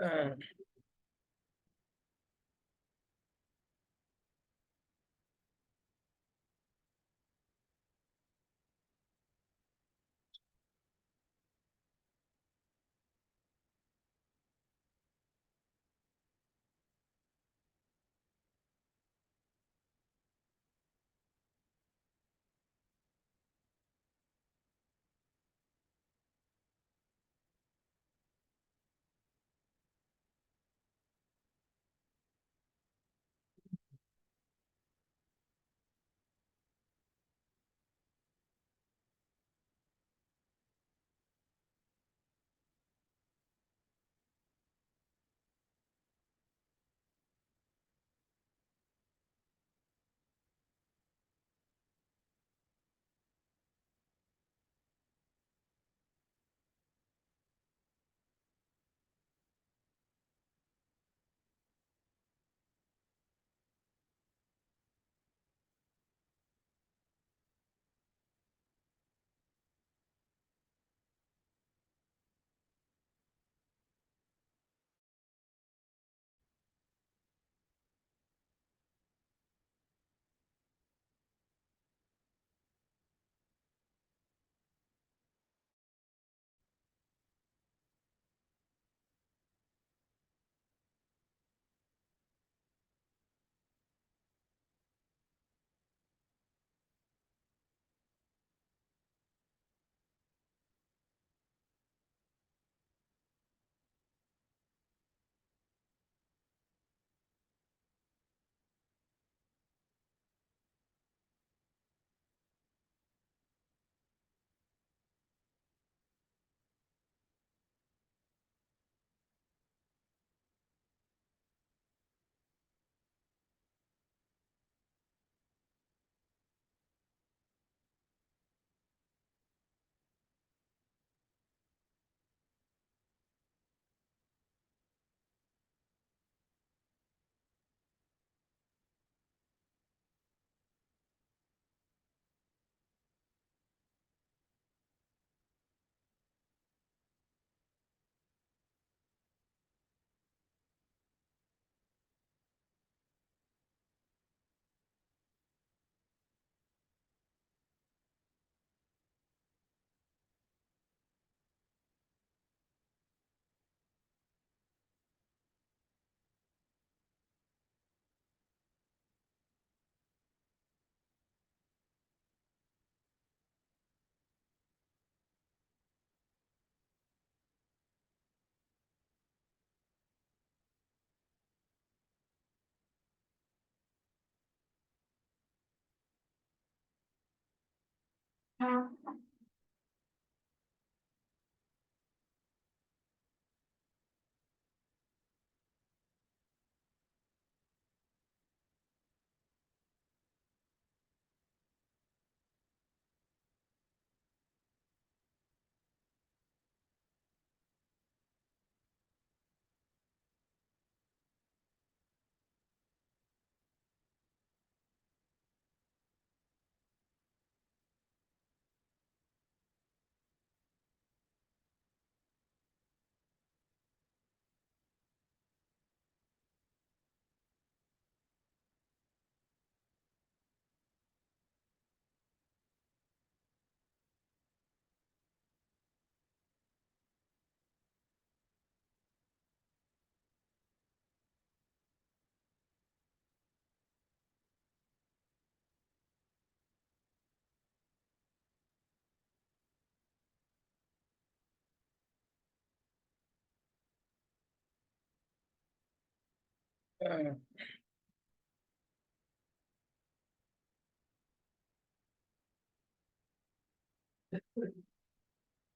Uh,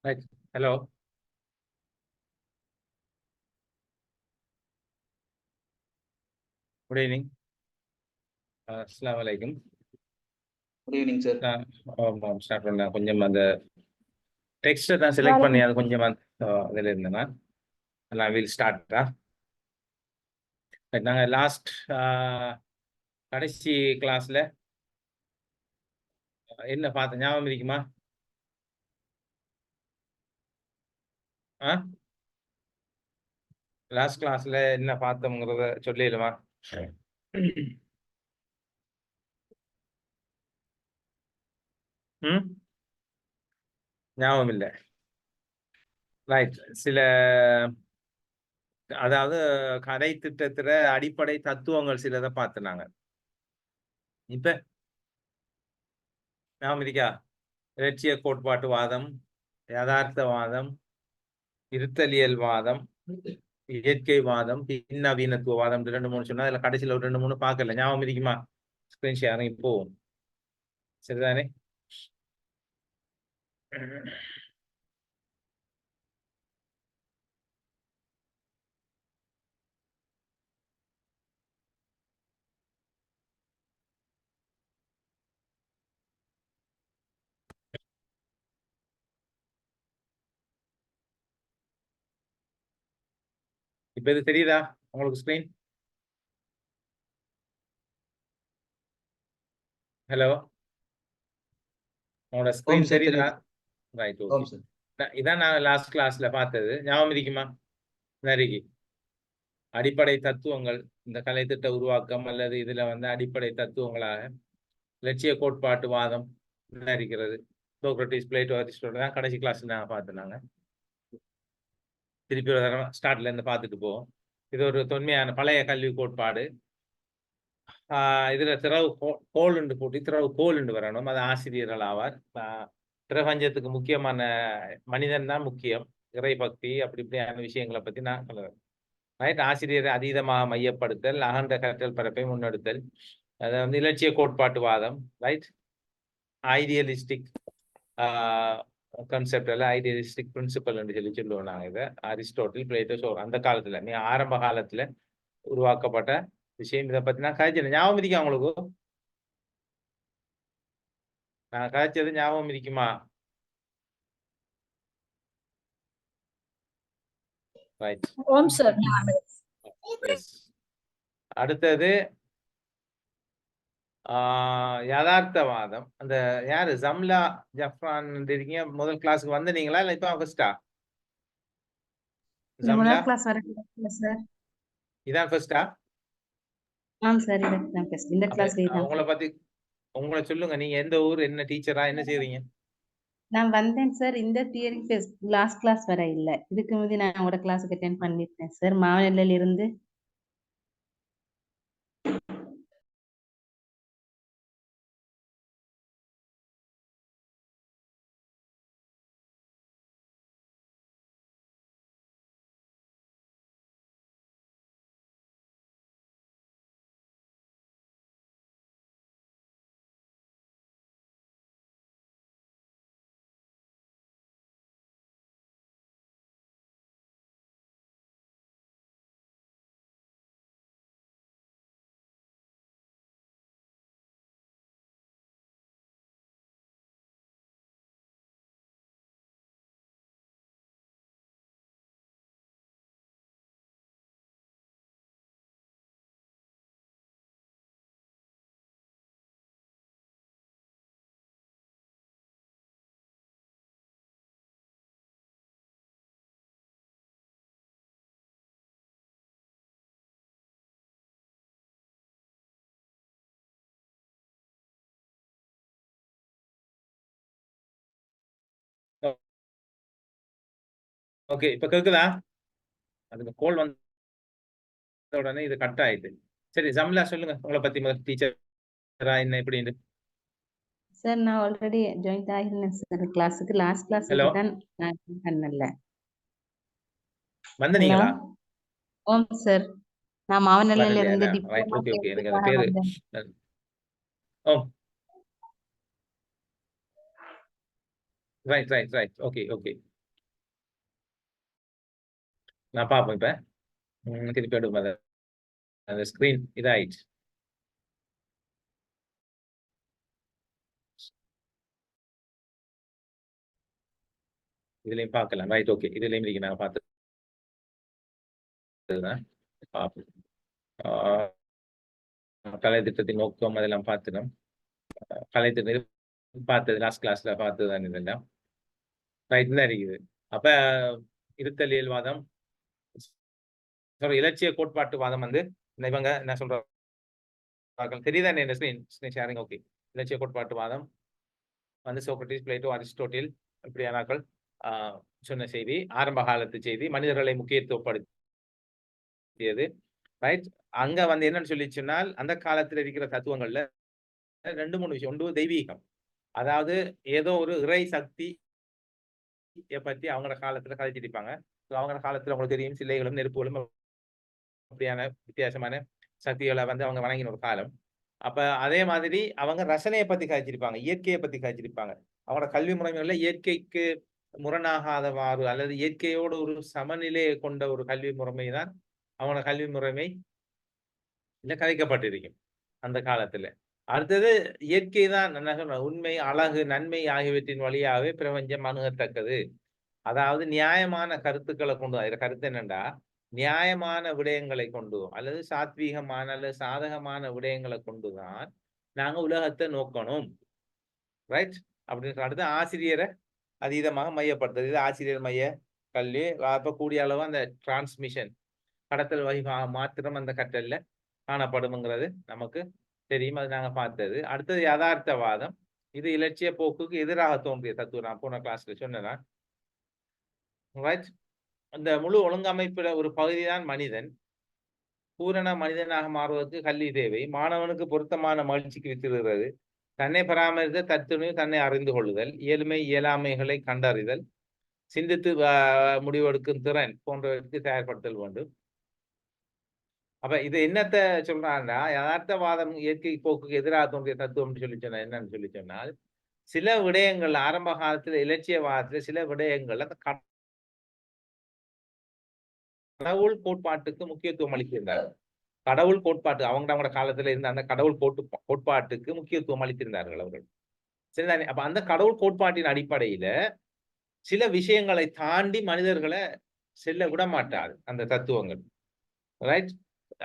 right. Hello. Good evening. Assalamu alaikum. Good evening, sir. Start பண்ணலாம். கொஞ்சம் அந்த டெக்ஸ்ட்டை தான் செலக்ட் பண்ணி அது கொஞ்சம் அதில் இருந்தேன்னா நான் வில் ஸ்டார்ட்டா. நாங்கள் லாஸ்ட் கடைசி கிளாஸில் என்ன பார்த்த ஞாபகம் இருக்குமா? ஆ லாஸ்ட் கிளாஸ்ல என்ன பார்த்தோம்ங்கிறத சொல்லிடுமா? ம் ஞாபகம் இல்லை. ரைட். சில அதாவது கதை திட்டத்துல அடிப்படை தத்துவங்கள் சிலதை பார்த்துனாங்க. இப்ப ஞாபகம் இருக்கா? இலட்சிய கோட்பாட்டுவாதம், யதார்த்தவாதம், இருத்தலியல்வாதம், இயற்கைவாதம், பின்னவீனத்துவவாதம் 2 3 சொன்னா அதுல கடைசியில ஒரு 2 3 பார்க்கல. ஞாபகம் இருக்குமா? ஸ்கிரீன் ஷேரிங் போகும். சரிதானே? இப்ப இது தெரியுதா உங்களுக்கு ஸ்கிரீன்? ஹலோ, உங்களோட ஓம் ஸ்கிரீன் சார் தெரியுதா? தெரியுது. Right, okay. ஓம் சார். இதான் நான் லாஸ்ட் கிளாஸ்ல பார்த்தது. ஞாபகம் இருக்குமா? நரிகி அடிப்படை தத்துவங்கள், இந்த கலை திட்ட உருவாக்கம் அல்லது இதுல வந்து அடிப்படை தத்துவங்களாக இலட்சிய கோட்பாட்டு வாதம் இருக்கிறது. சோக்ரட்டிஸ், பிளேட்டோ, அரிஸ்டாட்டில் தான் கடைசி கிளாஸ் நான் பார்த்துனாங்க. திருப்பி ஒரு தடவை ஸ்டார்ட்ல இருந்து பார்த்துட்டு போவோம். இது ஒரு தொன்மையான பழைய கல்வி கோட்பாடு. இதுல திறவு கோல் போட்டு திறவு கோல் வரணும். அது ஆசிரியர்கள் ஆவார். பிரபஞ்சத்துக்கு முக்கியமான மனிதன் தான் முக்கியம். இறை பக்தி அப்படி இப்படியான விஷயங்களை பத்தி நான் சொல்லுவேன். ரைட். ஆசிரியரை அதீதமாக மையப்படுத்தல், அகன்ற கற்றல் பரப்பை முன்னெடுத்தல், அது வந்து இலட்சிய கோட்பாட்டுவாதம். ரைட். ஐடியலிஸ்டிக் கான்செப்ட் எல்லாம் ஐடியலிஸ்டிக் பிரின்சிபல் என்று சொல்லுவோம் நாங்கள் இதை. அரிஸ்டோட்டில், பிளேட்டோ, அந்த காலத்துல நீ ஆரம்ப காலத்துல உருவாக்கப்பட்ட விஷயம். இதை பத்தி நான் கதைச்சேன். ஞாபகம் இருக்கா உங்களுக்கு? நான் கதைச்சது ஞாபகம் இருக்குமா? ரைட். ஓம் சார். எஸ். அடுத்தது யதார்த்தவாதம். அந்த யாரு ஜம்லா ஜஃப்ரான் இருக்கீங்க. முதல் கிளாஸுக்கு வந்தீங்களா இல்ல இப்ப ஃபர்ஸ்டா? ஜம்லா முதல் கிளாஸ் வரைக்கும் சார். இதான் ஃபர்ஸ்டா? ஆம் சார், இதுதான் ஃபர்ஸ்ட். இந்த கிளாஸ்ல தான். உங்களை பத்தி உங்களை சொல்லுங்க. நீங்க எந்த ஊர், என்ன டீச்சரா, என்ன செய்றீங்க? நான் வந்தேன் சார். இந்த தியரி ஃபர்ஸ்ட் லாஸ்ட் கிளாஸ் வர இல்ல. இதுக்கு முந்தி நான் உங்களோட கிளாஸுக்கு அட்டெண்ட் பண்ணிட்டேன் சார். மாவனல்லையில இருந்து. ஓகே, இப்ப கேக்குதா? அதுக்கு கோல் வந்த உடனே இது கட் ஆயிடுது. சரி, ஜம்லா சொல்லுங்க உங்களை பத்தி. முதல் டீச்சரா என்ன எப்படின்னு. சார் நான் ஆல்ரெடி ஜாயின் ஆகிருந்தேன் சார் கிளாஸுக்கு. லாஸ்ட் ஹலோ, கிளாஸுக்கு தான் நான் பண்ணல. ஹலோ. வந்தீங்களா? ஓம் சார். நான் மாவனல்லையில வரலையா? இருந்து ரைட், டிப்ளமா ஓகே ஓகே. எனக்கு அந்த சேர்த்துக்காக பேரு வந்தேன். Oh right right right. Okay okay. நான் பார்ப்போம் இப்ப. திருப்பி எடுக்கும் அந்த ஸ்கிரீன் இதாயிடுச்சு. இதுலயும் பார்க்கலாம். Right, okay. இதுலயும் இருக்கு. நான் பார்த்து பார்ப்போம். கலை திட்டத்தின் நோக்கம் அதெல்லாம் பார்த்துனோம். கலை திட்டம் பார்த்தது லாஸ்ட் கிளாஸ்ல பார்த்ததுதான் இதெல்லாம். ரைட் தான் இருக்குது. அப்ப இருத்தலியல்வாதம், சாரி இலட்சிய கோட்பாட்டுவாதம் வந்து இவங்க என்ன சொல்றாங்க தெரியுதானே என்ன ஷேரிங் ஓகே. இலட்சிய கோட்பாட்டுவாதம் வந்து சோக்ரட்டிஸ், பிளேட்டோ, அரிஸ்டோட்டில் இப்படியானாக்கள் சொன்ன செய்தி, ஆரம்ப காலத்து செய்தி, மனிதர்களை முக்கியத்துவப்படுத்தியது. ரைட். அங்க வந்து என்னன்னு சொல்லி சொன்னால் அந்த காலத்துல இருக்கிற தத்துவங்கள்ல 2-3 விஷயம். ஒன்று தெய்வீகம், அதாவது ஏதோ ஒரு இறை சக்தி பத்தி அவங்களோட காலத்துல கதைச்சிருப்பாங்க. அவங்களோட காலத்துல உங்களுக்கு தெரியும் சிலைகளும் நெருப்புகளும் அப்படியான வித்தியாசமான சக்திகளை வந்து அவங்க வணங்கின ஒரு காலம். அப்ப அதே மாதிரி அவங்க ரசனையை பத்தி கதைச்சிருப்பாங்க, இயற்கையை பத்தி கதைச்சிருப்பாங்க. அவங்களோட கல்வி முறைகள்ல இயற்கைக்கு முரணாகாதவாறு அல்லது இயற்கையோடு ஒரு சமநிலையை கொண்ட ஒரு கல்வி முறைமை தான் அவங்களோட கல்வி முறைமை கதைக்கப்பட்டிருக்கும் அந்த காலத்துல. அடுத்தது இயற்கை தான் என்ன சொல்ற உண்மை, அழகு, நன்மை ஆகியவற்றின் வழியாகவே பிரபஞ்சம் அணுகத்தக்கது. அதாவது நியாயமான கருத்துக்களை கொண்டு அதுல கருத்து என்னண்டா நியாயமான விடயங்களை கொண்டு அல்லது சாத்வீகமான அல்லது சாதகமான விடயங்களை கொண்டுதான் நாங்க உலகத்தை நோக்கணும். ரைட். அப்படின்னு அடுத்து ஆசிரியரை அதீதமாக மையப்படுத்துறது. இது ஆசிரியர் மைய கல்வி. அப்ப கூடிய அளவு அந்த டிரான்ஸ்மிஷன் கடத்தல் வகை மாத்திரம் அந்த கற்றல்ல காணப்படும்ங்கிறது நமக்கு தெரியும். அது நாங்க பார்த்தது. அடுத்தது யதார்த்தவாதம். இது இலட்சிய போக்குக்கு எதிராக தோன்றிய தத்துவம். நான் போன கிளாஸ்ல சொன்னேன். ரைட். அந்த முழு ஒழுங்கமைப்புல ஒரு பகுதிதான் மனிதன். பூரண மனிதனாக மாறுவதற்கு கல்வி தேவை. மாணவனுக்கு பொருத்தமான மகிழ்ச்சிக்கு வித்திடுகிறது. தன்னை பராமரித்த தத்துணை தன்னை அறிந்து கொள்ளுதல், இயலுமை இயலாமைகளை கண்டறிதல், சிந்தித்து முடிவெடுக்கும் திறன் போன்றவற்றுக்கு தயார்படுத்தல் வேண்டும். அப்ப இது என்னத்த சொல்றாங்கன்னா யதார்த்தவாதம் இயற்கை போக்குக்கு எதிராக தோன்றிய தத்துவம் சொல்லி சொன்ன என்னன்னு சொல்லி சொன்னால் சில விடயங்கள் ஆரம்ப காலத்துல இலட்சியவாதத்துல சில விடயங்கள் அந்த கடவுள் கோட்பாட்டுக்கு முக்கியத்துவம் அளித்திருந்தார்கள். கடவுள் கோட்பாட்டு அவங்களோட காலத்துல இருந்த அந்த கடவுள் கோட்பாட்டுக்கு முக்கியத்துவம் அளித்திருந்தார்கள் அவர்கள். சரிதானே? அப்ப அந்த கடவுள் கோட்பாட்டின் அடிப்படையில சில விஷயங்களை தாண்டி மனிதர்களை செல்ல விட மாட்டாது அந்த தத்துவங்கள். ரைட்.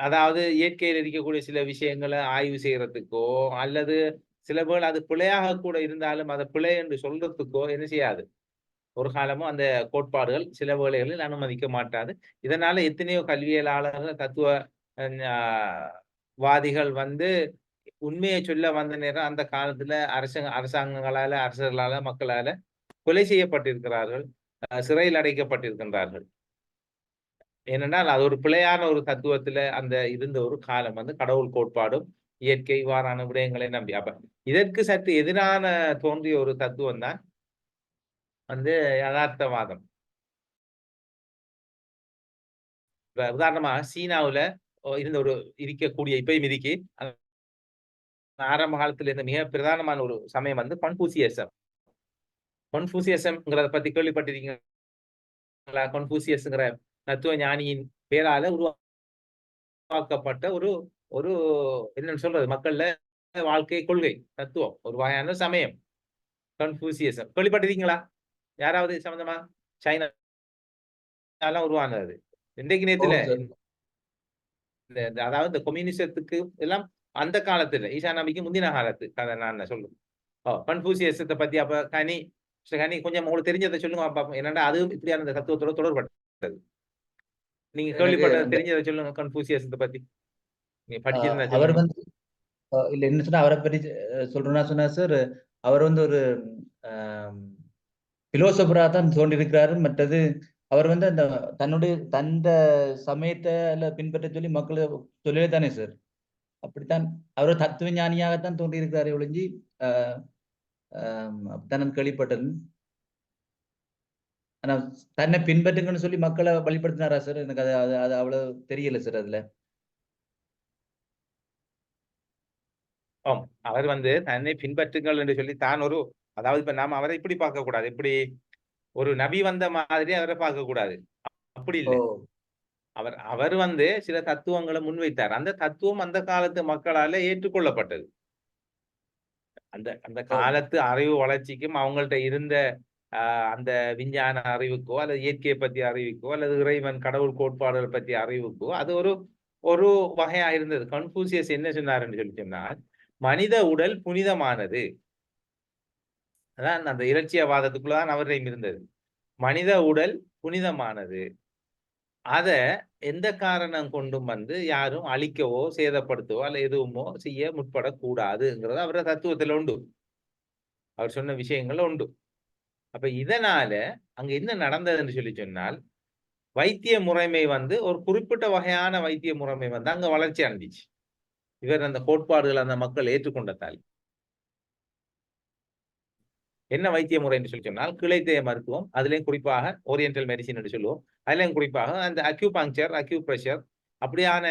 அதாவது இயற்கையில் இருக்கக்கூடிய சில விஷயங்களை ஆய்வு செய்யறதுக்கோ அல்லது சில பேர் அது பிழையாக கூட இருந்தாலும் அதை பிழை என்று சொல்றதுக்கோ என்ன செய்யாது ஒரு காலமும் அந்த கோட்பாடுகள் சில வேளைகளில் அனுமதிக்க மாட்டாது. இதனால எத்தனையோ கல்வியலாளர்கள் தத்துவ வாதிகள் வந்து உண்மையை சொல்ல வந்த நேரம் அந்த காலத்துல அரசாங்கங்களால அரசர்களால மக்களால கொலை செய்யப்பட்டிருக்கிறார்கள், சிறையில் அடைக்கப்பட்டிருக்கின்றார்கள். ஏனென்றால் அது ஒரு பிழையான ஒரு தத்துவத்துல அந்த இருந்த ஒரு காலம் வந்து கடவுள் கோட்பாடும் இயற்கை இவ்வாறான விடயங்களை நம்பி. அப்ப இதற்கு சற்று எதிரான தோன்றிய ஒரு தத்துவம் தான் வந்து யதார்த்தவாதம். இப்ப உதாரணமா சீனாவுல இருந்த ஒரு இருக்கக்கூடிய இப்பயும் இருக்கு ஆரம்ப காலத்துல இருந்த மிக பிரதானமான ஒரு சமயம் வந்து கன்பூசியசம். கன்பூசியசம்ங்கிறத பத்தி கேள்விப்பட்டிருக்கீங்களா? கன்பூசியஸ்ங்கிற தத்துவ ஞானியின் பேரால உருவாக்கப்பட்ட ஒரு ஒரு என்னன்னு சொல்றது மக்கள்ல வாழ்க்கை கொள்கை தத்துவம் ஒரு வகையான சமயம் கன்பூசியசம். கேள்விப்பட்டிருக்கீங்களா யாராவது சம்பந்தமா? சைனா உருவானது இன்றைக்கு நேரத்துல அதாவது இந்த கம்யூனிசத்துக்கு எல்லாம் அந்த காலத்துல ஈசா நபிக்கு முந்தின காலத்து கதை நான் சொல்லுவேன். கன்பூசியசத்தை பத்தி அப்ப கனி கொஞ்சம் உங்களுக்கு தெரிஞ்சதை சொல்லுங்க பாப்போம். என்னடா அது இப்படியான இந்த தத்துவத்தோட தொடர்பட்டது நீங்க கேள்விப்பட்டது தெரிஞ்சதை சொல்லுங்க. கன்பூசியசத்தை பத்தி நீங்க படிச்சிருந்தா அவர் வந்து இல்ல என்ன சொன்னா அவரை பற்றி சொல்றேன்னா சொன்னா சார் அவர் வந்து ஒரு பிலோசபரா தான் தோன்றியிருக்கிறாரு. மற்றது அவர் வந்து அந்த தந்த சமயத்தை பின்பற்ற சொல்லி மக்களை சொல்லவே தானே சார். அப்படித்தான் அவர் தத்துவ ஞானியாகத்தான் தோன்றியிருக்கிறாரு ஒழிஞ்சி அப்படித்தான் கேள்விப்பட்டது. ஆனா தன்னை பின்பற்றுங்கன்னு சொல்லி மக்களை வழிபடுத்தினாரா சார்? எனக்கு அது அவ்வளவு தெரியல சார் அதுல. அவர் வந்து தன்னை பின்பற்றுங்கள் என்று சொல்லி தான் ஒரு அதாவது இப்ப நாம அவரை இப்படி பார்க்க கூடாது. இப்படி ஒரு நபி வந்த மாதிரி அவரை பார்க்க கூடாது. அப்படி இல்லை. அவர் வந்து சில தத்துவங்களை முன்வைத்தார். அந்த தத்துவம் அந்த காலத்து மக்களால ஏற்றுக்கொள்ளப்பட்டது. அந்த காலத்து அறிவு வளர்ச்சிக்கும் அவங்கள்ட்ட இருந்த அந்த விஞ்ஞான அறிவுக்கோ அல்லது இயற்கையை பற்றி அறிவுக்கோ அல்லது இறைவன் கடவுள் கோட்பாடுகள் பற்றி அறிவுக்கோ அது ஒரு வகையா இருந்தது. கன்பூசியஸ் என்ன சொன்னாருன்னு சொல்லி சொன்னால் மனித உடல் புனிதமானது. அதான் அந்த இலட்சியவாதத்துக்குள்ளதான் அவரையும் இருந்தது. மனித உடல் புனிதமானது. அத எந்த காரணம் கொண்டும் வந்து யாரும் அழிக்கவோ சேதப்படுத்தவோ அல்ல எதுவுமோ செய்ய முற்படக்கூடாதுங்கிறது அவரோட தத்துவத்துல உண்டு. அவர் சொன்ன விஷயங்கள் உண்டு. அப்ப இதனால அங்க என்ன நடந்ததுன்னு சொல்லி சொன்னால், வைத்திய முறைமை வந்து ஒரு குறிப்பிட்ட வகையான வைத்திய முறைமை வந்து அங்க வளர்ச்சி அடைஞ்சிச்சு. இவர் அந்த கோட்பாடுகள் அந்த மக்கள் ஏற்றுக்கொண்டதால். என்ன வைத்திய முறை என்று சொல்லி சொன்னால், கிளைத்தேய மருத்துவம், அதிலேயும் குறிப்பாக ஓரியன்டல் மெடிசின் என்று சொல்லுவோம். அதிலேயும் குறிப்பாக அந்த அக்யூபங்க்சர், அக்யூப்ரெஷர் அப்படியான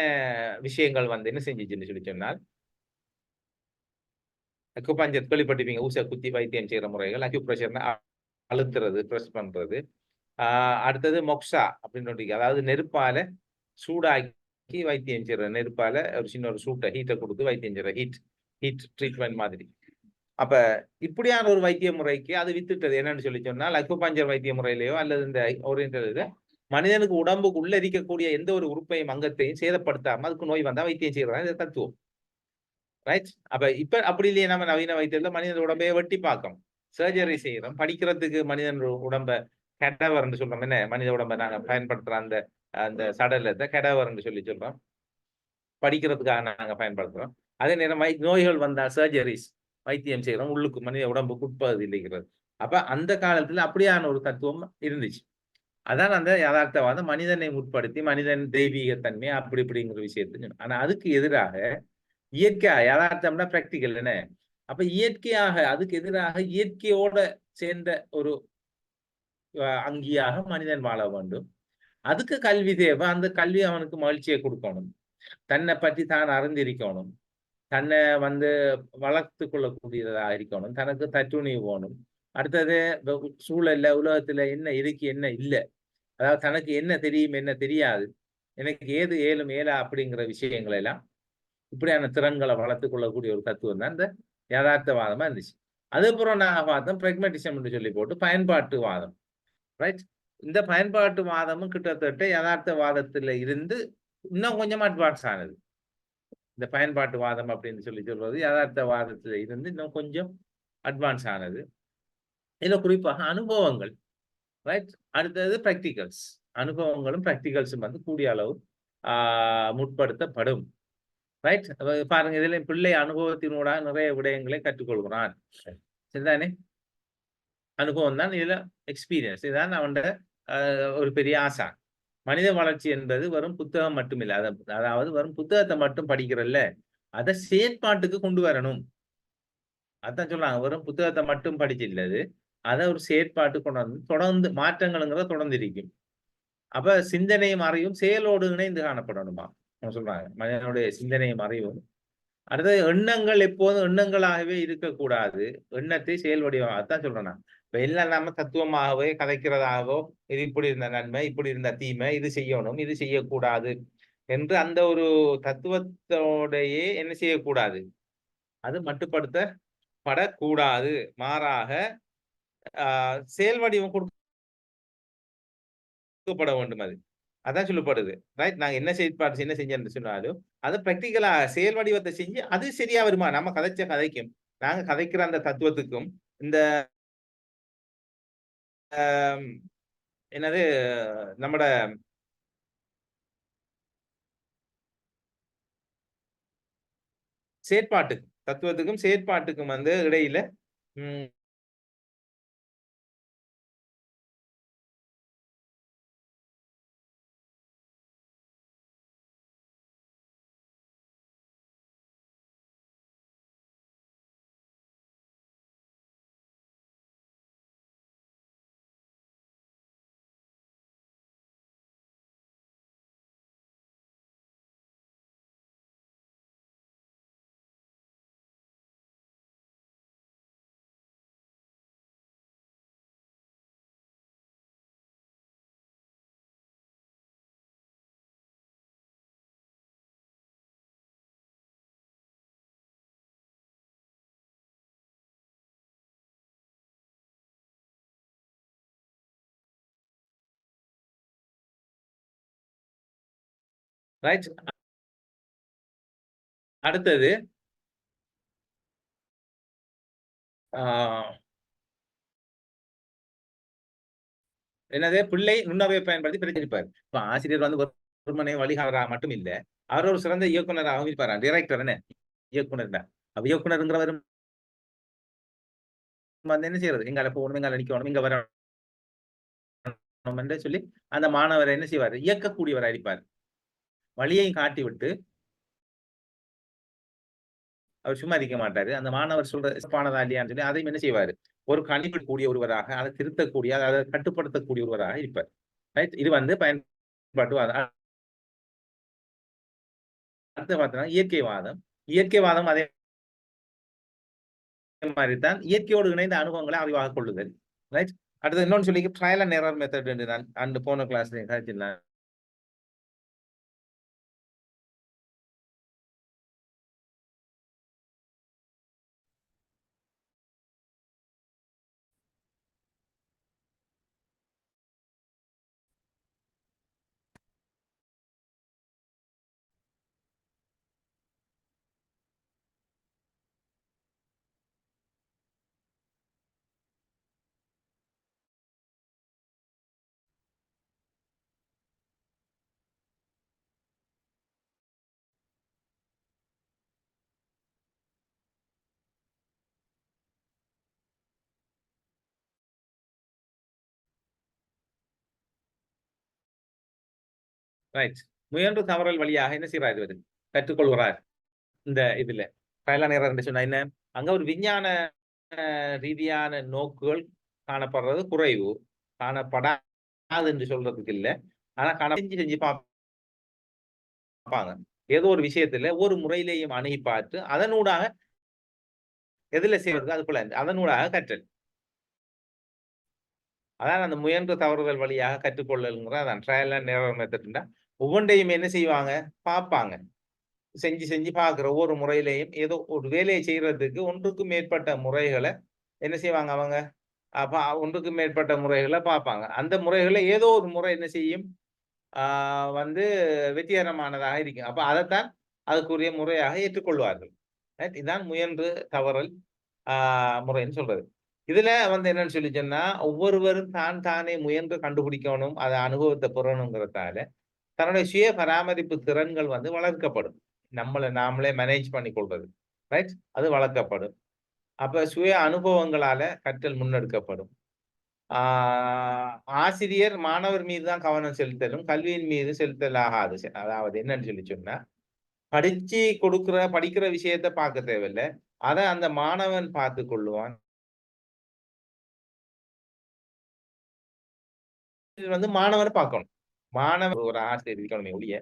விஷயங்கள் வந்து என்ன செஞ்சுச்சுன்னு சொல்லி சொன்னால், அக்யூபங்க்சர் கேள்விப்பட்டிருப்பீங்க. ஊசியை குத்தி வைத்தியம் செய்யற முறைகள். அக்யூப்ரெஷர்னா அழுத்துறது, பிரஸ் பண்றது. அடுத்தது மொக்ஸா அப்படின்னு ஒன்று இருக்கு. அதாவது நெருப்பால சூடாக்கி வைத்தியம் செய்யற, நெருப்பால ஒரு சின்ன ஒரு ஹீட்டை கொடுத்து வைத்தியம் செய்யற ஹீட் ட்ரீட்மெண்ட் மாதிரி. அப்ப இப்படியான ஒரு வைத்திய முறைக்கு அது வித்துட்டது. என்னன்னு சொல்லி சொன்னால், அக்குபஞ்சர் வைத்திய முறையிலேயோ அல்லது இந்த ஓரியன்டல் மனிதனுக்கு உடம்புக்குள்ள இருக்கக்கூடிய எந்த ஒரு உறுப்பையும் அங்கத்தையும் சேதப்படுத்தாம அதுக்கு நோய் வந்தா வைத்தியம் செய்யறதா இந்த தத்துவம். ரைட்? அப்ப இப்ப அப்படி இல்லையே, நம்ம நவீன வைத்தியத்துல மனிதன் உடம்பையே வெட்டி பார்க்கணும், சர்ஜரி செய்யறோம். படிக்கிறதுக்கு மனிதன் உடம்ப கெடவர்ன்னு சொல்றோம். என்ன மனித உடம்பை நாங்க பயன்படுத்துற அந்த அந்த சடலத்தை கெடவர்ன்னு சொல்லி சொல்றோம். படிக்கிறதுக்காக நாங்க பயன்படுத்துறோம். அதே நேரம் நோய்கள் வந்தா சர்ஜரிஸ் வைத்தியம் செய்யறோம், உள்ளுக்கு மனித உடம்புக்கு உட்பகுதியில்லைங்கிறது. அப்ப அந்த காலத்துல அப்படியான ஒரு தத்துவம் இருந்துச்சு. அதான் அந்த யதார்த்தவாதம் மனிதனை முற்படுத்தி மனிதன் தெய்வீகத்தன்மை அப்படி இப்படிங்கிற விஷயத்துக்கு. ஆனா அதுக்கு எதிராக இயற்கையா யதார்த்தம்னா பிராக்டிக்கல் என்ன. அப்ப இயற்கையாக அதுக்கு எதிராக இயற்கையோட சேர்ந்த ஒரு அங்கியாக மனிதன் வாழ வேண்டும். அதுக்கு கல்வி தேவை. அந்த கல்வி அவனுக்கு மகிழ்ச்சியை கொடுக்கணும், தன்னை பற்றி தான் அறிந்திருக்கணும், தன்னை வந்து வளர்த்து கொள்ளக்கூடியதாக இருக்கணும், தனக்கு தற்றுணிவு வேணும். அடுத்தது சூழல்ல உலகத்துல என்ன இருக்கு என்ன இல்லை, அதாவது தனக்கு என்ன தெரியும் என்ன தெரியாது, எனக்கு ஏது ஏலும் ஏலா அப்படிங்கிற விஷயங்கள் எல்லாம் இப்படியான திறன்களை வளர்த்து கொள்ளக்கூடிய ஒரு தத்துவம் தான் இந்த யதார்த்தவாதமா இருந்துச்சு. அதுக்கப்புறம் நாங்க பார்த்தோம் பிராக்மெட்டிசம் என்று சொல்லி போட்டு பயன்பாட்டு வாதம். ரைட்? இந்த பயன்பாட்டு வாதமும் கிட்டத்தட்ட யதார்த்தவாதத்துல இருந்து இன்னும் கொஞ்சம் அட்வான்ஸ் ஆனது. இந்த பயன்பாட்டு வாதம் அப்படின்னு சொல்லி சொல்வது யதார்த்தவாதத்துல இருந்து இன்னும் கொஞ்சம் அட்வான்ஸ் ஆனது. இதுல குறிப்பாக அனுபவங்கள். ரைட்? அடுத்தது பிராக்டிகல்ஸ். அனுபவங்களும் பிராக்டிகல்ஸும் வந்து கூடிய அளவு முற்படுத்தப்படும். ரைட்? பாருங்க, இதுல பிள்ளை அனுபவத்தினூடாக நிறைய விடயங்களை கற்றுக்கொள்கிறான். சரிதானே? அனுபவம் தான் இதுல எக்ஸ்பீரியன்ஸ். இதுதான் அவன் ஒரு பெரிய ஆசை. மனித வளர்ச்சி என்பது வெறும் புத்தகம் மட்டுமில்லை. அதாவது வெறும் புத்தகத்தை மட்டும் படிக்கிறல்ல, அதை செயற்பாட்டுக்கு கொண்டு வரணும். அதான் சொல்றாங்க, வெறும் புத்தகத்தை மட்டும் படிச்சு இல்லது, அதை ஒரு செயற்பாட்டு கொண்டு வந்து தொடர்ந்து மாற்றங்கள்ங்கிறத தொடர்ந்து இருக்கும். அப்ப சிந்தனையும் அறிவும் செயலோடு இணைந்து காணப்படணுமா சொல்றாங்க. மனிதனுடைய சிந்தனையும் அறிவும். அடுத்தது எண்ணங்கள் எப்போதும் எண்ணங்களாகவே இருக்கக்கூடாது, எண்ணத்தை செயல் வடிவம். அதான் சொல்றேன் நான். இப்ப எல்லாம் நாம தத்துவமாகவே கதைக்கிறதாகவோ, இது இப்படி இருந்த நன்மை, இப்படி இருந்த தீமை, இது செய்யணும், இது செய்யக்கூடாது என்று அந்த ஒரு தத்துவத்தோடையே என்ன செய்யக்கூடாது, அது மட்டுப்படுத்தப்படக்கூடாது. மாறாக செயல் வடிவம் கொடுக்கப்பட வேண்டும். அது அதான் சொல்லப்படுது. ரைட்? நாங்க என்ன செயற்பாடு என்ன செஞ்சேன்னு சொன்னாலும் அதை பிராக்டிக்கலா செயல் வடிவத்தை செஞ்சு அது சரியா வருமா, நம்ம கதைச்ச கதைக்கும் நாங்க கதைக்கிற அந்த தத்துவத்துக்கும் இந்த என்னது நம்மட செயற்பாட்டுக்கு தத்துவத்துக்கும் செயற்பாட்டுக்கும் வந்து இடையில ரைட். அடுத்தது என்னதே பிள்ளை நுண்ணறிவை பயன்படுத்தி பிரச்சரிப்பார். இப்ப ஆசிரியர் வந்து வெறுமனே வழிகாரராக மட்டும் இல்ல, அவர் ஒரு சிறந்த இயக்குனராகவும் இருப்பார். டைரக்டர் என்ன இயக்குனர் தான். அப்ப இயக்குனருங்கிறவர் வந்து என்ன செய்யறது, எங்கால போகணும், எங்கால நிக்கணும், இங்க வரணும் என்று சொல்லி அந்த மாணவரை என்ன செய்வார், இயக்கக்கூடியவராக இருப்பார். வழியையும் காட்டி விட்டு அவர் சும்மா இருக்க மாட்டாரு. அந்த மாணவர் சொல்ற சிறப்பானதா இல்லையான்னு சொல்லி அதையும் என்ன செய்வாரு, ஒரு கணிப்பிடக்கூடிய ஒருவராக, அதை திருத்தக்கூடிய, அதை கட்டுப்படுத்தக்கூடிய ஒருவராக இருப்பார். ரைட். இது வந்து பயன்பாட்டு. அடுத்து பார்த்தோம்னா இயற்கைவாதம். இயற்கைவாதம் அதே மாதிரிதான் இயற்கையோடு இணைந்த அனுபவங்களை அறிவாக கொள்ளுதல். ரைட். அடுத்து இன்னொன்னு சொல்லி ட்ரையல் அண்ட் எரர் மெத்தட் என்று நான் அந்த போன கிளாஸ்ல கழிச்சிருந்தேன். ரைட். முயன்று தவறல் வழியாக என்ன செய்யறாரு இவர், கற்றுக்கொள்கிறார். இந்த இதுல ட்ரையல் அண்ட் எரர் சொன்னா என்ன, அங்க ஒரு விஞ்ஞான ரீதியான நோக்குகள் காணப்படுறது குறைவு, காணப்படாது என்று சொல்றதுக்கு இல்ல. ஆனா செஞ்சு செஞ்சு பார்ப்பாங்க. ஏதோ ஒரு விஷயத்துல ஒரு முறையிலேயும் அணுகி பார்த்து அதனூடாக எதுல செய்வது அதுக்குள்ள அதனூடாக கற்றல். அதான் அந்த முயன்று தவறுதல் வழியாக கற்றுக்கொள்ளல்ங்கிற அதான் ட்ரையல் அண்ட் எரர் மெத்தட்னா ஒவ்வொன்றையும் என்ன செய்வாங்க, பார்ப்பாங்க. செஞ்சு செஞ்சு பார்க்குற ஒவ்வொரு முறையிலையும் ஏதோ ஒரு வேலையை செய்யறதுக்கு ஒன்றுக்கும் மேற்பட்ட முறைகளை என்ன செய்வாங்க அவங்க, அப்ப ஒன்றுக்கும் மேற்பட்ட முறைகளை பார்ப்பாங்க. அந்த முறைகளை ஏதோ ஒரு முறை என்ன செய்யும், வந்து வெற்றிகரமானதாக இருக்கும். அப்ப அதைத்தான் அதுக்குரிய முறையாக ஏற்றுக்கொள்வார்கள். இதுதான் முயன்று தவறல் முறைன்னு சொல்றது. இதுல வந்து என்னன்னு சொல்லி சொன்னா, ஒவ்வொருவரும் தான் தானே முயன்று கண்டுபிடிக்கணும், அதை அனுபவத்தை பெறணுங்கிறதால தன்னுடைய சுய பராமரிப்பு திறன்கள் வந்து வளர்க்கப்படும். நம்மளை நாமளே மேனேஜ் பண்ணி கொள்றது. ரைட். அது வளர்க்கப்படும். அப்ப சுய அனுபவங்களால கற்றல் முன்னெடுக்கப்படும். ஆசிரியர் மாணவர் மீது தான் கவனம் செலுத்தலும், கல்வியின் மீது செலுத்தல் ஆகாது. அதாவது என்னன்னு சொல்லி சொன்னா, படிக்கிற விஷயத்த பார்க்க தேவையில்லை. அதை அந்த மாணவன் பார்த்து கொள்ளுவான். இது வந்து மாணவனை பார்க்கணும். மாணவன் ஒரு ஆசிரியர் இருக்கணுமே ஒழிய,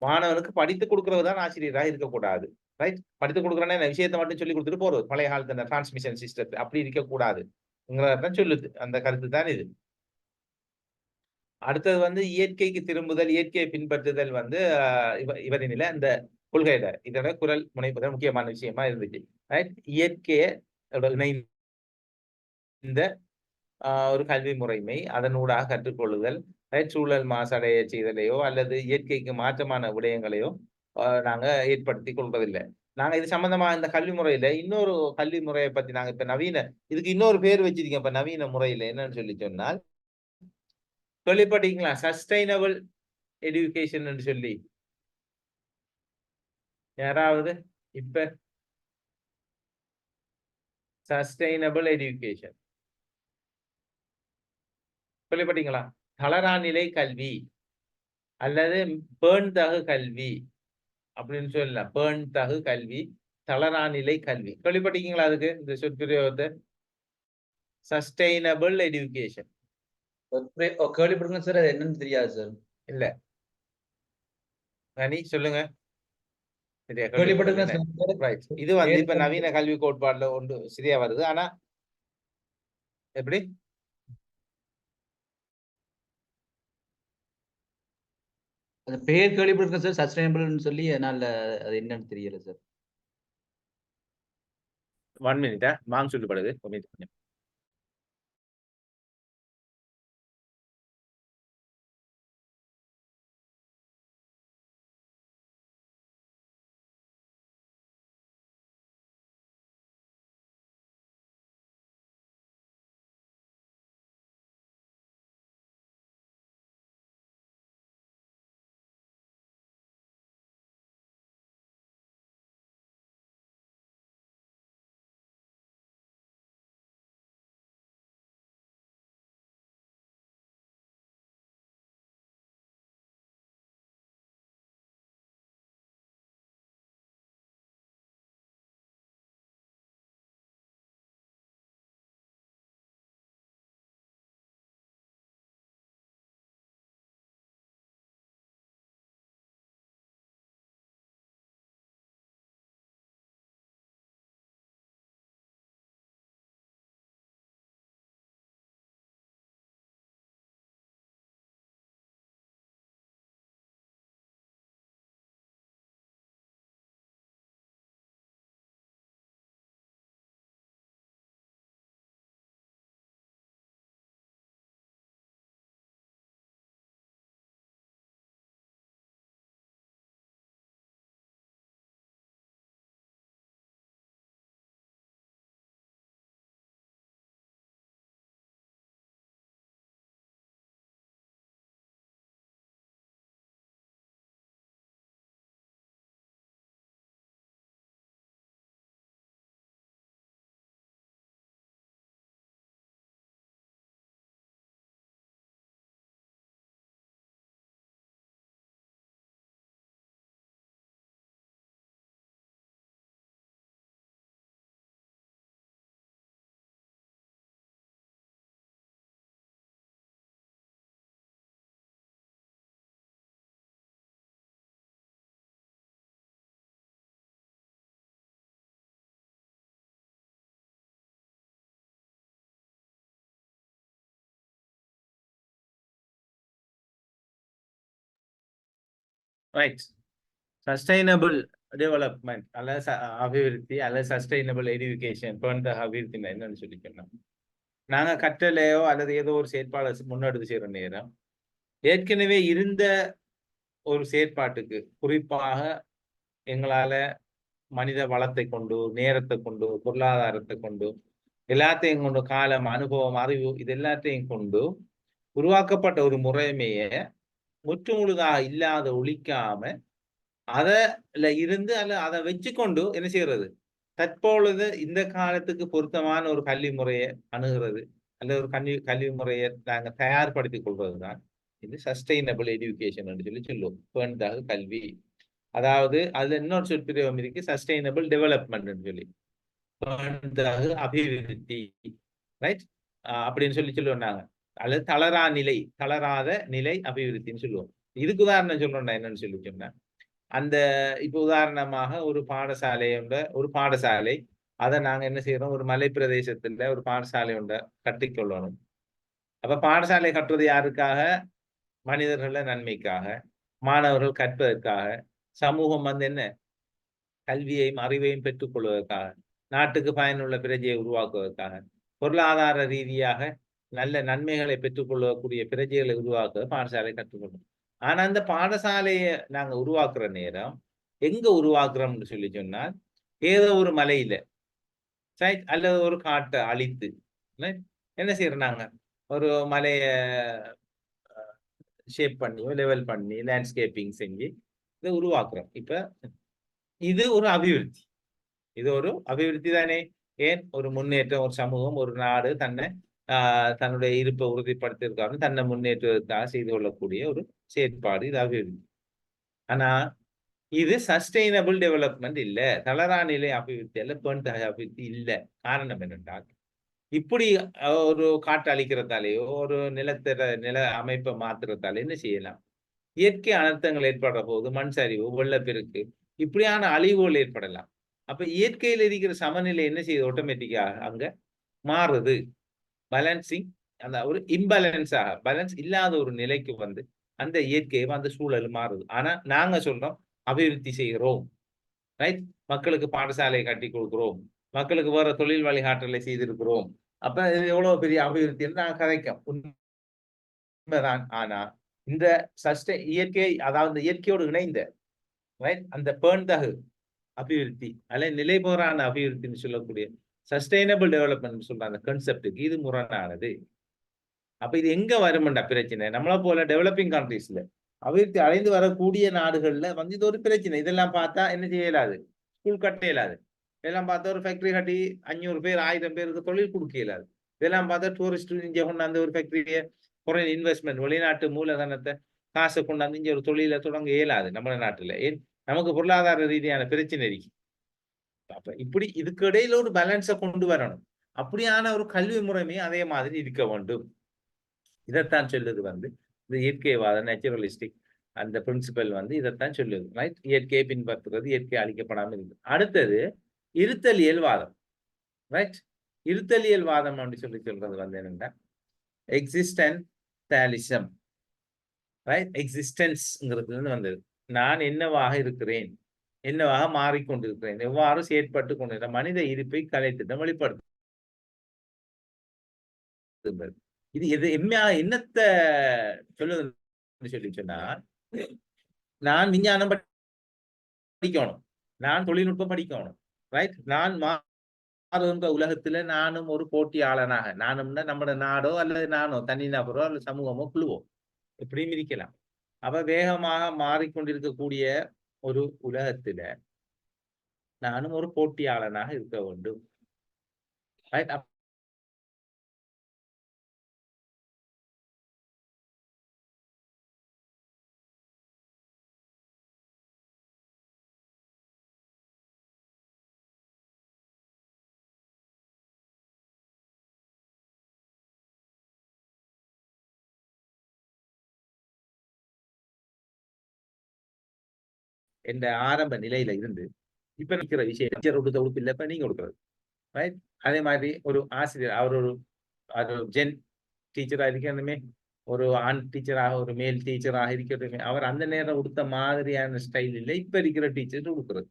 மாணவனுக்கு படித்துக் கொடுக்கிறவர் தான் ஆசிரியராக இருக்கக்கூடாது. ரைட். படித்துக் கொடுக்குறேன்னா விஷயத்தை மட்டும் சொல்லி கொடுத்துட்டு போறது. பழைய காலத்து அந்த டிரான்ஸ்மிஷன் சிஸ்டத்தை அப்படி இருக்கக்கூடாதுங்கிறதான் சொல்லுது. அந்த கருத்து தான் இது. அடுத்தது வந்து இயற்கைக்கு திரும்புதல், இயற்கையை பின்பற்றுதல் வந்து இவரின் அந்த கொள்கையில இதோட குரல் முனைப்புதல் முக்கியமான விஷயமா இருந்துச்சு. ரைட். இயற்கையை இணைந்த ஒரு கல்வி முறைமை, அதனூடாக கற்றுக்கொள்ளுதல், சூழல் மாசடைய செய்தலையோ அல்லது இயற்கைக்கு மாற்றமான விடயங்களையோ நாங்க ஏற்படுத்தி கொள்வதில்லை. நாங்க இது சம்பந்தமா இந்த கல்வி முறையில இன்னொரு கல்வி முறையை பத்தி நாங்க இப்ப இதுக்கு இன்னொரு பேர் வச்சிருக்கோம். இப்ப நவீன முறையில என்னன்னு சொல்லி சொன்னால், கேள்விப்பட்டீங்களா சஸ்டைனபிள் எடுகேஷன் சொல்லி யாராவது இப்ப சஸ்டைனபிள் எடுகேஷன் கேள்விப்பட்டீங்களா? தளராநிலை கல்வி அல்லது பேண்தகு கல்வி அப்படின்னு சொல்லலாம். பேண்தகு கல்வி, தளராநிலை கல்வி கேள்விப்பட்டீங்களா? அதுக்கு இந்த சொற்பிரயோகத்தை சஸ்டைனபிள் எடுகேஷன் கேள்விப்படுங்க சார். அது என்னன்னு தெரியாது சார். இல்ல கனி சொல்லுங்க. கேள்விப்படுங்க சார். இது வந்து இப்ப நவீன கல்வி கோட்பாடுல ஒன்று சரியா வருது. ஆனா எப்படி அந்த பேர் கேள்விப்பட்டிருக்கேன் சார், சஸ்டைனபிள்னு சொல்லி. அதனால அது என்னன்னு தெரியல சார். 1 மினிட்டா வாங்க சொல்லப்படுது. ரைட். சஸ்டைனபிள் டெவலப்மெண்ட் அல்லது அபிவிருத்தி அல்லது சஸ்டைனபிள் எஜுகேஷன் போன்ற அபிவிருத்தி என்னன்னு சொல்லி சொன்னோம். நாங்க கற்றலையோ அல்லது ஏதோ ஒரு செயற்பாடு முன்னெடுத்து செய்யற நேரம் ஏற்கனவே இருந்த ஒரு செயற்பாட்டுக்கு, குறிப்பாக எங்களால மனித வளத்தை கொண்டு, நேரத்தை கொண்டு, பொருளாதாரத்தை கொண்டு, எல்லாத்தையும் கொண்டு, காலம், அனுபவம், அறிவு இது எல்லாத்தையும் கொண்டு உருவாக்கப்பட்ட ஒரு முறைமைய முற்றுமுழுதாக இல்லாத ஒழிக்காம அதில் இருந்து அதை வச்சுக்கொண்டு என்ன செய்யறது, தற்பொழுது இந்த காலத்துக்கு பொருத்தமான ஒரு கல்வி முறையை அணுகிறது அல்லது ஒரு கல்வி முறையை நாங்கள் தயார்படுத்திக் கொள்வதுதான் இது சஸ்டைனபிள் எஜுகேஷன் என்று சொல்லுவோம். பேணுதகு கல்வி. அதாவது அதுல இன்னொரு சொற்பிரயோகம் இருக்கு, சஸ்டைனபிள் டெவலப்மெண்ட் சொல்லி, பேணுதகு அபிவிருத்தி. ரைட், அப்படின்னு சொல்லுவோம் நாங்க. அல்லது தளராத நிலை அபிவிருத்தின்னு சொல்லுவோம். இதுக்கு உதாரணம் சொல்றோம்னா என்னன்னு சொல்லி சொன்னா, அந்த இப்ப உதாரணமாக ஒரு பாடசாலை அதை நாங்க என்ன செய்யறோம், ஒரு மலை பிரதேசத்துல ஒரு பாடசாலை ஒன்றை கட்டிக்கொள்ளணும். அப்ப பாடசாலை கட்டுறது யாருக்காக? மனிதர்கள நன்மைக்காக, மாணவர்கள் கற்பதற்காக, சமூகம் என்ன கல்வியையும் அறிவையும் பெற்றுக் கொள்வதற்காக, நாட்டுக்கு பயனுள்ள பிரஜையை உருவாக்குவதற்காக, பொருளாதார ரீதியாக நல்ல நன்மைகளை பெற்றுக் கொள்ளக்கூடிய பிரஜைகளை உருவாக்க பாடசாலை கற்றுக்கொள்ளும். ஆனா அந்த பாடசாலையை நாங்க உருவாக்குற நேரம் எங்க உருவாக்குறோம்னு சொல்லி சொன்னால், ஏதோ ஒரு மலையில அல்லது ஒரு காட்டை அழித்து என்ன செய்யறோம், நாங்க ஒரு மலைய ஷேப் பண்ணியோ லெவல் பண்ணி லேண்ட்ஸ்கேப்பிங் செஞ்சு இதை உருவாக்குறோம். இப்ப இது ஒரு அபிவிருத்தி. இது ஒரு அபிவிருத்தி தானே. ஏன்? ஒரு முன்னேற்றம், ஒரு சமூகம், ஒரு நாடு தன்னுடைய இருப்பை உறுதிப்படுத்தியிருக்காரு, தன்னை முன்னேற்றுவதற்காக செய்து கொள்ளக்கூடிய ஒரு செயற்பாடு, இது அபிவிருத்தி. ஆனா இது சஸ்டைனபிள் டெவலப்மெண்ட் இல்ல, தளரா நிலை அபிவிருத்தி அல்ல, பேணுதகு அபிவிருத்தி இல்ல. காரணம் என்னென்றால், இப்படி ஒரு காட்டு அழிக்கிறதாலேயோ ஒரு நில அமைப்பை மாத்துறதாலே என்ன செய்யலாம், இயற்கை அனர்த்தங்கள் ஏற்படுற போது மண் சரிவு, வெள்ளப்பெருக்கு, இப்படியான அழிவுகள் ஏற்படலாம். அப்ப இயற்கையில் இருக்கிற சமநிலை என்ன செய்யுது, ஆட்டோமேட்டிக்காக அங்க மாறுது. பேலன்சிங், அந்த ஒரு இம்பேலன்ஸாக பேலன்ஸ் இல்லாத ஒரு நிலைக்கு அந்த இயற்கையை அந்த சூழல் மாறுது. ஆனா நாங்க சொல்றோம் அபிவிருத்தி செய்கிறோம். ரைட், மக்களுக்கு பாடசாலை கட்டி கொடுக்கிறோம், மக்களுக்கு வேற தொழில் வழிகாட்டலை செய்திருக்கிறோம். அப்ப இது எவ்வளவு பெரிய அபிவிருத்தி என்று நாங்க கதைக்கும் உண்மைதான். ஆனா இந்த இயற்கை, அதாவது இயற்கையோடு இணைந்த அந்த பேணுதகு அபிவிருத்தி அல்ல நிலைபெறான அபிவிருத்தின்னு சொல்லக்கூடிய சஸ்டைனபிள் டெவலப்மெண்ட் சொல்ற அந்த கான்செப்டுக்கு இது முரணானது. அப்ப இது எங்க வரும்டா பிரச்சனை? நம்மளை போல டெவலப்பிங் கண்ட்ரீஸ்ல அபிவிருத்தி அடைந்து வரக்கூடிய நாடுகள்ல இது ஒரு பிரச்சனை. இதெல்லாம் பார்த்தா என்ன செய்ய இயலாது, ஸ்கூல் கட்ட இயலாது. இதெல்லாம் பார்த்தா ஒரு ஃபேக்டரி கட்டி 500 பேர் 1000 பேருக்கு தொழில் கொடுக்க இயலாது. இதெல்லாம் பார்த்தா டூரிஸ்ட் இங்கே கொண்டாந்து ஒரு ஃபேக்டரியை, ஃபாரின் இன்வெஸ்ட்மெண்ட், வெளிநாட்டு மூலதனத்தை, காசை கொண்டாந்து இங்க ஒரு தொழிலை தொடங்க இயலாது நம்ம நாட்டுல. ஏன்? நமக்கு பொருளாதார ரீதியான பிரச்சனை இருக்கு. அப்ப இப்படி இதுக்கு இடையில ஒரு பேலன்ஸை கொண்டு வரணும். அப்படியான ஒரு கல்வி முறைமையும் அதே மாதிரி இருக்க வேண்டும். இதைத்தான் சொல்லுது இந்த இயற்கைவாத, நேச்சுரலிஸ்டிக் அந்த பிரின்சிபல் இதைத்தான் சொல்லுது. ரைட், இயற்கையை பின்பற்றுறது, இயற்கை அழிக்கப்படாமல் இருக்கு. அடுத்தது இருத்தலியல் வாதம். ரைட், இருத்தலியல் வாதம் அப்படி சொல்றது என்னன்னா எக்ஸிஸ்டென்டாலிசம். ரைட், எக்ஸிஸ்டன்ஸ்ங்கிறது வந்தது. நான் என்னவாக இருக்கிறேன், என்னவாக மாறிக்கொண்டிருக்கிறேன், எவ்வாறு செயற்பட்டு கொண்டிருக்கிற மனித இருப்பை கலைத்திட்டம் வெளிப்படுத்து. இது என்னத்தை சொல்லுது சொல்லி சொன்னா, நான் விஞ்ஞானம் படிக்கணும், நான் தொழில்நுட்பம் படிக்கணும். ரைட், நான் உலகத்துல நானும் ஒரு போட்டியாளனாக, நானும்னா நம்ம நாடோ அல்லது நானோ தனிநபரோ அல்லது சமூகமோ குழுவோ எப்படியும் இருக்கலாம். அப்ப வேகமாக மாறிக்கொண்டிருக்கக்கூடிய ஒரு உலகத்துல நானும் ஒரு போட்டியாளனாக இருக்க வேண்டும். என்ற ஆரம்ப நிலையில இருந்து இப்ப நிற்கிற விஷயம் கொடுத்த உறுப்பு இல்லை, இப்ப நீங்க கொடுக்குறது. ரைட், அதே மாதிரி ஒரு ஆசிரியர், அவர் ஒரு ஜென் டீச்சரா இருக்கணுமே, ஒரு ஆண் டீச்சராக ஒரு மேல் டீச்சராக இருக்கட்டும், அவர் அந்த நேரம் உடுத்த மாதிரியான ஸ்டைல் இல்லை இப்ப இருக்கிற டீச்சர் உடுக்கிறது.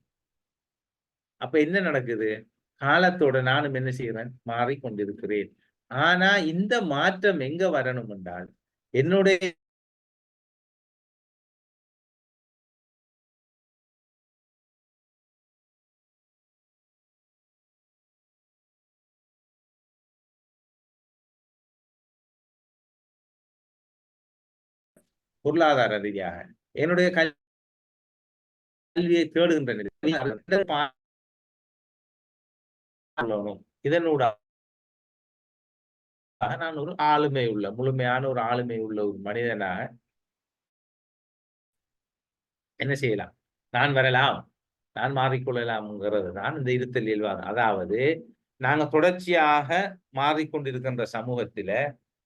அப்ப என்ன நடக்குது? காலத்தோட நானும் என்ன செய்யறேன்? மாறிக்கொண்டிருக்கிறேன். ஆனா இந்த மாற்றம் எங்க வரணும் என்றால், என்னுடைய பொருளாதார ரீதியாக என்னுடைய கல்வியை தேடுகின்ற நிலை இதனூடாக நான் ஒரு ஆளுமை உள்ள முழுமையான ஒரு ஆளுமை உள்ள ஒரு மனிதனாக என்ன செய்யலாம்? நான் வரலாம், நான் மாறிக்கொள்ளலாம்ங்கிறது தான் இந்த இருத்தல் இயல்பாகும். அதாவது நாங்க தொடர்ச்சியாக மாறிக்கொண்டிருக்கின்ற சமூகத்தில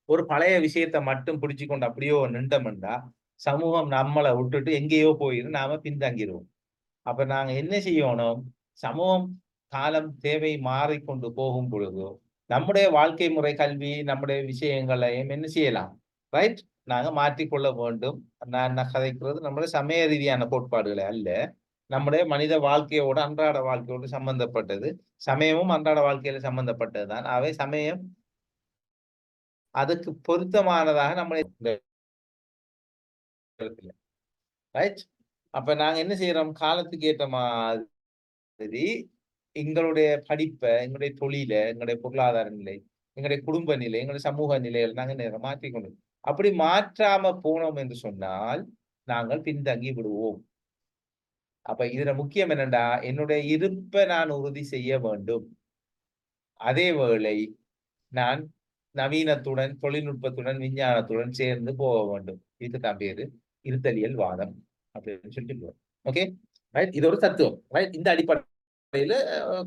ஒரு பழைய விஷயத்தை மட்டும் பிடிச்சு கொண்டு அப்படியோ நின்றோம்னா சமூகம் நம்மளை விட்டுட்டு எங்கேயோ போயிரு நாம பின்தங்கிடுவோம். அப்ப நாங்க என்ன செய்யணும்? சமூகம் காலம் தேவை மாறிக்கொண்டு போகும் பொழுது நம்முடைய வாழ்க்கை முறை கல்வி நம்முடைய விஷயங்களையும் என்ன செய்யலாம்? ரைட், நாங்க மாற்றிக்கொள்ள வேண்டும். நான் கதைக்கிறது நம்முடைய சமய ரீதியான கோட்பாடுகளை அல்ல, நம்முடைய மனித வாழ்க்கையோட அன்றாட வாழ்க்கையோடு சம்பந்தப்பட்டது. சமயமும் அன்றாட வாழ்க்கையில சம்பந்தப்பட்டது தான். அவை சமயம் அதுக்கு பொருத்தமானதாக நம்முடைய ரைட். அப்ப நாங்க என்ன செய்யறோம்? காலத்துக்கு ஏற்ற மாதிரி எங்களுடைய படிப்பை, எங்களுடைய தொழில, எங்களுடைய பொருளாதார நிலை, எங்களுடைய குடும்ப நிலை, எங்களுடைய சமூக நிலையில நாங்க மாற்றிக்கொண்டு அப்படி மாற்றாம போனோம் என்று சொன்னால் நாங்கள் பின்தங்கி விடுவோம். அப்ப இதுல முக்கியம் என்னண்டா, என்னுடைய இருப்பை நான் உறுதி செய்ய வேண்டும். அதே வேளை நான் நவீனத்துடன், தொழில்நுட்பத்துடன், விஞ்ஞானத்துடன் சேர்ந்து போக வேண்டும். இதுதான் பேரு இருத்தலியல் வாதம் அப்படின்னு சொல்லிட்டு. Okay right. இது ஒரு தத்துவம் ரைட். இந்த அடிப்படையில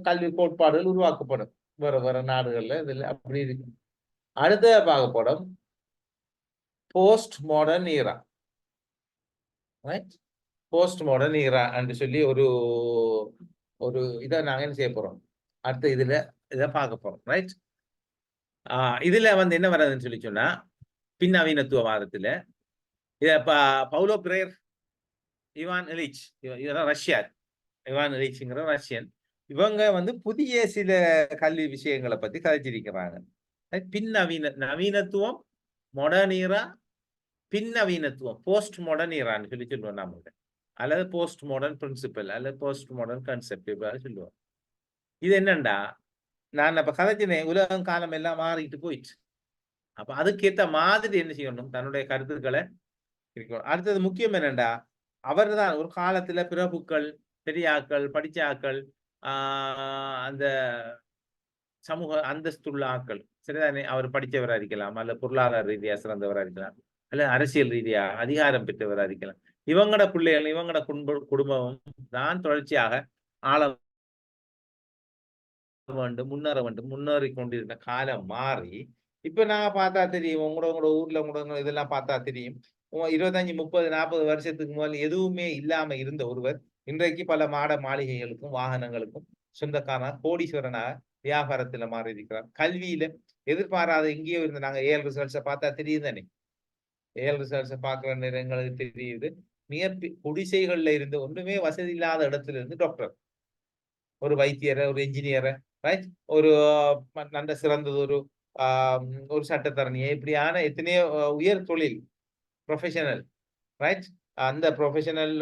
கல்வி கோட்பாடுகள் உருவாக்கப்படும் வேற வேற நாடுகள்ல. இதுல அப்படி இருக்கு. அடுத்த பார்க்கப்படும் போஸ்ட் மாடர்ன் ஈரா. ரைட். போஸ்ட் மாடர்ன் ஈரா என்று சொல்லி ஒரு ஒரு இதை நாங்க என்ன செய்ய போறோம்? அடுத்த இதுல இதை பார்க்க போறோம். ரைட். இதுல வந்து என்ன வர்றதுன்னு சொல்லி சொன்னா, பின்னவீனத்துவவாதத்துல இத பவுலோ பிரேயர், இவான் இலிச், இதெல்லாம் ரஷ்யா, இவான் இலிச்ங்கிற ரஷ்யன். இவங்க வந்து புதிய சில கல்வி விஷயங்களை பத்தி கதைச்சிருக்கிறாங்க. நவீனத்துவம், மொடர்னீரா, பின்னவீனத்துவம், போஸ்ட் மாடர்ன் ஈரான்னு சொல்லி சொல்லுவோம் நாம. அல்லது போஸ்ட் மாடர்ன் பிரின்சிபல் அல்லது போஸ்ட் மாடர்ன் கான்செப்ட் சொல்லுவோம். இது என்னண்டா, நான் அப்ப கதைச்சினேன், உலகம் காலம் எல்லாம் மாறிட்டு போயிடுச்சு. அப்ப அதுக்கேற்ற மாதிரி என்ன செய்யணும்? தன்னுடைய கருத்துக்களை இருக்கணும். அடுத்தது முக்கியம் என்னண்டா, அவர் தான் ஒரு காலத்துல பிரபுக்கள், பெரியாக்கள், படிச்ச ஆக்கள், அந்த சமூக அந்தஸ்துள்ள ஆக்கள் சரிதானே, அவர் படித்தவராக இருக்கலாம், அல்ல பொருளாதார ரீதியா சிறந்தவராக இருக்கலாம், அல்ல அரசியல் ரீதியா அதிகாரம் பெற்றவராக இருக்கலாம். இவங்களோட பிள்ளைகள், இவங்களோட குடும்பமும் தான் தொடர்ச்சியாக ஆள வேண்டும், முன்னேற வேண்டும். முன்னேறி கொண்டிருந்த காலம் மாறி இப்ப நான் பார்த்தா தெரியும், உங்களோட ஊர்ல உங்களோட இதெல்லாம் பார்த்தா தெரியும். 25, 30, 40 வருஷத்துக்கு முதல் எதுவுமே இல்லாம இருந்த ஒருவர் இன்றைக்கு பல மாட மாளிகைகளுக்கும் வாகனங்களுக்கும் சொந்தக்காரனாக, கோடீஸ்வரனாக வியாபாரத்துல மாறி இருக்கிறார். கல்வியில எதிர்பாராத எங்கேயோ இருந்த நாங்க ஏஎல் ரிசல்ட்ஸை பார்த்தா தெரியுது தானே. ஏஎல் ரிசல்ட்ஸை பார்க்கிற நேரங்களுக்கு தெரியுது. குடிசைகள்ல இருந்து ஒன்றுமே வசதி இல்லாத இடத்துல இருந்து டாக்டர், ஒரு வைத்தியரை, ஒரு என்ஜினியரை, ரைட், ஒரு நல்ல சிறந்தது ஒரு சட்டத்தரணியை, இப்படியான எத்தனையோ உயர் தொழில் ப்ரொஃபஷனல் ரைட், அந்த ப்ரொஃபஷனல்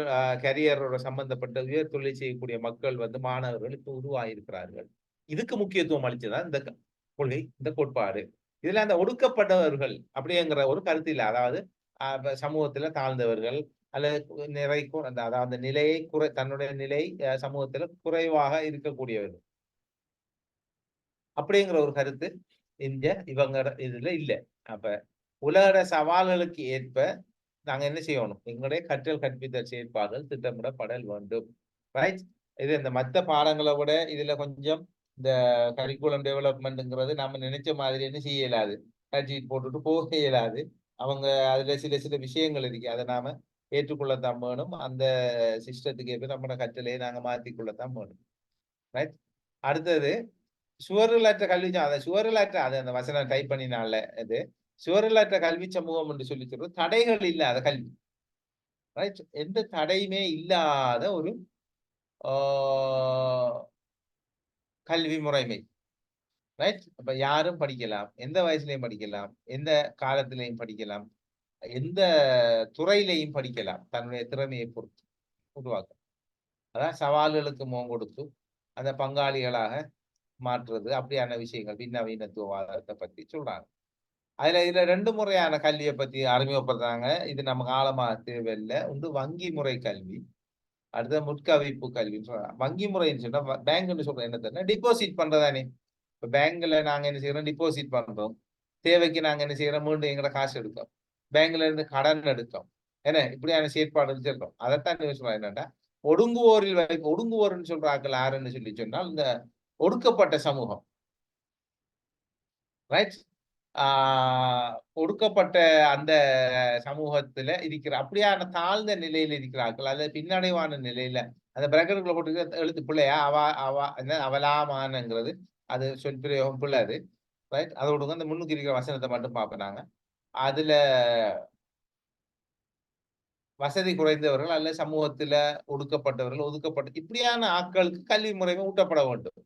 கரியரோட சம்பந்தப்பட்ட உயர் தொழில் செய்யக்கூடிய மக்கள் வந்து மாணவர்கள் இப்ப உருவாகியிருக்கிறார்கள். இதுக்கு முக்கியத்துவம் அளிச்சதான் இந்த கொள்கை, இந்த கோட்பாடு. இதுல அந்த ஒடுக்கப்பட்டவர்கள் அப்படிங்கிற ஒரு கருத்து இல்லை. அதாவது சமூகத்துல தாழ்ந்தவர்கள் அல்லது அதாவது நிலையை தன்னுடைய நிலை சமூகத்துல குறைவாக இருக்கக்கூடியவர்கள் அப்படிங்கிற ஒரு கருத்து இவங்க இதுல இல்லை. அப்ப உலக சவால்களுக்கு ஏற்ப நாங்க என்ன செய்யணும்? எங்களுடைய கற்றல் கற்பித்தல் செயற்பாடுகள் திட்டமிடப்படல் வேண்டும். ரைட். இது இந்த மற்ற பாடங்களை விட இதுல கொஞ்சம் இந்த கரிக்குலம் டெவலப்மெண்ட்ங்கிறது நம்ம நினைச்ச மாதிரி என்ன செய்ய இயலாது, போட்டுட்டு போக இயலாது. அவங்க அதுல சில சில விஷயங்கள் இருக்கு, அதை நாம ஏற்றுக்கொள்ளத்தான் வேணும். அந்த சிஸ்டத்துக்கு ஏற்ப நம்ம கற்றலையை நாங்க மாற்றிக்கொள்ளத்தான் வேணும். ரைட். அடுத்தது சுவர்களற்ற கல்வி. அந்த சுவர்களற்ற அது அந்த வசனம் டைப் பண்ணினால இது சுவரில்லாற்ற கல்வி சமூகம் என்று சொல்லி சொல்றது தடைகள் இல்லாத கல்வி, ரைட்? எந்த தடையுமே இல்லாத ஒரு கல்வி முறைமை, ரைட்? அப்ப யாரும் படிக்கலாம், எந்த வயசுலயும் படிக்கலாம், எந்த காலத்திலையும் படிக்கலாம், எந்த துறையிலையும் படிக்கலாம், தன்னுடைய திறமையை பொறுத்து உருவாக்க. அதான் சவால்களுக்கு முகம் கொடுத்து அந்த பங்காளிகளாக மாற்றுறது, அப்படியான விஷயங்கள் பின்னவீனத்துவவாதத்தை பத்தி சொல்றாங்க. இதுல 2 முறையான கல்வியை பத்தி அறிமுகப்படுத்துறாங்க. இது நமக்கு ஆழமா தேவையில்லை. ஒன்று வங்கி முறை கல்வி, அடுத்த முற்கவிப்பு கல்வின்னு சொல்றாங்க. வங்கி முறைன்னு சொன்னா பேங்க்னு சொல்றது என்ன தெரியுமா? டிபாசிட் பண்றதானே. இப்ப பேங்க்ல நாங்க என்ன செய்யறோம்? டிபாசிட் பண்றோம். தேவைக்கு நாங்க என்ன செய்யறோம்? மீண்டும் எங்கட காசு எடுக்கோம். பேங்க்ல இருந்து கடன் எடுத்தோம். என்ன இப்படியான செயற்பாடு வச்சிருக்கோம். அதைத்தான் சொல்றோம். என்னன்னா ஒடுங்குவோர்னு சொல்ற ஆட்கள் யாருன்னு சொல்லி சொன்னால் இந்த ஒடுக்கப்பட்ட சமூகம், ரைட்? ஒடுக்கப்பட்ட அந்த சமூகத்துல இருக்கிற அப்படியான தாழ்ந்த நிலையில இருக்கிறார்கள், அல்லது பின்னடைவான நிலையில அந்த பிரகடனுக்குள்ள போட்டு எழுத்து பிள்ளையா என்ன அவலாமானங்கிறது அது சொல் பிரயோகம் பிள்ளை அது, ரைட்? அதோட அந்த முன்னுக்கு இருக்கிற வசனத்தை மட்டும் பார்ப்போம் நாங்க. அதுல வசதி குறைந்தவர்கள் அல்லது சமூகத்துல ஒடுக்கப்பட்டவர்கள், ஒதுக்கப்பட்ட இப்படியான ஆட்களுக்கு கல்வி முறைமை ஊட்டப்பட வேண்டும்.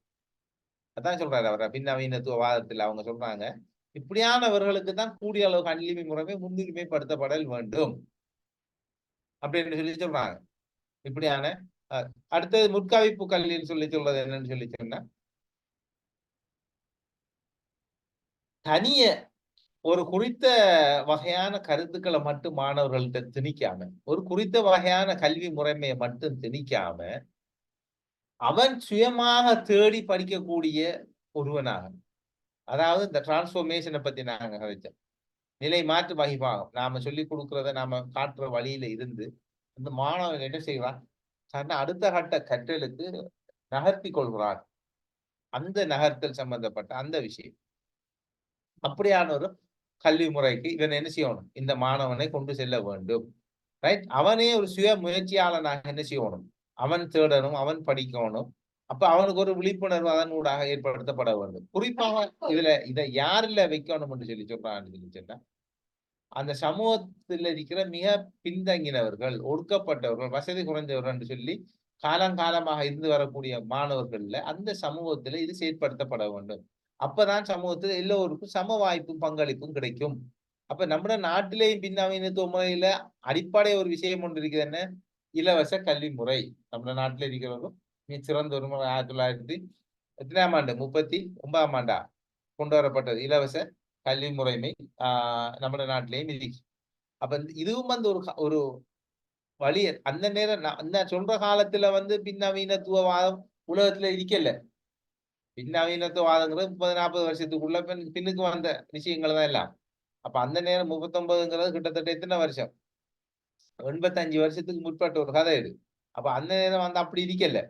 அதான் சொல்றாரு அவர் பின்னவீனத்துவவாதத்தில். அவங்க சொல்றாங்க இப்படியானவர்களுக்கு தான் கூடிய அளவு கல்வி முறைமை முன்னுரிமைப்படுத்தப்படல் வேண்டும் அப்படின்னு சொல்லி சொல்றாங்க. இப்படியான அடுத்தது முற்கவிப்பு கல்வின்னு சொல்லி சொல்றது என்னன்னு சொல்லி சொன்னா, தனிய ஒரு குறித்த வகையான கருத்துக்களை மட்டும் மாணவர்கள்ட்ட திணிக்காம, ஒரு குறித்த வகையான கல்வி முறைமையை மட்டும் திணிக்காம, அவன் சுயமாக தேடி படிக்கக்கூடிய ஒருவனாக, அதாவது இந்த டிரான்ஸ்போர்மேஷனை பத்தி நாங்க கதைச்சோம். நிலை மாற்று வகிப்பாகும். நாம சொல்லிக் கொடுக்கறத நாம காட்டுற வழியில இருந்து அந்த மாணவன் என்ன செய்வான்? தன்னை அடுத்த கட்ட கற்றலுக்கு நகர்த்தி கொள்கிறான். அந்த நகர்த்தல் சம்பந்தப்பட்ட அந்த விஷயம். அப்படியான ஒரு கல்வி முறைக்கு இவன் என்ன செய்யணும்? இந்த மாணவனை கொண்டு செல்ல வேண்டும், ரைட்? அவனே ஒரு சுய முயற்சியாளனாக என்ன செய்யணும்? அவன் தேடணும், அவன் படிக்கணும். அப்ப அவனுக்கு ஒரு விழிப்புணர்வு அதனூடாக ஏற்படுத்தப்பட வேண்டும். குறிப்பாக இதை யாருல வைக்கணும் என்று சொல்லி சொல்றான்னு சொல்லி சொன்னா, அந்த சமூகத்தில் இருக்கிற மிக பின்தங்கினவர்கள், ஒடுக்கப்பட்டவர்கள், வசதி குறைந்தவர்கள் என்று சொல்லி காலங்காலமாக இருந்து வரக்கூடிய மாணவர்கள்ல அந்த சமூகத்துல இது செயற்படுத்தப்பட வேண்டும். அப்பதான் சமூகத்துல எல்லோருக்கும் சம வாய்ப்பும் பங்களிப்பும் கிடைக்கும். அப்ப நம்ம நாட்டிலேயும் பின்னவீனத்துவ முறையில அடிப்படை ஒரு விஷயம் ஒன்று இருக்குது. என்ன? இலவச கல்வி முறை. நம்ம நாட்டில இருக்கிறவங்க மிக சிறந்த ஒரு முறை 1900 ஆண்டு 39ஆம் ஆண்டா கொண்டு வரப்பட்டது இலவச கல்வி முறைமை நம்ம நாட்டிலேயும் இருக்கு. அப்ப இதுவும் வந்து ஒரு வழி. அந்த நேரம் நான் சொல்ற காலத்துல வந்து பின்னவீனத்துவவாதம் உலகத்துல இருக்கல. பின்னவீனத்துவவாதங்கிறது 30-40 வருஷத்துக்குள்ள பின்னுக்கு வந்த விஷயங்கள் தான் எல்லாம். அப்ப அந்த நேரம் 39ங்கிறது கிட்டத்தட்ட எத்தனை வருஷம்? 85 வருஷத்துக்கு முற்பட்ட ஒரு கதை இது. அப்ப அந்த நேரம் வந்து அப்படி இருக்கல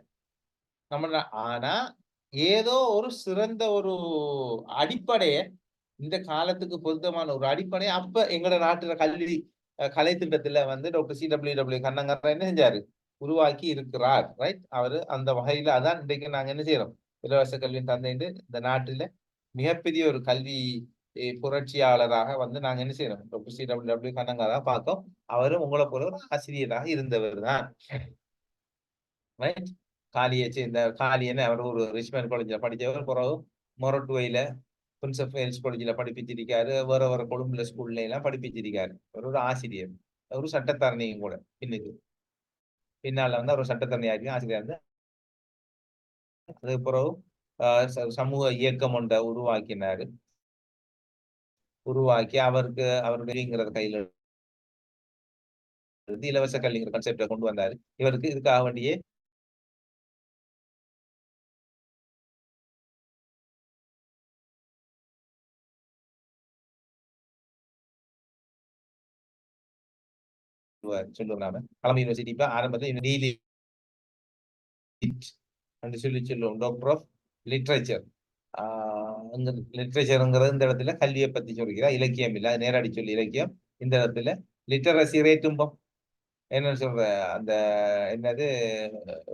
நம்ம. ஆனா ஏதோ ஒரு சிறந்த ஒரு அடிப்படைய, இந்த காலத்துக்கு பொருத்தமான ஒரு அடிப்படை அப்ப எங்கட நாட்டுல கல்வி கலை திட்டத்துல வந்து டாக்டர் CWW கண்ணங்கர் என்ன செஞ்சாரு? உருவாக்கி இருக்கிறார், ரைட்? அவரு அந்த வகையில அதான் இன்றைக்கு நாங்க என்ன செய்யறோம்? இலவச கல்வியின் தந்தைன்னு இந்த நாட்டில மிகப்பெரிய ஒரு கல்வி புரட்சியாளராக வந்து நாங்க என்ன செய்யறோம்? டாக்டர் CWW கண்ணங்கரா பார்த்தோம். அவரும் உங்களை போல ஒரு ஆசிரியராக இருந்தவர் தான், ரைட்? காலியை சேர்ந்த காலியன்னு அவர் ஒரு ரிச்மண்ட் காலேஜில் படித்தவர். பிறகு மொரட்டுவையில பிரின்ஸ் ஆஃப் வேல்ஸ் காலேஜில் படிப்பிச்சிருக்காரு. வேற கொழும்புல ஸ்கூல்ல எல்லாம் படிப்பிச்சிருக்காரு. ஒரு ஆசிரியர், ஒரு சட்டத்தரணியும் கூட. பின்னால வந்து அவர் சட்டத்தரணியாகி ஆசிரியர் இருந்து அதுக்கு பிறகு சமூக இயக்கம் ஒன்றை உருவாக்கி அவருடைய கையில இலவச கல்விங்கிற கான்செப்டை கொண்டு வந்தாரு. இவருக்கு இதுக்காக வேண்டியே சொல்லுவாங்க. கலம்பு யூனிவர்சிட்டி இப்ப ஆரம்பத்தில் சொல்லி சொல்லுவோம், டாக்டர் ஆஃப் லிட்ரேச்சர். லிட்ரேச்சருங்கிறது இந்த இடத்துல கல்வியை பத்தி சொல்கிறார், இலக்கியம் இல்லை. அது நேரடி சொல்லி இலக்கியம். இந்த இடத்துல லிட்டரசி ரேட்டும்பம் என்னன்னு சொல்ற அந்த என்னது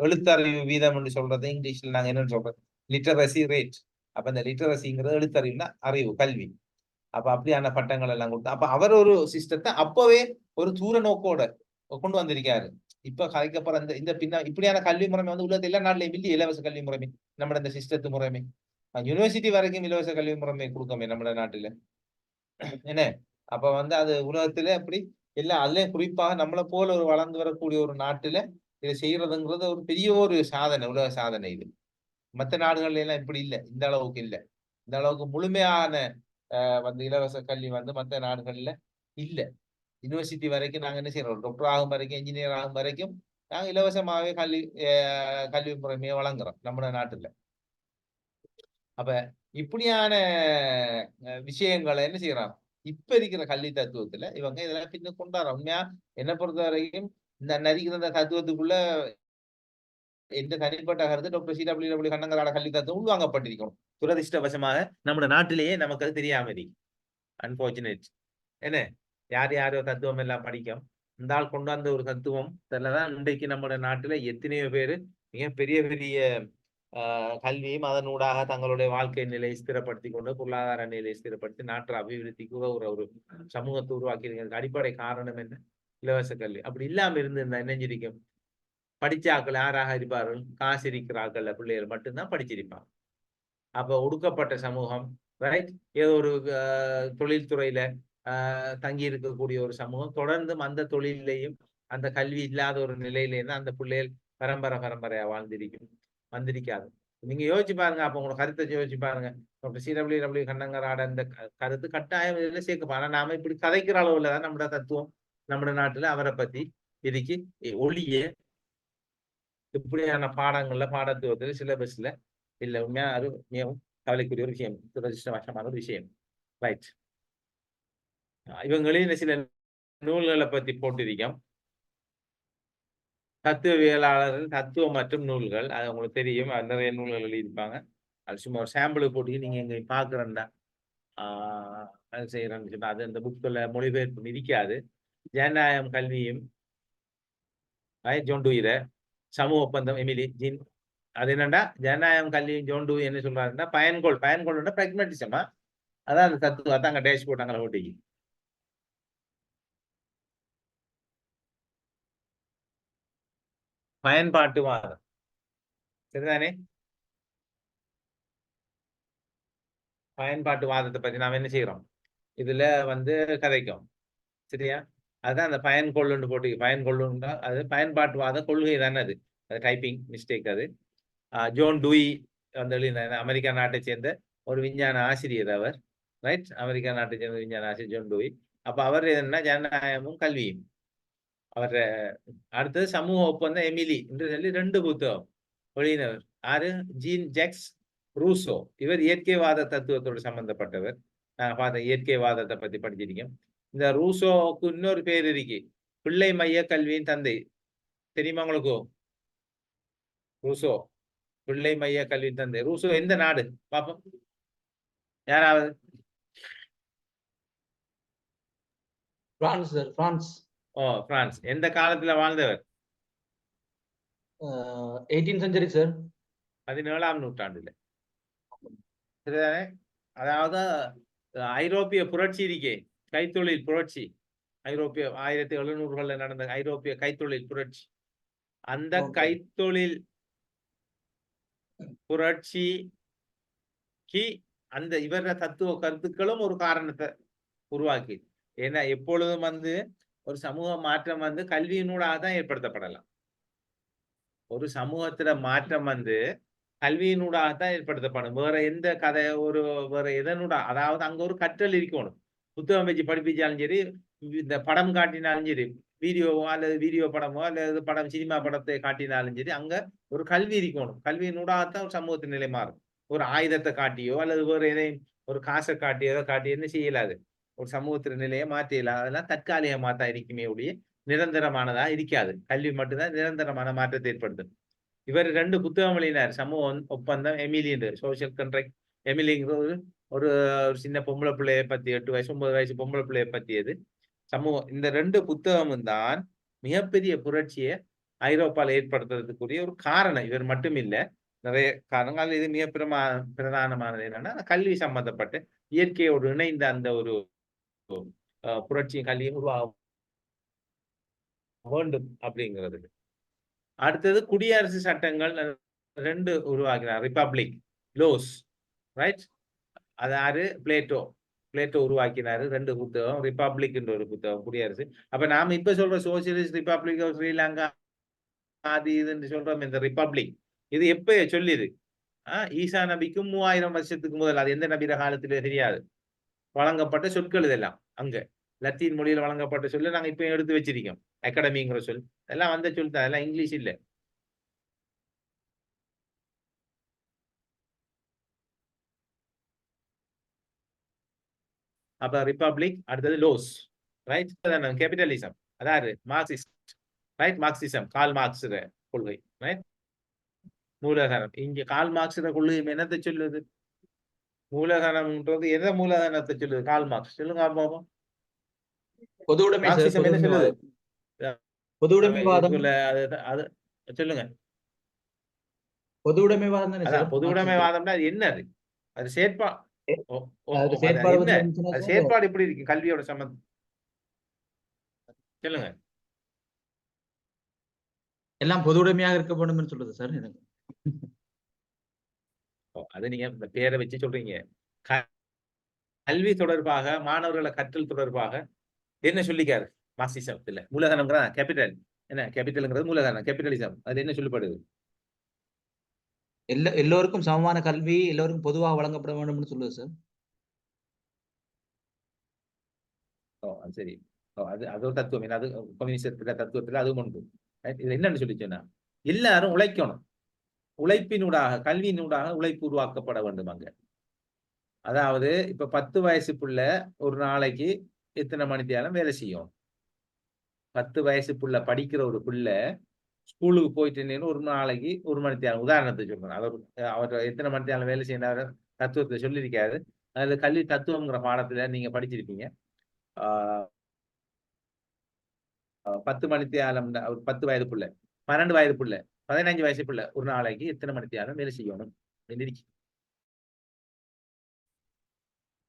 எழுத்தறிவு வீதம் சொல்றது இங்கிலீஷ்ல நாங்க என்னன்னு சொல்றோம்? Literacy rate. அப்ப இந்த லிட்டரசிங்கிறது எழுத்தறிவுனா அறிவு, கல்வி. அப்ப அப்படியான பட்டங்கள் எல்லாம் கொடுத்து அப்ப அவர் ஒரு சிஸ்டத்தை அப்பவே ஒரு தூர நோக்கோட கொண்டு வந்திருக்காரு. இப்ப கதைக்கப்புறம் இந்த இப்படியான கல்வி முறைமை வந்து உலகத்தில் எல்லா நாட்டிலையும் இல்லையே. இலவச கல்வி முறைமை நம்ம இந்த சிஸ்டத்து முறைமை யூனிவர்சிட்டி வரைக்கும் இலவச கல்வி முறைமை கொடுக்கமே நம்ம நாட்டுல என்ன. அப்ப வந்து அது உலகத்துல அப்படி எல்லாம் அதுலயும் குறிப்பாக நம்மளை போல ஒரு வளர்ந்து வரக்கூடிய ஒரு நாட்டுல இதை செய்யறதுங்கிறது ஒரு பெரிய ஒரு சாதனை, உலக சாதனை. இது மற்ற நாடுகள்ல எல்லாம் இப்படி இல்லை, இந்த அளவுக்கு இல்லை. இந்த அளவுக்கு முழுமையான வந்து இலவச கல்வி வந்து மற்ற நாடுகள்ல இல்ல. யூனிவர்சிட்டி வரைக்கும் நாங்க என்ன செய்யறோம், டாக்டர் ஆகும் வரைக்கும் இன்ஜினியர் ஆகும் வரைக்கும் நாங்க இலவசமாகவே கல்வி முறைமையை வழங்குறோம் நம்ம நாட்டுல. அப்ப இப்படியான விஷயங்களை என்ன செய்யறான் இப்ப இருக்கிற கல்வி தத்துவத்துல இவங்க இதெல்லாம் பின்ன கொண்டாடுற. உண்மையா என்ன பொறுத்த வரைக்கும் இந்த நதிக்கிற இந்த தத்துவத்துக்குள்ள எந்த தனிப்பட்ட கருத்து டாக்டர் CW கண்ணங்கராட கல்வி தத்துவம் உள்வாங்கப்பட்டிருக்கணும். துரதிருஷ்டவசமாக நம்ம நாட்டிலேயே நமக்கு அது தெரியாம இருக்கு. அன்பார்ச்சுனேட் என்ன, யார் யாரோ தத்துவம் எல்லாம் படிக்கும். இந்த ஆள் கொண்டாந்த ஒரு தத்துவம் தான் இன்றைக்கு நம்ம நாட்டுல எத்தனையோ பேரு மிக பெரிய பெரிய கல்வியும் அதனூடாக தங்களுடைய வாழ்க்கை நிலையை ஸ்திரப்படுத்தி கொண்டு பொருளாதார நிலையை ஸ்திரப்படுத்தி நாட்டு அபிவிருத்திக்கு ஒரு சமூகத்தை உருவாக்கி இருக்கிறதுக்கு அடிப்படை காரணம் என்ன, இலவச கல்வி. அப்படி இல்லாம இருந்து நினைஞ்சிருக்கும் படிச்சாக்கள் யாராக இருப்பார்கள், காசு இருக்கிறார்கள் பிள்ளைகள் மட்டும்தான் படிச்சிருப்பாங்க. அப்ப ஒடுக்கப்பட்ட சமூகம் ரைட், ஏதோ ஒரு தொழில்துறையில தங்கி இருக்கக்கூடிய ஒரு சமூகம் தொடர்ந்தும் அந்த தொழிலையும் அந்த கல்வி இல்லாத ஒரு நிலையிலேயே தான் அந்த பிள்ளைகள் பரம்பரையா வந்திருக்காது. நீங்க யோசிச்சு பாருங்க. அப்ப உங்களோட கருத்தை யோசிச்சு பாருங்க. டாக்டர் CW கண்ணங்கராட அந்த கருத்து கட்டாயம் இதுல சேர்க்கப்பா. ஆனா நாம இப்படி கதைக்கிற அளவுல தான் நம்ம தத்துவம் நம்ம நாட்டுல அவரை பத்தி இதுக்கு ஒளிய இப்படியான பாடங்கள்ல பாடத்துவத்துல சிலபஸ்ல இல்ல. உண்மையா அது மிகவும் கவலைக்குரிய ஒரு விஷயம், துரதிருஷ்டவசமான ஒரு விஷயம். ரைட், இவங்களின் சில நூல்களை பத்தி போட்டிருக்கோம். தத்துவவியலாளர்கள் தத்துவம் மற்றும் நூல்கள், அது உங்களுக்கு தெரியும். நிறைய நூல்கள் எழுதியிருப்பாங்க. அது சும்மா ஒரு சாம்பிளுக்கு போட்டு நீங்க எங்க பாக்குறேன்டா அது செய்யறேன்னு சொன்னா அது அந்த புக்ல மொழிபெயர்ப்பு இருக்காது. ஜனநாயகம் கல்வியும் ஜோன் டூயிர, சமூக ஒப்பந்தம் எமிலி ஜின். அது என்னண்டா ஜனநாயகம் கல்வியும் ஜோன் டூ என்ன சொல்றாருன்னா பயன்கோள் பிராக்மெட்டிசமா. அதான் அந்த தத்துவம் அதாங்க டேஷ் போட்டாங்க ஓட்டிக்கு. பயன்பாட்டுவாதம் சரிதானே. பயன்பாட்டுவாதத்தை பத்தி நாம் என்ன செய்யறோம் இதுல வந்து கதைக்கும் சரியா. அதுதான் அந்த பயன்கொள்ளுன்னு போட்டு பயன்கொள்ளுன்னா அது பயன்பாட்டுவாத கொள்கை தானே. அது டைப்பிங் மிஸ்டேக். அது ஜோன் டூயி வந்து அமெரிக்கா நாட்டை சேர்ந்த ஒரு விஞ்ஞான ஆசிரியர் அவர். ரைட், அமெரிக்கா நாட்டை சேர்ந்த விஞ்ஞான ஆசிரியர் ஜோன் டூயி. அப்ப அவர் என்ன ஜனநாயகமும் கல்வியும். அவர் அடுத்தது சமூக ஒப்பந்தம் எமிலி என்று சொல்லி 2 புத்தகம் வெளியினவர். யாரு, ஜீன் ஜாக்ஸ் ரூசோ. இவர் இயற்கைவாத தத்துவத்தோடு சம்பந்தப்பட்டவர். நான் பார்த்த இயற்கைவாதத்தை பத்தி படிச்சிருக்கேன். இந்த ரூசோவுக்கு இன்னொரு பேர் இருக்கு, பிள்ளை மைய கல்வியின் தந்தை. தெரியுமா உங்களுக்கு? ரூசோ பிள்ளை மைய கல்வியின் தந்தை. ரூசோ எந்த நாடு பாப்போம் யாராவது? France sir, France. பிரான்ஸ். எந்த காலத்துல வாழ்ந்தவர்? 18th century sir. 17ஆம் நூற்றாண்டுல சரிதானே. அதாவது ஐரோப்பிய புரட்சி இருக்கே, கைத்தொழில் புரட்சி. ஐரோப்பிய 1700களில் நடந்த ஐரோப்பிய கைத்தொழில் புரட்சி. அந்த கைத்தொழில் புரட்சிக்கு அந்த இவர தத்துவ கருத்துக்களும் ஒரு காரணத்தை உருவாக்கி. ஏன்னா எப்பொழுதும் வந்து ஒரு சமூக மாற்றம் வந்து கல்வியினூடாக தான் ஏற்படுத்தப்படலாம். ஒரு சமூகத்துல மாற்றம் வந்து கல்வியினூடாக தான் ஏற்படுத்தப்படும். வேற எந்த கதை வேற எதனூடா, அதாவது அங்க ஒரு கற்றல் இருக்கணும். புத்தகம் வச்சு படிப்பிச்சாலும் சரி, இந்த படம் காட்டினாலும் சரி, வீடியோவோ அல்லது வீடியோ படமோ அல்லது படம் சினிமா படத்தை காட்டினாலும் சரி, அங்க ஒரு கல்வி இருக்கணும். கல்வியினூடாகத்தான் ஒரு சமூகத்தின் நிலை மாறும். ஒரு ஆயுதத்தை காட்டியோ அல்லது வேற எதையும் ஒரு காசை காட்டியோ காட்டி என்ன செய்யலாது, ஒரு சமூகத்தின் நிலையை மாற்றிடலாம். அதெல்லாம் தற்காலிகமாத்தான் இருக்குமே ஒழிய நிரந்தரமானதா இருக்காது. கல்வி மட்டும்தான் நிரந்தரமான மாற்றத்தை ஏற்படுத்தும். இவர் 2 புத்தகம் எழுதினார். சமூக ஒப்பந்தம் எமிலி என்று, சோசியல் கண்ட்ராக்ட். எமிலிங்கிறது ஒரு சின்ன பொம்பளை பிள்ளைய பத்தி, 8 வயசு 9 வயசு பொம்பளை பிள்ளைய பத்தியது. சமூகம். இந்த 2 புத்தகமும் தான் மிகப்பெரிய புரட்சியை ஐரோப்பால ஏற்படுத்துறதுக்குரிய ஒரு காரணம். இவர் மட்டும் இல்ல, நிறைய காரணங்கள். இது மிக பிரதானமானது என்னன்னா கல்வி சம்பந்தப்பட்டு இயற்கையோடு இணைந்த அந்த ஒரு புரட்சியும் கல்வியும் உருவாக வேண்டும் அப்படிங்கிறது. அடுத்தது குடியரசு சட்டங்கள் 2 உருவாக்கினார். Republic laws, right? அது யாரு? பிளேட்டோ உருவாக்கினாரு. 2 புத்தகம், ரிபப்ளிக் என்ற ஒரு புத்தகம், குடியரசு. அப்ப நாம இப்ப சொல்ற சோசியலிஸ்ட் ரிபப்ளிக் ஆஃப் ஸ்ரீலங்கா அது இதுன்னு சொல்றோம். இந்த ரிபப்ளிக் இது எப்ப சொல்லிது? ஈசா நபிக்கும் 3000 வருஷத்துக்கு முதல், அது எந்த நபிர காலத்திலே தெரியாது, வழங்கப்பட்ட சொற்கள் இதெல்லாம். அங்க லத்தீன் மொழியில் வழங்கப்பட்ட சொல்ல நாங்க இப்ப எடுத்து வச்சிருக்கோம். அகாடமிங்கிற சொல் எல்லாம் வந்த சொல் தான், எல்லாம் இங்கிலீஷ் இல்ல. அப்ப ரிபப்ளிக், அடுத்தது லோஸ், ரைட்? கேபிட்டலிசம், அதாவது Marxist, right? Marxism, Karl Marx கொள்கை, ரைட்? மூலதனம், இங்க கால் மார்க்ஸ் கொள்கை என்னத்தை சொல்லுது? மூலதனம்ன்றது எதை மூலதனத்தை சொல்லுது? கால் மார்க்ஸ் சொல்லுங்க பாப்போம். பொது உடைமை சார், மார்க்சிசம் என்ன சொல்லுது? பொது உடைமைவாதம். அது சொல்லுங்க. பொது உடைமைவாதம் தானே அதான் சார்? பொது உடைமைவாதம்னா அது என்ன? அது செயற்பாடு. அது செயற்பாடு என்ன? வந்து அது செயற்பாடு எப்படி இருக்கு கல்வியோட சம்பந்தம்? சொல்லுங்க. எல்லாம் பொது உடைமையாக இருக்க வேண்டும்னு சொல்றது சார் எனக்கு. அது நீங்க இந்த பேரை வச்சு சொல்றீங்க. கல்வி தொடர்பாக, மாணவர்களை கற்றல் தொடர்பாக என்ன சொல்லிக்காரு மார்க்சிசத்துல? மூலதனம்ங்கிற கேபிட்டல், என்ன கேபிட்டல்ங்கிறது மூலதனம், கேபிட்டலிசம், அது என்ன சொல்லப்படுது? எல்லோருக்கும் சமமான கல்வி எல்லோருக்கும் பொதுவாக வழங்கப்பட வேண்டும்னு சொல்லுது சார். சரி. அது ஒரு தத்துவம். அது கம்யூனிஸ்ட் தத்துவத்துல அது ஒன்று. இது என்னன்னு சொல்லி சொன்னா, எல்லாரும் உழைக்கணும். உழைப்பினூடாக, கல்வியினூடாக உழைப்பு உருவாக்கப்பட வேண்டும் அங்க. அதாவது இப்ப 10 வயசு புள்ள ஒரு நாளைக்கு எத்தனை மணி நேரம் வேலை செய்யும்? 10 வயசு புள்ள படிக்கிற ஒரு புள்ள ஸ்கூலுக்கு போயிட்டு ஒரு நாளைக்கு 1 மணி நேரம், உதாரணத்துக்கு சொல்றேன். அவர் எத்தனை மணி நேரம் வேலை செய்யறாரு தத்துவத்தை சொல்லியிருக்காரு. அதுல கல்வி தத்துவம்ங்கிற பாடத்துல நீங்க படிச்சிருப்பீங்க. 10 மணி நேரம், 10 வயது புள்ள, 12 வயது புள்ள, 15 வயசு புள்ள ஒரு நாளைக்கு எத்தனை மணி நேரம் வேலை செய்யணும்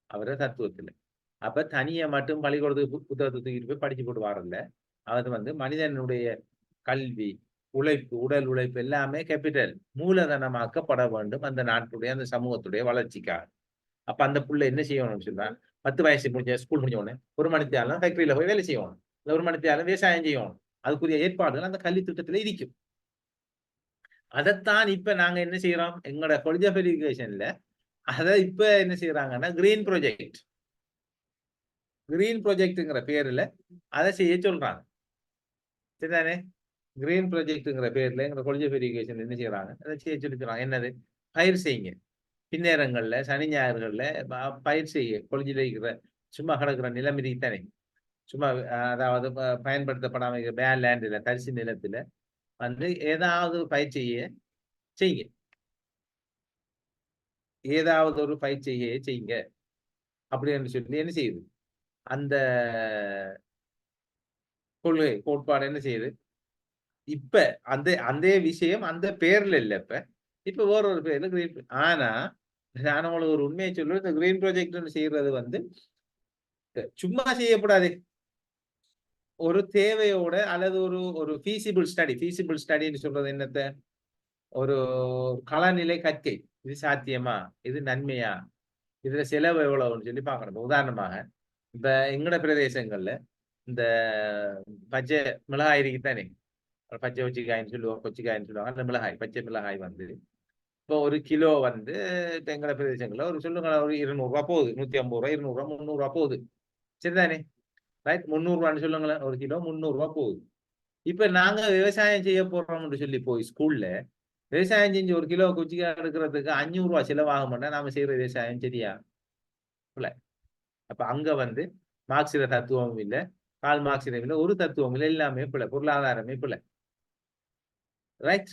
அவர தத்துவத்துல. அப்ப தனியை மட்டும் பள்ளிக்கூடத்துக்கு புத்தகத்தை தூக்கிட்டு போய் படிச்சு போட்டு வாரல்ல. அது மனிதனுடைய கல்வி, உழைப்பு, உடல் உழைப்பு எல்லாமே கேபிட்டல், மூலதனமாக்கப்பட வேண்டும் அந்த நாட்டுடைய, அந்த சமூகத்துடைய வளர்ச்சிக்காக. அப்ப அந்த புள்ள என்ன செய்யணும்னு சொன்னா, 10 வயசு முடிஞ்ச ஸ்கூல் முடிஞ்ச உடனே 1 மணி நேரம் ஃபேக்டரியில போய் வேலை செய்யணும், 1 மணி நேரம் விவசாயம் செய்யணும். அதுக்குரிய ஏற்பாடுகள் அந்த கல்வி திட்டத்துல இருக்கும். அதைத்தான் இப்ப நாங்க என்ன செய்யறோம் எங்களோட காலேஜ் ஆஃப் எஜுகேஷன்ல. அதை இப்ப என்ன செய்யறாங்கன்னா கிரீன் ப்ராஜெக்ட்ங்கிற பேர்ல அதை செய்ய சொல்றாங்க. சரிதானே? கிரீன் ப்ராஜெக்ட்ங்கிற பேர்ல எங்க காலேஜ் ஆஃப் எஜுகேஷன் என்ன செய்யறாங்க, அதை செய்ய சொல்லிக்கிறாங்க. என்னது? பயிர் செய்யுங்க, பின்னேரங்கள்ல சனி ஞாயிறுகள்ல பயிர் செய்ய. காலேஜில் இருக்கிற சும்மா கிடக்குற நிலம் தானே, சும்மா அதாவது பயன்படுத்தப்படாம பேன் லேண்ட்ல, தரிசு நிலத்துல ஏதாவது பயிர் செய்யுங்க, ஏதாவது ஒரு பயிர் செய்யுங்க அப்படின்னு சொல்லி என்ன செய்யுது அந்த கொள்கை கோட்பாடு என்ன செய்யுது? இப்ப அந்த விஷயம் அந்த பேர்ல இல்ல, இப்ப வேற ஒரு பேர்ல கிரீன். ஆனா நான் உங்களுக்கு ஒரு உண்மையை சொல்லுவேன், இந்த கிரீன் ப்ராஜெக்ட் செய்யறது சும்மா செய்யக்கூடாது. ஒரு தேவையோட அல்லது ஒரு ஃபீசிபிள் ஸ்டடின்னு சொல்றது என்னத்த? ஒரு களநிலை கற்கை. இது சாத்தியமா, இது நன்மையா, இதுல செலவு எவ்வளவுன்னு சொல்லி பார்க்கணும். உதாரணமாக இப்ப எங்கட பிரதேசங்கள்ல இந்த பச்சை மிளகாய் இருக்குதானே, பச்சை வச்சிக்காயின்னு சொல்லுவோம், கொச்சிக்காயின்னு சொல்லுவாங்க. அந்த மிளகாய், பச்சை மிளகாய் இப்போ 1 கிலோ இப்ப எங்கட பிரதேசங்கள்ல ஒரு சொல்லுங்க ஒரு 200 ரூபாய் போகுது, 150 ரூபாய், 200 ரூபாய், 300 ரூபாய் போகுது. சரிதானே? ரைட்? 300 ரூபான்னு சொல்லுங்களேன், 1 கிலோ 300 ரூபாய் போகுது. இப்ப நாங்க விவசாயம் செய்ய போறோம்னு சொல்லி போய் ஸ்கூல்ல விவசாயம் செஞ்சு 1 கிலோ கொச்சிக்காய் எடுக்கிறதுக்கு 500 ரூபாய் செலவாக மாட்டா நாம செய்யற விவசாயம் சரியா? அப்ப அங்க மார்க்சிய தத்துவமும் இல்ல, கால் மார்க்சியம் இல்ல, ஒரு தத்துவம் இல்ல, எல்லாமே பிள்ளை, பொருளாதாரமே பிள்ளை. ரைட்?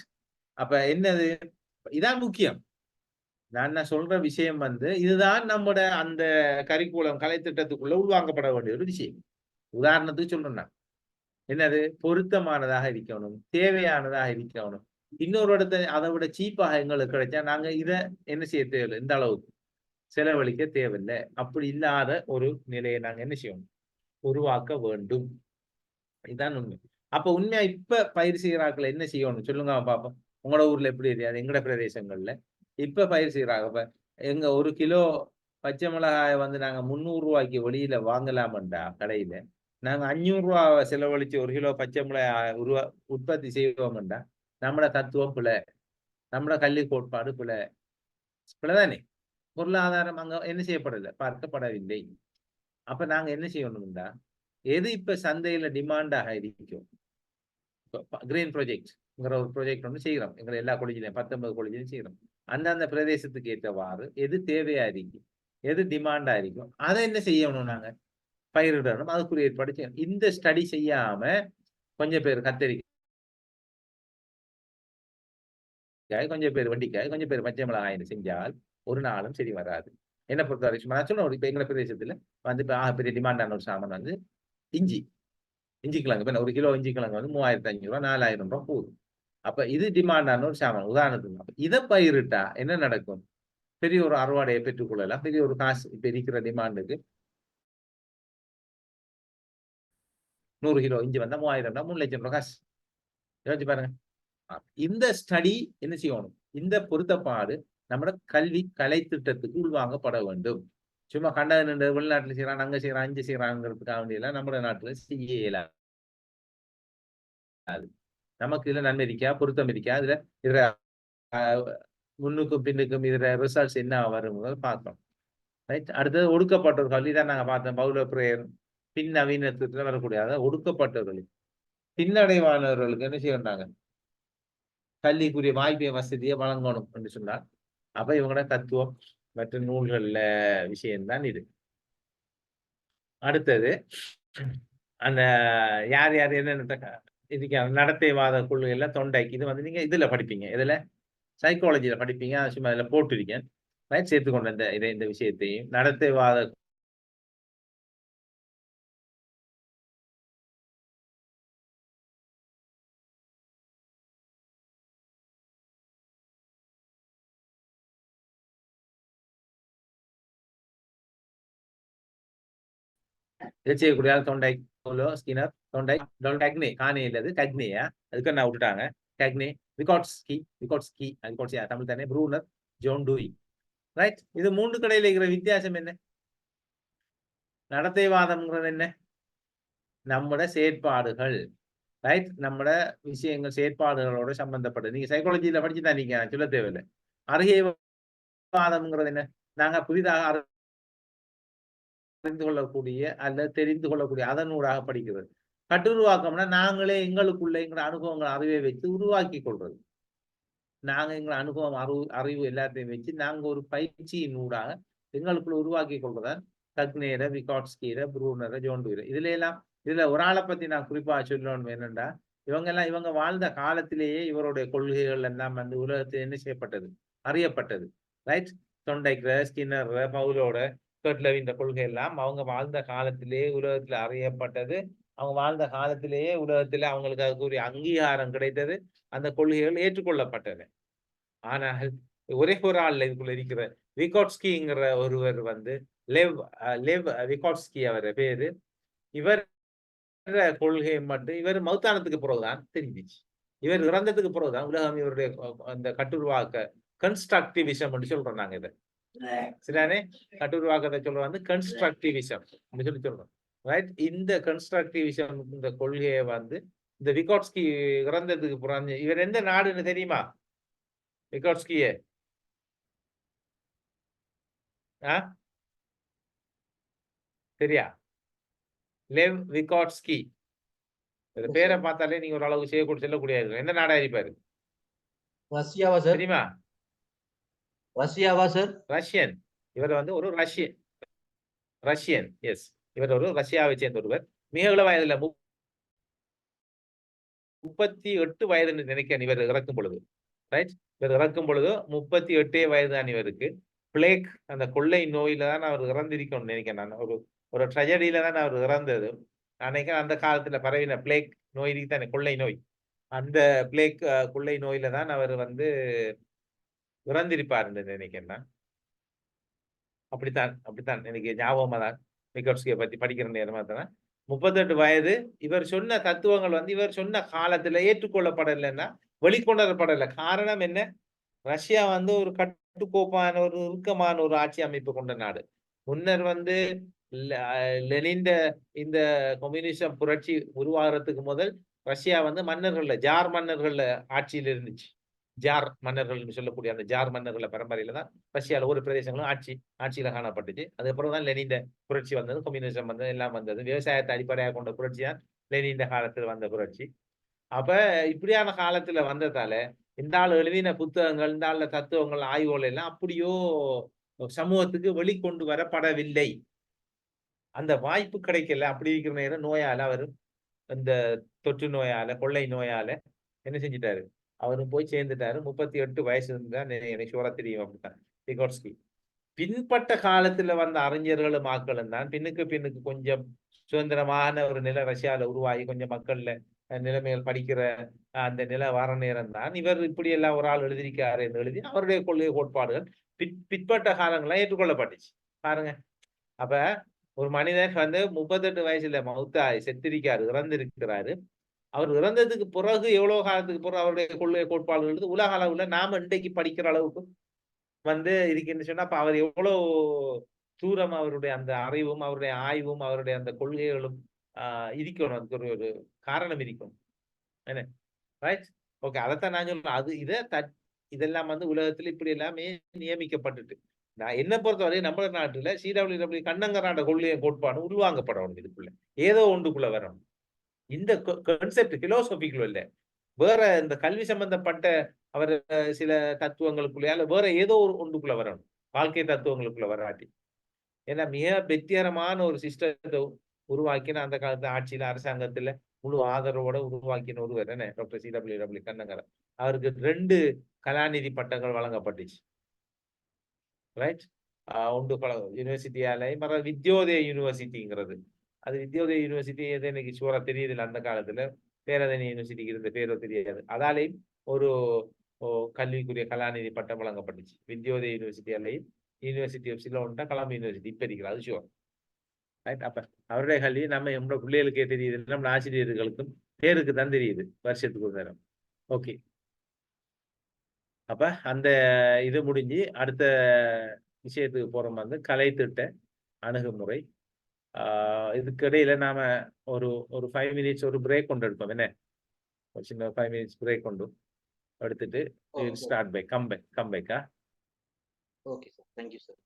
அப்ப என்னது? இதான் முக்கியம். நான் சொல்ற விஷயம் இதுதான் நம்மட அந்த கரிக்குலம், கலை திட்டத்துக்குள்ள உருவாக்கப்பட வேண்டிய ஒரு விஷயம். உதாரணத்துக்கு சொல்றேன், என்னது? பொருத்தமானதாக இருக்கணும், தேவையானதாக இருக்கணும். இன்னொரு இடத்த அதை விட சீப்பாக எங்களுக்கு கிடைச்சா நாங்க இதை என்ன செய்ய தேவையில்லை இந்த அளவுக்கு. செலவழிக்க தேவையில்லை. அப்படி இல்லாத ஒரு நிலையை நாங்க என்ன செய்யணும், உருவாக்க வேண்டும். இதுதான் உண்மை. அப்ப உண்மையா இப்ப பயிர் செய்யறாக்கள் என்ன செய்யணும் சொல்லுங்க பாப்போம். உங்களோட ஊர்ல எப்படி தெரியாது, எங்கட பிரதேசங்கள்ல இப்ப பயிர் செய்யறாங்க. இப்ப எங்க 1 கிலோ பச்சை மிளகாயை வந்து நாங்க 300 ரூபாய்க்கு வெளியில வாங்கலாம்டா கடையில, நாங்க 500 ரூபா செலவழிச்சு 1 கிலோ பச்சை மிளகாய் உற்பத்தி செய்வோம்டா, நம்மட தத்துவம் பிழை, நம்மட கல்வி கோட்பாடு பிழை. பிழைதானே? பொருளாதாரம் அங்க என்ன செய்யப்படல, பார்க்கப்படவில்லை. அப்ப நாங்க என்ன செய்யணும்டா, எது இப்ப சந்தையில டிமாண்டாக இருக்கும், கிரீன் ப்ராஜெக்ட்ங்கிற ஒரு ப்ராஜெக்ட் ஒன்று செய்கிறோம். எங்களை எல்லா காலேஜிலையும் 19 காலேஜிலையும் செய்கிறோம். அந்தந்த பிரதேசத்துக்கு ஏற்றவாறு எது தேவையா இருக்கும், எது டிமாண்டா இருக்கும், அதை என்ன செய்யணும், நாங்க பயிரிடணும், அதுக்குரிய ஏற்பாடு செய்யணும். இந்த ஸ்டடி செய்யாம கொஞ்சம் பேர் கத்தரிக்காய், கொஞ்சம் பேர் வண்டிக்காய், கொஞ்சம் பேர் பச்சை மிளகாய் செஞ்சால் ஒரு நாளும் சரி வராது. என்ன பொறுத்த வரைக்கும் நான் சொன்ன, இப்ப எங்க பிரதேசத்துல வந்து இப்ப பெரிய டிமாண்டான ஒரு சாமான் வந்து இஞ்சி கிழங்கு. இப்ப 1 கிலோ இஞ்சி கிழங்கு வந்து 3500 ரூபாய் 4000 ரூபாய் போகுது. அப்ப இது டிமாண்டான ஒரு சாமான் உதாரணத்துக்கு. அப்ப இதை பயிரிட்டா என்ன நடக்கும், பெரிய ஒரு அறுவடையை பெற்றுக்கொள்ளலாம், பெரிய ஒரு காசு. இப்ப இருக்கிற டிமாண்டுக்கு 100 கிலோ இஞ்சி வந்தா 3000 ரூபாய் 3 லட்சம் ரூபாய் காசு. யோசிச்சு பாருங்க. இந்த ஸ்டடி என்ன செய்யணும், இந்த பொருத்தப்பாடு நம்ம கல்வி கலை திட்டத்துக்கு உள்வாங்கப்பட வேண்டும். சும்மா கண்ட வெளிநாட்டுல செய்யறான், அங்க செய்யறான், இங்க செய்யறாங்கிறதுக்காக வேண்டியெல்லாம் நம்ம நாட்டுல செய்ய இயலாது. நமக்கு இதுல நன்மை இருக்கா, பொருத்தம் இருக்கா, இதுல முன்னுக்கும் பின்னுக்கும் இதுல ரிசல்ட்ஸ் என்ன வரும் பார்க்கணும். ரைட். அடுத்தது ஒடுக்கப்பட்டவர்கள், இதான் நாங்க பார்த்தோம் பவுல பிரேயர் பின் நவீனத்துல வரக்கூடிய, அதாவது ஒடுக்கப்பட்டவர்கள் பின்னடைவானவர்களுக்கு என்ன செய்யறாங்க, கல்விக்குரிய வாய்ப்பை வசதியை வழங்கணும் என்று சொன்னார். அப்ப இவங்களோட தத்துவம் மற்ற நூல்கள்ல விஷயம்தான் இது. அடுத்தது அந்த யார் யார் என்ன இதுக்கு நடத்தைவாத கொள்கையில தொண்டைக்கு இது வந்து நீங்க இதுல படிப்பீங்க, இதுல சைக்காலஜியில படிப்பீங்க. சும்மா இதுல போட்டிருக்கேன், சேர்த்துக்கொண்ட இந்த விஷயத்தையும் நடத்தைவாத இதை செய்யக்கூடிய தொண்டை ஸ்கினர், தொண்டை டக்னே காணே இல்லது டக்னேயா, அதுக்கு என்ன விட்டுட்டாங்க டக்னே, விகாட்ஸ்கி தமிழ் தானே, ப்ரூனர், ஜோன் டூயி. ரைட். இது 3 கடையில இருக்கிற வித்தியாசம் என்ன, நடத்தைவாதம்ங்கிறது என்ன, நம்மட செயற்பாடுகள். ரைட். நம்மட விஷயங்கள் செயற்பாடுகளோட சம்பந்தப்பட்டது. நீங்க சைக்காலஜியில படிச்சுதான் நீங்க சொல்ல தேவையில்லை. அறிகைவாதம்ங்கிறது என்ன, நாங்க புதிதாக அறிந்து கொள்ளக்கூடிய அல்லது தெரிந்து கொள்ளக்கூடிய அதனூடாக படிக்கிறது. கட்டுருவாக்கம்னா நாங்களே எங்களுக்குள்ள எங்களை அனுபவங்கள் அறிவை வைத்து உருவாக்கி கொள்றது. நாங்க எங்களை அனுபவம் அறிவு எல்லாத்தையும் வச்சு நாங்க ஒரு பயிற்சியின் ஊடாக எங்களுக்குள்ள உருவாக்கி கொள்றதான் டக்னேர, விகாட்ஸ்கிர, ப்ரூனர, ஜோன் டூயர். இதுல ஒரு ஆளை பத்தி நான் குறிப்பா சொல்லணும் என்னன்னா, இவங்க வாழ்ந்த காலத்திலேயே இவருடைய கொள்கைகள் எல்லாம் வந்து உலகத்தில் என்ன செய்யப்பட்டது, அறியப்பட்டது. ரைட். தொண்டைக்கிற, ஸ்கின்னர், பவுலோட, இந்த கொள்கை எல்லாம் அவங்க வாழ்ந்த காலத்திலேயே உலகத்துல அறியப்பட்டது. அவங்க வாழ்ந்த காலத்திலேயே உலகத்துல அவங்களுக்கு அதுக்குரிய அங்கீகாரம் கிடைத்தது. அந்த கொள்கைகள் ஏற்றுக்கொள்ளப்பட்டன. ஆனால் ஒரே ஒரு ஆள்ல இதுக்குள்ள இருக்கிற விகாட்ஸ்கிங்கிற ஒருவர் வந்து லெவ் விகாட்ஸ்கி அவர் பேரு. இவர் கொள்கை மட்டும் இவர் மௌத்தானத்துக்கு பிறகுதான் தெரிஞ்சிச்சு. இவர் இறந்ததுக்கு பிறகுதான் உலகம் இவருடைய அந்த கட்டுருவாக்க கன்ஸ்ட்ரக்டிவிசம் என்று சொல்றோம் நாங்க. இதை சரிதானே, கட்டுருவாக்கத்தை சொல்ற வந்து கன்ஸ்ட்ரக்டிவிசம் சொல்லி சொல்றோம். ரைட். இந்த கன்ஸ்ட்ரக்டிவிசம் இந்த கொள்கையை வந்து இந்த விகாட்ஸ்கி இறந்ததுக்கு பிறகு, இவர் எந்த நாடுன்னு தெரியுமா விகாட்ஸ்கிய? சரியா, லெவ் விகாட்ஸ்கி. பேரை பார்த்தாலே நீங்க ஒரு அளவுக்கு செல்லக்கூடிய எந்த நாடா இருப்பாரு? ரஷ்யாவா சார்? தெரியுமா? ரஷ்யாவா சார்? ரஷ்யன். இவர் வந்து ஒரு ரஷ்யன். எஸ், இவர் ஒரு ரஷ்யாவை சேர்ந்த ஒருவர். மிக இள வயதுல 38 வயதுன்னு நினைக்கிறேன் இவர் இறக்கும் பொழுது. ரைட். இவர் இறக்கும் பொழுது 38 வயது தான் இவருக்கு. பிளேக் அந்த கொள்ளை நோயில தான் அவர் இறந்திருக்கணும்னு நினைக்கிறேன். நான் ஒரு ட்ரெஜடியில தான் அவர் இறந்தது. நான் நினைக்கிறேன் அந்த காலத்துல பரவின பிளேக் நோய் தானே, கொள்ளை நோய். அந்த பிளேக் கொள்ளை நோயில தான் அவர் வந்து இறந்திருப்பாருன்னு நினைக்கிறேன். அப்படித்தான் எனக்கு ஞாபகமா தான் மிகோட்ஸ்கியை பத்தி படிக்கிற நேரமா தான் 38 வயது. இவர் சொன்ன தத்துவங்கள் வந்து இவர் சொன்ன காலத்துல ஏற்றுக்கொள்ளப்படலைன்னா வெளிக்கொணரப்படலை. காரணம் என்ன? ரஷ்யா வந்து ஒரு கட்டுக்கோப்பான ஒரு இறுக்கமான ஒரு ஆட்சி அமைப்பு கொண்ட நாடு. முன்னர் வந்து லெனின் இந்த கம்யூனிசம் புரட்சி உருவாகிறதுக்கு முதல் ரஷ்யா வந்து மன்னர்கள்ல ஜார் மன்னர்கள்ல ஆட்சியில் இருந்துச்சு. ஜார் மன்னர்கள் சொல்லக்கூடிய அந்த ஜார் மன்னர்கள பரம்பரையில தான் ரஷ்யால ஒரு பிரதேசங்களும் ஆட்சியில காணப்பட்டுச்சு. அதுக்கப்புறம் தான் லெனின் புரட்சி வந்தது, கம்யூனிசம் வந்தது, எல்லாம் வந்தது. விவசாயத்தை அடிப்படையாக கொண்ட புரட்சி தான் லெனின் காலத்தில் வந்த புரட்சி. அப்ப இப்படியான காலத்துல வந்ததால இந்த ஆள் எழுதின புத்தகங்கள், இந்த ஆள் தத்துவங்கள், ஆய்வுகள் எல்லாம் அப்படியோ சமூகத்துக்கு வெளிக்கொண்டு வரப்படவில்லை. அந்த வாய்ப்பு கிடைக்கல. அப்படி இருக்கிற நேரம் நோயால அவரு இந்த தொற்று நோயால, கொள்ளை நோயால என்ன செஞ்சிட்டாரு? அவரும் போய் சேர்ந்துட்டாரு. 38 வயசு இருந்தா எனக்கு ஷூரா தெரியும் அப்படித்தான் விகோட்ஸ்கி. பின்பட்ட காலத்துல வந்த அறிஞர்களும் ஆக்களும் தான் பின்னுக்கு கொஞ்சம் சுதந்திரமான ஒரு நில ரஷ்யால உருவாகி கொஞ்சம் மக்கள்ல நிலைமைகள் படிக்கிற அந்த நில வர நேரம் தான் இவர் இப்படி எல்லாம் ஒரு ஆள் எழுதியிருக்காரு என்று எழுதி அவருடைய கொள்கை கோட்பாடுகள் பிற்பட்ட காலங்கள்லாம் ஏற்றுக்கொள்ளப்பட்டுச்சு. பாருங்க. அப்ப ஒரு மனிதன் வந்து 38 வயசுல மௌத்தாய் செத்திருக்காரு, இறந்திருக்கிறாரு. அவர் இறந்ததுக்கு பிறகு எவ்வளவு காலத்துக்கு பிறகு அவருடைய கொள்கை கோட்பாடுகள் உலக அளவுல நாம இன்றைக்கு படிக்கிற அளவுக்கு வந்து இருக்குன்னு சொன்னா அப்ப அவர் எவ்வளவு தூரம் அவருடைய அந்த அறிவும் அவருடைய ஆய்வும் அவருடைய அந்த கொள்கைகளும் இருக்கணும். அதுக்கு ஒரு காரணம் இருக்கணும். என்ன ரைட்? ஓகே, அதைத்தான் நான் சொல்றேன். அது இதெல்லாம் வந்து உலகத்துல இப்படி எல்லாமே நியமிக்கப்பட்டுட்டு நான் என்ன பொறுத்தவரை நம்ம நாட்டுல CWW கண்ணங்கராட கொள்கையை கோட்பாடு உருவாங்கப்படணும். இதுக்குள்ள ஏதோ ஒன்றுக்குள்ள வரணும். இந்த கான்செப்ட் பிலோசபிக்குள்ள இல்ல, வேற இந்த கல்வி சம்பந்தப்பட்ட அவர் சில தத்துவங்களுக்குள்ளே அல்ல வேற ஏதோ ஒரு ஒன்றுக்குள்ள வரணும். வாழ்க்கை தத்துவங்களுக்குள்ள வராட்டி. ஏன்னா மிக வெற்றிகரமான ஒரு சிஸ்டத்தை உருவாக்கின அந்த காலத்து ஆட்சியில அரசாங்கத்துல முழு ஆதரவோட உருவாக்கின ஒருவர் என்ன டாக்டர் CWW கண்ணங்கரன். அவருக்கு 2 கலாநிதி பட்டங்கள் வழங்கப்பட்டுச்சு. ரைட்? ஒன்று யூனிவர்சிட்டியால மற வித்யோதய யூனிவர்சிட்டிங்கிறது. அது வித்யோதய யூனிவர்சிட்டி எது எனக்கு ஷூரா தெரியுதில்லை. அந்த காலத்துல பேரதனி யூனிவர்சிட்டிக்கு இருந்த பேரோ தெரியாது. அதாலையும் ஒரு கல்விக்குரிய கலாநிதி பட்டம் வழங்கப்பட்டுச்சு. வித்யோதய யூனிவர்சிட்டியாலையும் யூனிவர்சிட்டி ஆஃப் சிலோன் கலாம் யூனிவர்சிட்டி இப்ப இருக்கிறது. அது ஷூர். ரைட்? அப்ப அவருடைய கல்வி நம்ம நம்மளோட பிள்ளைகளுக்கே தெரியுது, நம்ம ஆசிரியர்களுக்கும் பேருக்கு தான் தெரியுது வருஷத்துக்கு ஒரு நேரம். ஓகே, அப்ப அந்த இது முடிஞ்சு அடுத்த விஷயத்துக்கு போறோம். வந்து கலை திட்ட அணுகுமுறை. இதுக்கு இடையில நாம ஒரு ஒரு 5 மினிட்ஸ் ஒரு பிரேக் கொண்டு எடுப்போம். என்ன ஒரு சின்ன 5 மினிட்ஸ் பிரேக் கொண்டு எடுத்துட்டு ஸ்டார்ட் பை கம் பேக்கா. Okay sir, thank you sir.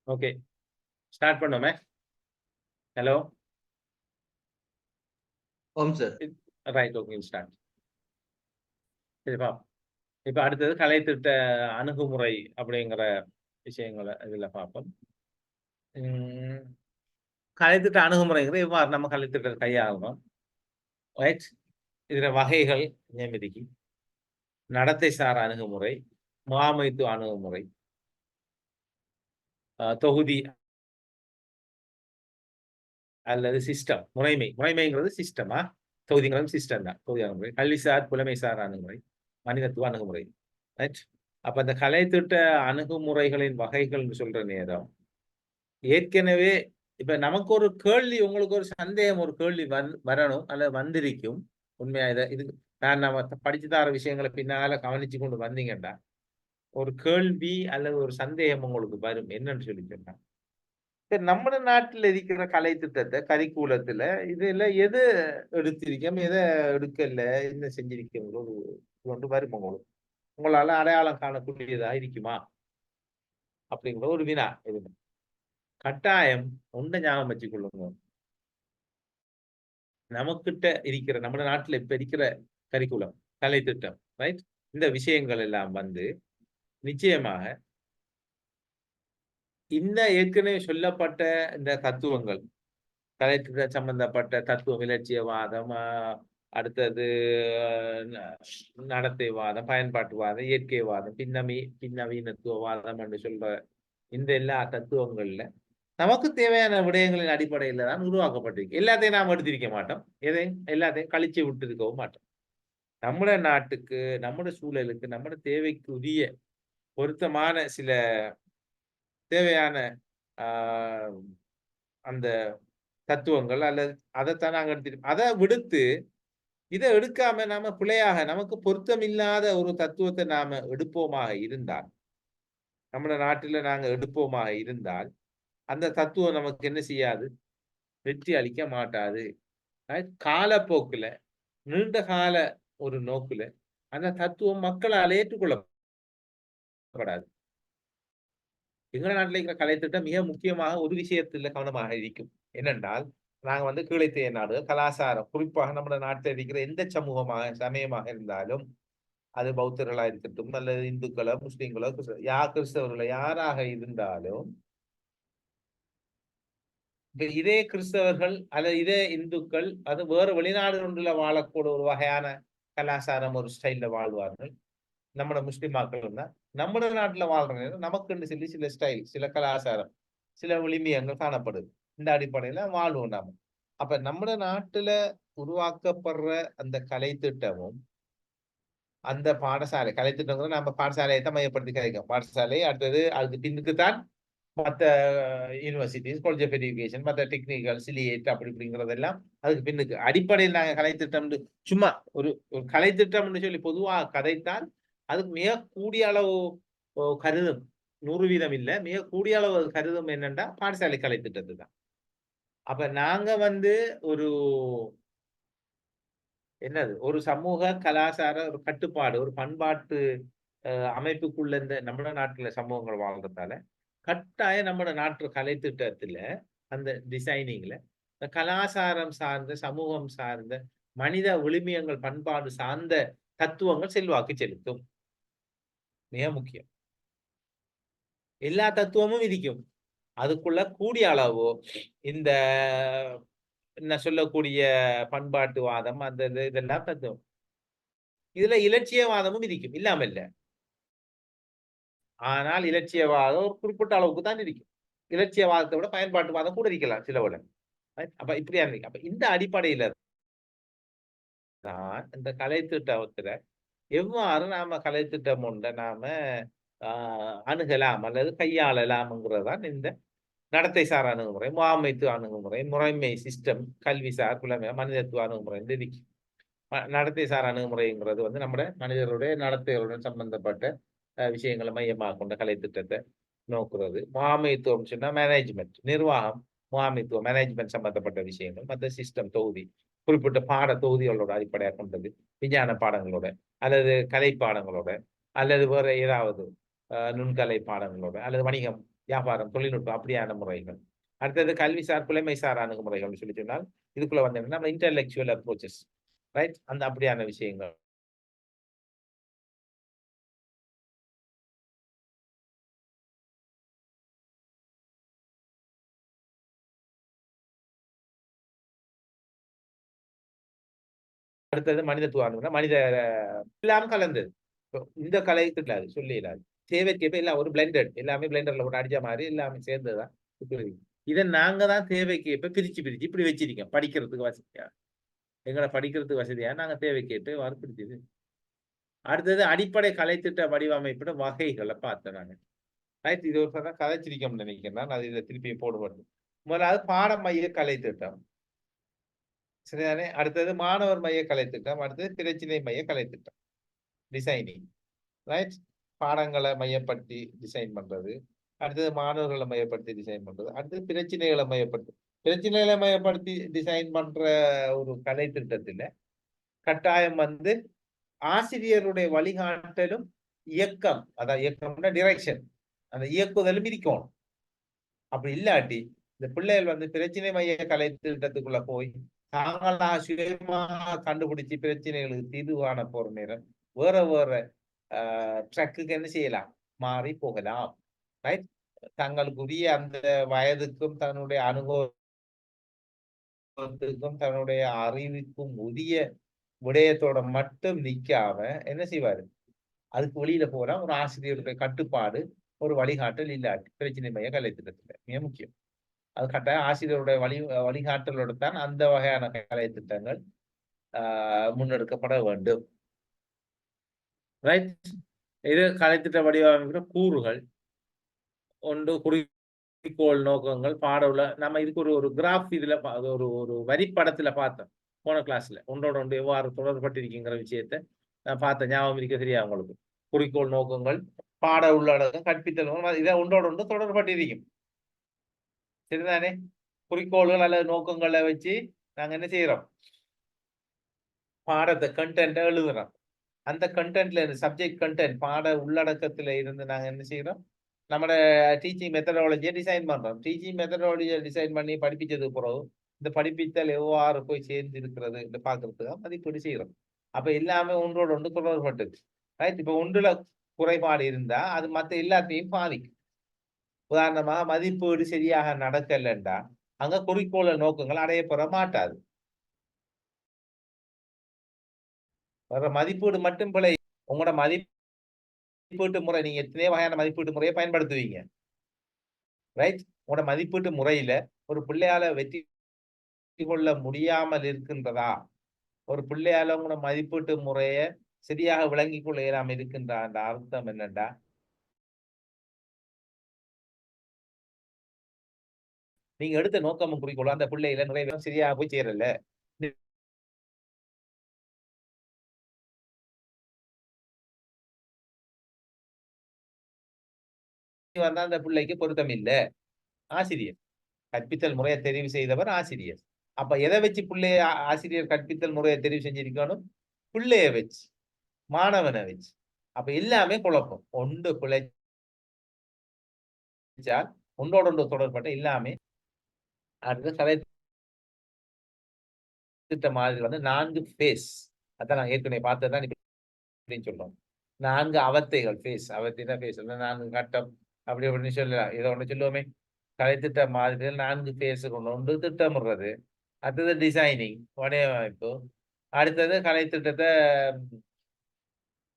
Okay, start பண்ணோமே. ஹலோ, ஓம் சார். Right, okay, start. சரிப்பா. இப்ப அடுத்தது கலைத்திட்ட அணுகுமுறை அப்படிங்கிற விஷயங்களை இதுல பார்ப்போம். கலைத்திட்ட அணுகுமுறைங்கிறது எவ்வாறு நம்ம கலைத்திட்டத்தை கையாளணும், ரைட்? இதுல வகைகள் நியமிதிக்கு நடத்தை சார் அணுகுமுறை, முகாமைத்துவ அணுகுமுறை, தொகுதி அல்லது சிஸ்டம், முறைமைங்கிறது சிஸ்டமா, தொகுதிங்கிறது சிஸ்டம் தான். தொகுதி அணுகுமுறை, கல்விசார் புலமைசார் அணுகுமுறை, மனிதத்துவ அணுகுமுறை, ரைட்? அப்ப இந்த கலைத்திட்ட அணுகுமுறைகளின் வகைகள் சொல்ற நேரம் ஏற்கனவே இப்ப நமக்கு ஒரு கேள்வி, உங்களுக்கு ஒரு சந்தேகம், ஒரு கேள்வி வரணும் அல்லது வந்திருக்கும். உண்மையா இது நம்ம படிச்சு தர விஷயங்களை பின்னால கவனிச்சு கொண்டு வந்தீங்கன்னா ஒரு கேள்வி அல்லது ஒரு சந்தேகம் உங்களுக்கு வரும். என்னன்னு சொல்லி சொன்னா, நம்ம நாட்டுல இருக்கிற கலை திட்டத்தை கரிக்கூலத்துல இதுல எது எடுத்திருக்கோம், எதை எடுக்கல, என்ன செஞ்சிருக்கோம் கொண்டு வரும். உங்களால அடையாளம் காணக்கூடியதா இருக்குமா அப்படிங்கிற ஒரு வினா. இது கட்டாயம் ஒன்றை ஞாபகம் வச்சுக்கொள்ளுங்க. நமக்கிட்ட இருக்கிற நம்ம நாட்டுல இப்ப இருக்கிற கரிக்குலம், கலை திட்டம், ரைட்? இந்த விஷயங்கள் எல்லாம் நிச்சயமாக இந்த ஏற்கனவே சொல்லப்பட்ட இந்த தத்துவங்கள், கலை திட்ட சம்பந்தப்பட்ட தத்துவம், இலட்சியவாதம், அடுத்தது நடத்தைவாதம், பயன்பாட்டுவாதம், இயற்கைவாதம், பின்னவீனத்துவவாதம் என்று சொல்ற இந்த எல்லா தத்துவங்கள்ல நமக்கு தேவையான விடயங்களின் அடிப்படையில தான் உருவாக்கப்பட்டிருக்கு. எல்லாத்தையும் நாம் எடுத்திருக்க மாட்டோம், எல்லாத்தையும் கழிச்சு விட்டு இருக்கவும் மாட்டோம். நம்முடைய நாட்டுக்கு, நம்முடைய சூழலுக்கு, நம்முடைய தேவைக்கு உரிய பொருத்தமான சில தேவையான அந்த தத்துவங்கள் அல்லது அதைத்தான் நாங்கள் எடுத்துருக்கோம். அதை விடுத்து இதை எடுக்காம நாம பிழையாக நமக்கு பொருத்தமில்லாத ஒரு தத்துவத்தை நாம எடுப்போமாக இருந்தால், நம்முடைய நாட்டில நாங்க எடுப்போமாக இருந்தால் அந்த தத்துவம் நமக்கு என்ன செய்யாது, வெற்றி அளிக்க மாட்டாது. காலப்போக்குல, நீண்ட கால ஒரு நோக்குல அந்த தத்துவம் மக்களால் ஏற்றுக்கொள்ளப்படாது. எங்க நாட்டில் இருக்கிற கலை திட்டம் மிக முக்கியமாக ஒரு விஷயத்துல கவனமாக இருக்கும். என்னென்றால், நாங்க கீழைத்தேய நாடு கலாச்சாரம், குறிப்பாக நம்ம நாட்டில் இருக்கிற எந்த சமூகமாக சமயமாக இருந்தாலும், அது பௌத்தர்களா இருக்கட்டும் அல்லது இந்துக்களோ முஸ்லிம்களோ கிறிஸ்தவர்களோ யாராக இருந்தாலும், இதே கிறிஸ்தவர்கள் அல்லது இதே இந்துக்கள் அது வேறு வெளிநாடு ஒன்றுல வாழக்கூடிய ஒரு வகையான கலாச்சாரம், ஒரு ஸ்டைல்ல வாழ்வார்கள். நம்மட முஸ்லிம் மக்கள் தான் நம்ம நாட்டுல வாழ்ற நமக்குன்னு சொல்லி சில ஸ்டைல், சில கலாச்சாரம், சில விளிம்பியங்கள் காணப்படுது. இந்த அடிப்படையில வாழ்வோம் நாம. அப்ப நம்ம நாட்டுல உருவாக்கப்படுற அந்த கலை திட்டமும் அந்த பாடசாலை கலை திட்டங்களும் நம்ம பாடசாலையை தான் மையப்படுத்தி கிடைக்கும். பாடசாலை அடுத்தது அதுக்கு பின்னுக்குத்தான் மற்ற யூனிவர்சிட்டிஸ், காலேஜ் ஆஃப் எஜுகேஷன், மற்ற டெக்னிக்கல், சிலியேட் அப்படி இப்படிங்கிறதெல்லாம் அதுக்கு பின்னுக்கு. அடிப்படையில் நாங்கள் கலை திட்டம் சும்மா ஒரு கலை திட்டம்னு சொல்லி பொதுவாக கதைத்தான் அதுக்கு மிக கூடிய அளவு கருதும், 100% இல்ல, மிக கூடிய அளவு கருதும் என்னன்னா பாடசாலை கலை திட்டத்தை தான். அப்ப நாங்க ஒரு என்னது ஒரு சமூக கலாச்சார ஒரு கட்டுப்பாடு, ஒரு பண்பாட்டு அமைப்புக்குள்ள இந்த நம்ம நாட்டுல சமூகங்கள் வாழ்றதால கட்டாயம் நம்ம நாட்டு கலை திட்டத்துல அந்த டிசைனிங்ல கலாச்சாரம் சார்ந்த, சமூகம் சார்ந்த, மனித விழுமியங்கள், பண்பாடு சார்ந்த தத்துவங்கள் செல்வாக்கு செலுத்தும். மிக முக்கியம். எல்லா தத்துவமும் இருக்கும். அதுக்குள்ள கூடிய அளவோ இந்த என்ன சொல்லக்கூடிய பண்பாட்டுவாதம், அந்த இதெல்லாம் தத்துவம். இதுல இலட்சியவாதமும் இருக்கும், இல்லாம இல்ல. ஆனால் இலட்சியவாதம் ஒரு குறிப்பிட்ட அளவுக்கு தான் இருக்கும். இலட்சியவாதத்தை விட பயன்பாட்டுவாதம் கூட இருக்கலாம் சில விட. அப்ப இப்படியா இருக்கு. அப்ப இந்த அடிப்படையில தான் இந்த கலை திட்டத்துல எவ்வாறு நாம கலை திட்டம் ஒன்றை நாம அணுகலாம் அல்லது கையாளலாம்ங்கிறதான் இந்த நடத்தை சார் அணுகுமுறை, முகாமைத்துவ அணுகுமுறை, முறைமை சிஸ்டம், கல்விசார் புலமை, மனிதத்துவ அணுகுமுறை இருக்கு. நடத்தை சார் அணுகுமுறைங்கிறது நம்முடைய மனிதர்களுடைய நடத்தைகளுடன் சம்பந்தப்பட்ட விஷயங்களை மையமாக கொண்ட கலை திட்டத்தை நோக்குறது. முகாமைத்துவம் சொன்னா மேனேஜ்மெண்ட், நிர்வாகம், முகாமைத்துவம், மேனேஜ்மெண்ட் சம்பந்தப்பட்ட விஷயங்கள். மற்ற சிஸ்டம், தொகுதி, குறிப்பிட்ட பாட தொகுதிகளோட அடிப்படையாக கொண்டது, விஞ்ஞான பாடங்களோட அல்லது கலை பாடங்களோட அல்லது வேற ஏதாவது நுண்கலை பாடங்களோட அல்லது வணிகம் வியாபாரம், தொழில்நுட்பம் அப்படியான முறைகள். அடுத்தது கல்விசார் புலமைசார் அணுகுமுறைகள்னு சொல்லி சொன்னால் இதுக்குள்ள வந்து என்னன்னா நம்ம இன்டெலெக்சுவல் அப்ரோச்சஸ், ரைட், அந்த அப்படியான விஷயங்கள். அடுத்தது மனிதத்துவ அணுகுமுறை, மனித எல்லாம் கலந்தது. இந்த கலை கிடையாது சொல்லி இல்லாது தேவைக்கேற்ப எல்லாம் ஒரு பிளெண்டட், எல்லாமே பிளெண்டர்ல போட்டு அடிச்ச மாதிரி எல்லாமே சேர்ந்ததுதான் இப்படி. இதை நாங்க தான் தேவைக்கேற்ப பிரிச்சு பிரிச்சு இப்படி வச்சிருக்கோம் படிக்கிறதுக்கு வசதியா, எங்களை படிக்கிறதுக்கு வசதியா நாங்க தேவைக்கேற்ப வாரு பிரிச்சது. அடுத்தது அடிப்படை கலைத்திட்ட வடிவமைப்பிட வகைகளை பார்த்தேன் நாங்க, ரைட். இது ஒரு கதைச்சிரிக்கணும்னு நினைக்கிறேன், நான் அது இதை திருப்பி போடுவது. முதலாவது பாடம் மைய கலைத்திட்டம், சரிதானே. அடுத்தது மாணவர் மைய கலைத்திட்டம், அடுத்தது பிரச்சினை மைய கலைத்திட்டம், டிசைனிங், ரைட். பாடங்களை மையப்படுத்தி டிசைன் பண்றது, அடுத்தது மாணவர்களை மையப்படுத்தி டிசைன் பண்றது, அடுத்தது பிரச்சனைகளை மையப்படுத்தி. பிரச்சனைகளை மையப்படுத்தி டிசைன் பண்ற ஒரு கலை திட்டத்துல கட்டாயம் வந்து ஆசிரியருடைய வழிகாட்டலும் இயக்கம், அதான் இயக்கம்னா டிரெக்ஷன், அந்த இயக்குதலும் இருக்கணும். அப்படி இல்லாட்டி இந்த பிள்ளைகள் வந்து பிரச்சனை மைய கலை திட்டத்துக்குள்ள போய் தாங்களா சுயமாக கண்டுபிடிச்சு பிரச்சனைகளுக்கு தீர்வான போற நேரம் வேற வேற ட்ரக்குக்கு என்ன செய்யலாம், மாறி போகலாம், ரைட். தங்களுக்குரிய அந்த வயதுக்கும் தன்னுடைய அனுபவத்துக்கும் தன்னுடைய அறிவுக்கும் உரிய விடயத்தோட மட்டும் நிக்காம என்ன செய்வாரு, அதுக்கு வெளியில போறான். ஒரு ஆசிரியருடைய கட்டுப்பாடு, ஒரு வழிகாட்டல் இல்லாட்டி பிரச்சனை மைய கலைத்திட்டத்துல மிக முக்கியம். அது கட்டாயம் ஆசிரியருடைய வழிகாட்டலோட தான் அந்த வகையான கலை திட்டங்கள் முன்னெடுக்கப்பட வேண்டும், ரைட். இது கலைத்திட்ட வடிவமைக்கிற கூறுகள். ஒன்று குறிக்கோள், நோக்கங்கள், பாடவுல நம்ம இதுக்கு ஒரு கிராஃப் இதுல ஒரு ஒரு வரிப்படத்துல பார்த்தோம் போன கிளாஸ்ல, ஒன்றோட ஒன்று எவ்வாறு தொடர்பட்டிருக்குங்கிற விஷயத்த நான் பார்த்தேன், ஞாபகம் இருக்க சரியா உங்களுக்கு. குறிக்கோள், நோக்கங்கள், பாட உள்ளடக்கம், கற்பித்தல், இதை ஒன்றோட ஒன்று தொடர்பட்டிருக்கும், சரிதானே. குறிக்கோள்கள் அல்லது நோக்கங்களை வச்சு நாங்க என்ன செய்யறோம், பாடத்தை கண்டென்ட்டை எழுதுறோம். அந்த கண்டென்ட்ல இருந்து சப்ஜெக்ட் கண்டென்ட் பாட உள்ளடக்கத்துல இருந்து நாங்க என்ன செய்யறோம், நம்மளோட டீச்சிங் மெத்தடாலஜியை டிசைன் பண்றோம். டீச்சிங் மெத்தடாலஜியை டிசைன் பண்ணி படிப்பிச்சதுக்கு பிறகு இந்த படிப்பித்தல் எவ்வாறு போய் சேர்ந்து இருக்கிறது என்று பார்க்கறதுக்கு மதிப்பீடு செய்யறோம். அப்ப எல்லாமே ஒன்றோட ஒன்று தொடர்பட்டது, ரைட். இப்ப ஒன்றுல குறைபாடு இருந்தா அது மற்ற எல்லாத்தையும் பாதிக்கும். உதாரணமா மதிப்பீடு சரியாக நடக்கலண்டா அங்க குறிக்கோள நோக்கங்கள் அடையப்பெற மாட்டாது. வர்ற மதிப்பீடு மட்டும் பிழை. உங்களோட மதிப்பீட்டு முறை, நீங்க எத்தனை வகையான மதிப்பீட்டு முறையை பயன்படுத்துவீங்க, ரைட். உங்களோட மதிப்பீட்டு முறையில ஒரு பிள்ளையால வெற்றி கொள்ள முடியாமல் இருக்கின்றதா, ஒரு பிள்ளையால உங்களோட மதிப்பீட்டு முறைய சரியாக விளங்கிக் கொள்ள இயலாம இருக்கின்ற அந்த அர்த்தம் என்னண்டா, நீங்க எடுத்த நோக்கமும் குறிக்கோளும் அந்த பிள்ளைகளை நிறைய சரியா போய் சேரல. வந்தா அந்த பிள்ளைக்கு பொருத்தம் இல்ல. ஆசிரியர் கற்பித்தல் முறையை தெரிவு செய்தவர் ஆசிரியர். அப்ப எதை வச்சு பிள்ளைய ஆசிரியர் கற்பித்தல் முறையை தெரிவு செஞ்சிருக்கணும், பிள்ளைய வச்சு, மாணவனை வச்சு. அப்ப எல்லாமே குழப்பம். ஒன்று பிழைச்சால் ஒன்றோட ஒன்று தொடர்பட்ட எல்லாமே. அடுத்த கலை திட்ட மாதிரி வந்து 4 ஃபேஸ், அதான் நான் ஏற்கனவே பார்த்ததுதான் இப்படின்னு சொல்றோம். 4 அவத்தைகள், ஃபேஸ், அவத்தைனா ஃபேஸ், 4 கட்டம் அப்படி அப்படின்னு சொல்லலாம். இதை ஒண்ணு சொல்லுவோமே, கலைத்திட்ட மாதிரிகள் 4 ஃபேஸ் கொண்டு ஒன்று திட்டமிடுறது, அடுத்தது டிசைனிங் வடிவமைப்பு, அடுத்தது கலைத்திட்டத்தை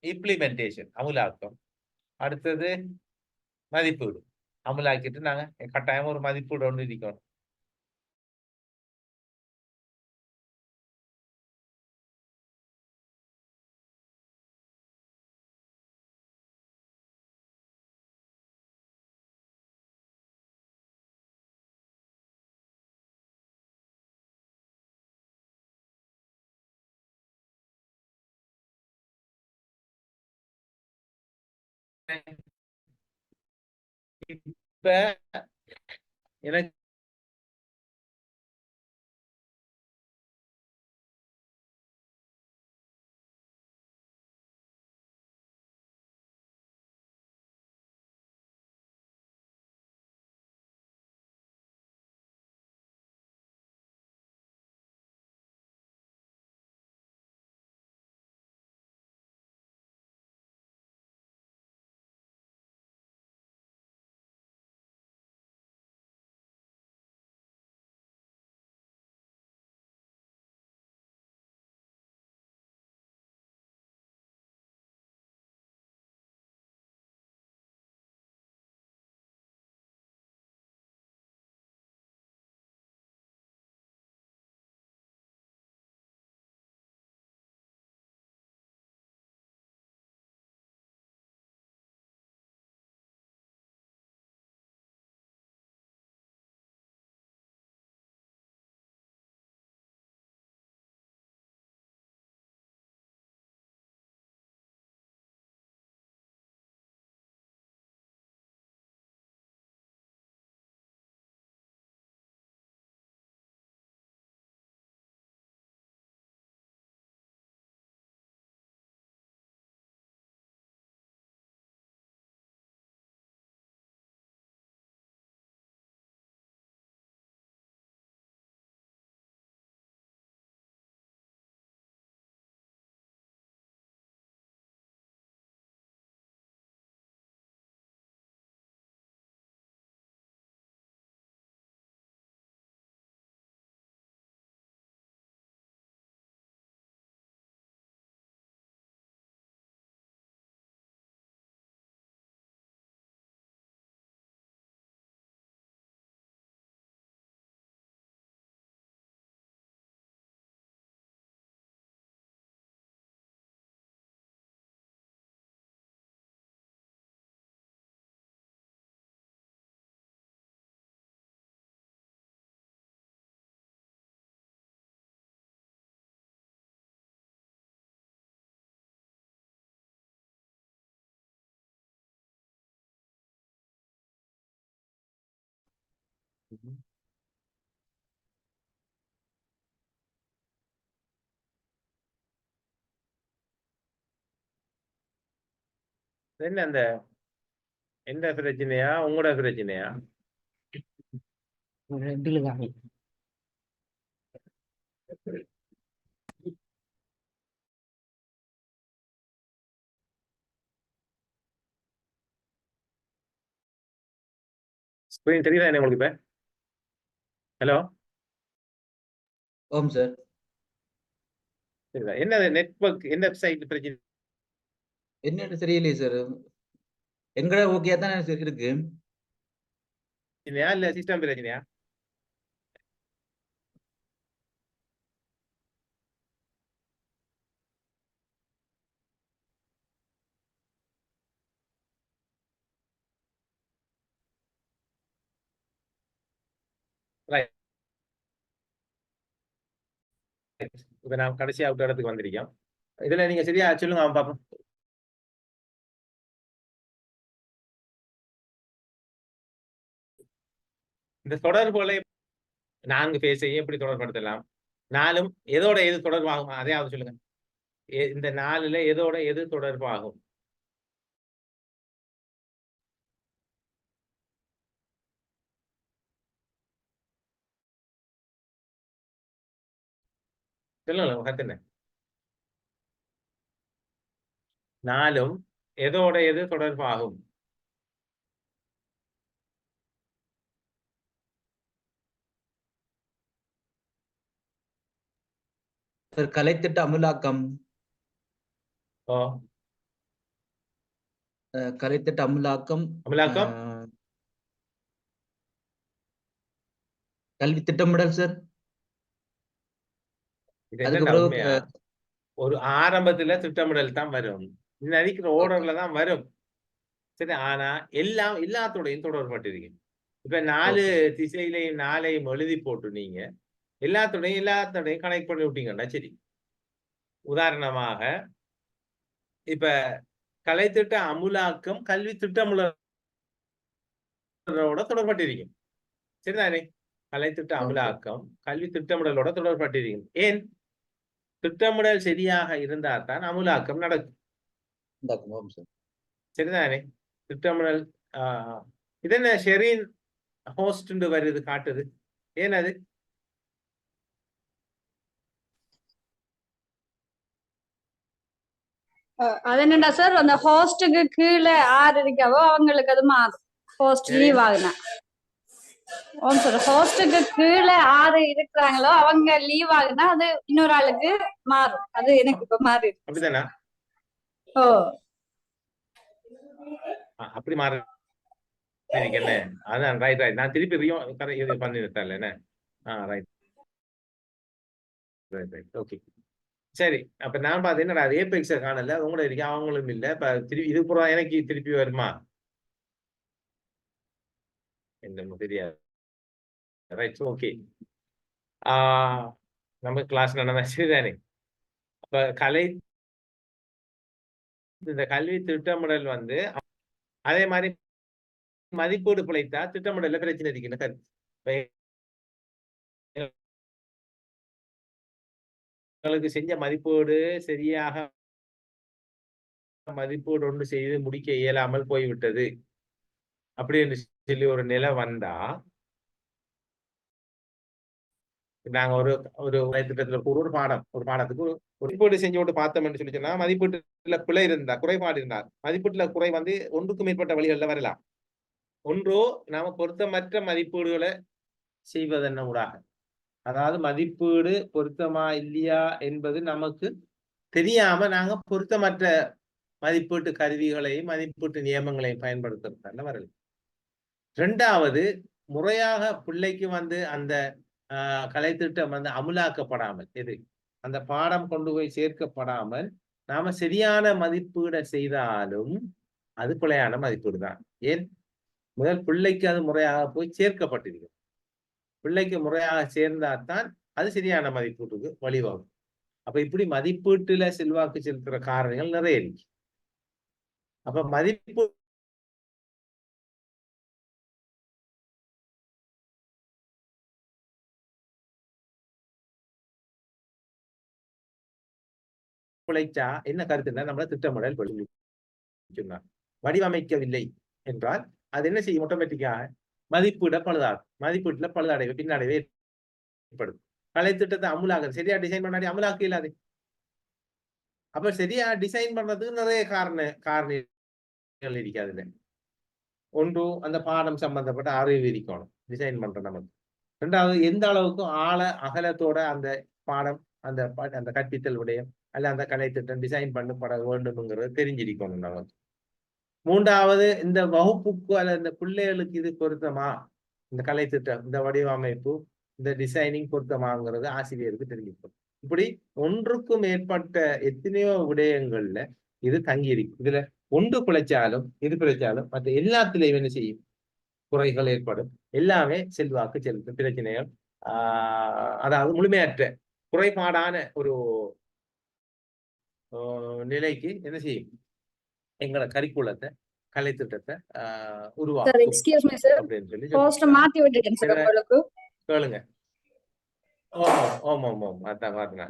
இம்ப்ளிமெண்டேஷன் அமுலாக்கம், அடுத்தது மதிப்பீடு. அமுலாக்கிட்டு நாங்க கட்டாயம் ஒரு மதிப்பீடு ஒன்று இருக்கணும். இப்ப எனக்கு என்ன அந்த எந்த பிரச்சனையா உங்களோட பிரச்சனையா? ஸ்கிரீன் தெரியுதா என்ன உங்களுக்கு இப்ப? ஹலோ, ஓம் சார். சரிதா? என்ன நெட்வொர்க் என்ன சைட் பிரச்சனை? என்னன்னு தெரியலையே சார். எங்கட ஓகே தான் இருக்கு. பிரச்சனையா இல்ல சிஸ்டம் பிரச்சனையா? ரைட். இப்ப நான் கடைசியா விட்ட இடத்துக்கு வந்திருக்கேன். இதுல நீங்க சரியா சொல்லுங்க அவன் பாப்போம். இந்த தொடர்புகளை 4 பேசையும் எப்படி தொடர்படுத்தலாம்? 4ம் எதோட எது தொடர்பாகும்? அதையாவது சொல்லுங்க. இந்த 4ல எதோட எது தொடர்பாகும்? சொல்லுங்க கத்துன. 4ம் எதோட எது தொடர்பாகும்? சார் கலைத்திட்ட அமுலாக்கம். ஓ, கலைத்திட்ட அமுலாக்கம். அமலாக்கம், கல்வி திட்டமிடல் சார். இது அதுக்கு என்னன்னா பிறகு உண்மையா ஒரு ஆரம்பத்துல திட்டமிடல் தான் வரும். நடிக்கிற ஓர்டர்ல தான் வரும். சரி, ஆனா எல்லாம் எல்லாத்தோடையும் தொடர்பட்டிருக்கு. இப்ப 4 திசையிலையும் 4ஐயும் எழுதி போட்டு நீங்க எல்லாத்தோடையும் கனெக்ட் பண்ணி விட்டீங்கன்னா சரி. உதாரணமாக இப்ப கலைத்திட்ட அமுலாக்கம் கல்வி திட்டமிடலோட தொடர்பட்டிருக்கும். சரிதானே? கலைத்திட்ட அமுலாக்கம் கல்வி திட்டமிடலோட தொடர்பட்டிருக்கும். ஏன்? திட்டமிடல் சரியாக இருந்தா தான் அமுலாக்கம் நடக்கும். சரிதானே? திட்டமிடல் இது என்ன ஷெரீன் ஹோஸ்ட் வருது காட்டுது. ஏன் அது? அது என்னடா சார், அந்த ஹோஸ்டுக்கு கீழே யார் இருக்காவோ அவங்களுக்கு அது மாறும். ஹோஸ்ட் லீவ் ஆகுனா. ஓம் சார், ஹோஸ்டுக்கு கீழே யாரு இருக்கிறாங்களோ அவங்க லீவ் ஆகுனா அது இன்னொரு ஆளுக்கு மாறும். அது எனக்கு இப்ப மாறி. அப்படிதானா? ஓ, அப்படி மாற என்ன? அதான் ரைட் ரைட். நான் திருப்பி இது பண்ணிருத்தேன் என்ன? Right right right. ஓகே, சரி. அப்ப நான் பார்த்து என்னடா அது ஏபெக்ஸ காணல, உங்களோட இருக்கு, அவங்களும் இல்ல. இப்ப திருப்பி இது பூரா எனக்கு திருப்பி வருமா? என்ன தெரியாது. Right, okay. நம்ம கிளாஸ் நடந்தா சரிதானே? அப்ப இந்த கல்வி திட்டமிடல் அதே மாதிரி மதிப்பீடு பிழைத்தா திட்டமிடல பிரச்சனை இருக்குன்னு கருத்து. உங்களுக்கு செஞ்ச மதிப்பீடு சரியாக மதிப்பீடு ஒன்று செய்து முடிக்க இயலாமல் போய்விட்டது அப்படின்னு சொல்லி ஒரு நிலை வந்தா, நாங்க ஒரு திட்டத்துல ஒரு பாடத்துக்கு ஒரு மதிப்பீடு செஞ்சு கொண்டு பார்த்தோம்னு சொல்லி சொன்னா, மதிப்பீட்டுல பிழை இருந்தா, குறைபாடு இருந்தார், மதிப்பீட்டுல குறை ஒன்றுக்கும் மேற்பட்ட வழிகளில் வரலாம். ஒன்றோ நாம பொருத்தமற்ற மதிப்பீடுகளை செய்வதன் ஊடாக, அதாவது மதிப்பீடு பொருத்தமா இல்லையா என்பது நமக்கு தெரியாம நாங்க பொருத்தமற்ற மதிப்பீட்டு கருவிகளையும் மதிப்பீட்டு நியமங்களையும் பயன்படுத்துறதால வரல. 2வது, முறையாக பிள்ளைக்கு அந்த கலைத்திட்டம் அமுலாக்கப்படாமல், அந்த பாடம் கொண்டு போய் சேர்க்கப்படாமல் நாம சரியான மதிப்பீடை செய்தாலும் அது பிழையான மதிப்பீடு தான். ஏன்? முதல் பிள்ளைக்கு அது முறையாக போய் சேர்க்கப்பட்டிருக்கு. பிள்ளைக்கு முறையாக சேர்ந்தால்தான் அது சரியான மதிப்பீட்டுக்கு வழிவகும். அப்ப இப்படி மதிப்பீட்டுல செல்வாக்கு செலுத்துற காரணங்கள் நிறைய இருக்கு. அப்ப மதிப்பீடு பிழைச்சா என்ன கருத்துன்னா நம்மள திட்டமிடல் சொன்னார். வடிவமைக்கவில்லை என்றால் அது என்ன செய்யும்? ஆட்டோமேட்டிக்காக மதிப்பீட்டுல பழுதடைவு பின்னடைவே ஏற்படும். கலை திட்டத்தை அமுலாக சரியா டிசைன் பண்ணாடி அமுலாக்க இல்லாது. அப்ப சரியா டிசைன் பண்றதுக்கு நிறைய காரணிகள் இருக்காது. ஒன்று அந்த பாடம் சம்பந்தப்பட்ட அறிவு இருக்கணும் டிசைன் பண்ற நமக்கு. ரெண்டாவது எந்த அளவுக்கு ஆழ அகலத்தோட அந்த பாடம் அந்த கற்பித்தல் விடயம் அல்ல அந்த கலை திட்டம் டிசைன் பண்ணப்பட வேண்டும்ங்கிறது தெரிஞ்சிருக்கணும் நமக்கு. மூன்றாவது இந்த வகுப்புக்கு அல்ல இந்த பிள்ளைகளுக்கு இது பொருத்தமா, இந்த கலை திட்டம் இந்த வடிவமைப்பு இந்த டிசைனிங் பொருத்தமாங்கிறது ஆசிரியருக்கு தெரிஞ்சிருக்கும். இப்படி ஒன்றுக்கும் மேற்பட்ட எத்தனையோ விடயங்கள்ல இது தங்கி இருக்கு. இதுல ஒன்று பிழைச்சாலும் இது பிழைச்சாலும் மற்ற எல்லாத்திலையும் என்ன செய்யும்? குறைகள் ஏற்படும். எல்லாமே செல்வாக்கு செலுத்தும் பிரச்சனைகள். அதாவது முழுமையற்ற குறைபாடான ஒரு நிலைக்கு என்ன செய்யும்? எங்களோட கரிக்குலத்தை கலை திட்டத்தை உருவாக்கும் அப்படின்னு சொல்லி மாத்தி விட்டுட்டேன் சார் உங்களுக்கு. கேளுங்க. ஓம் அதான் பாருங்க.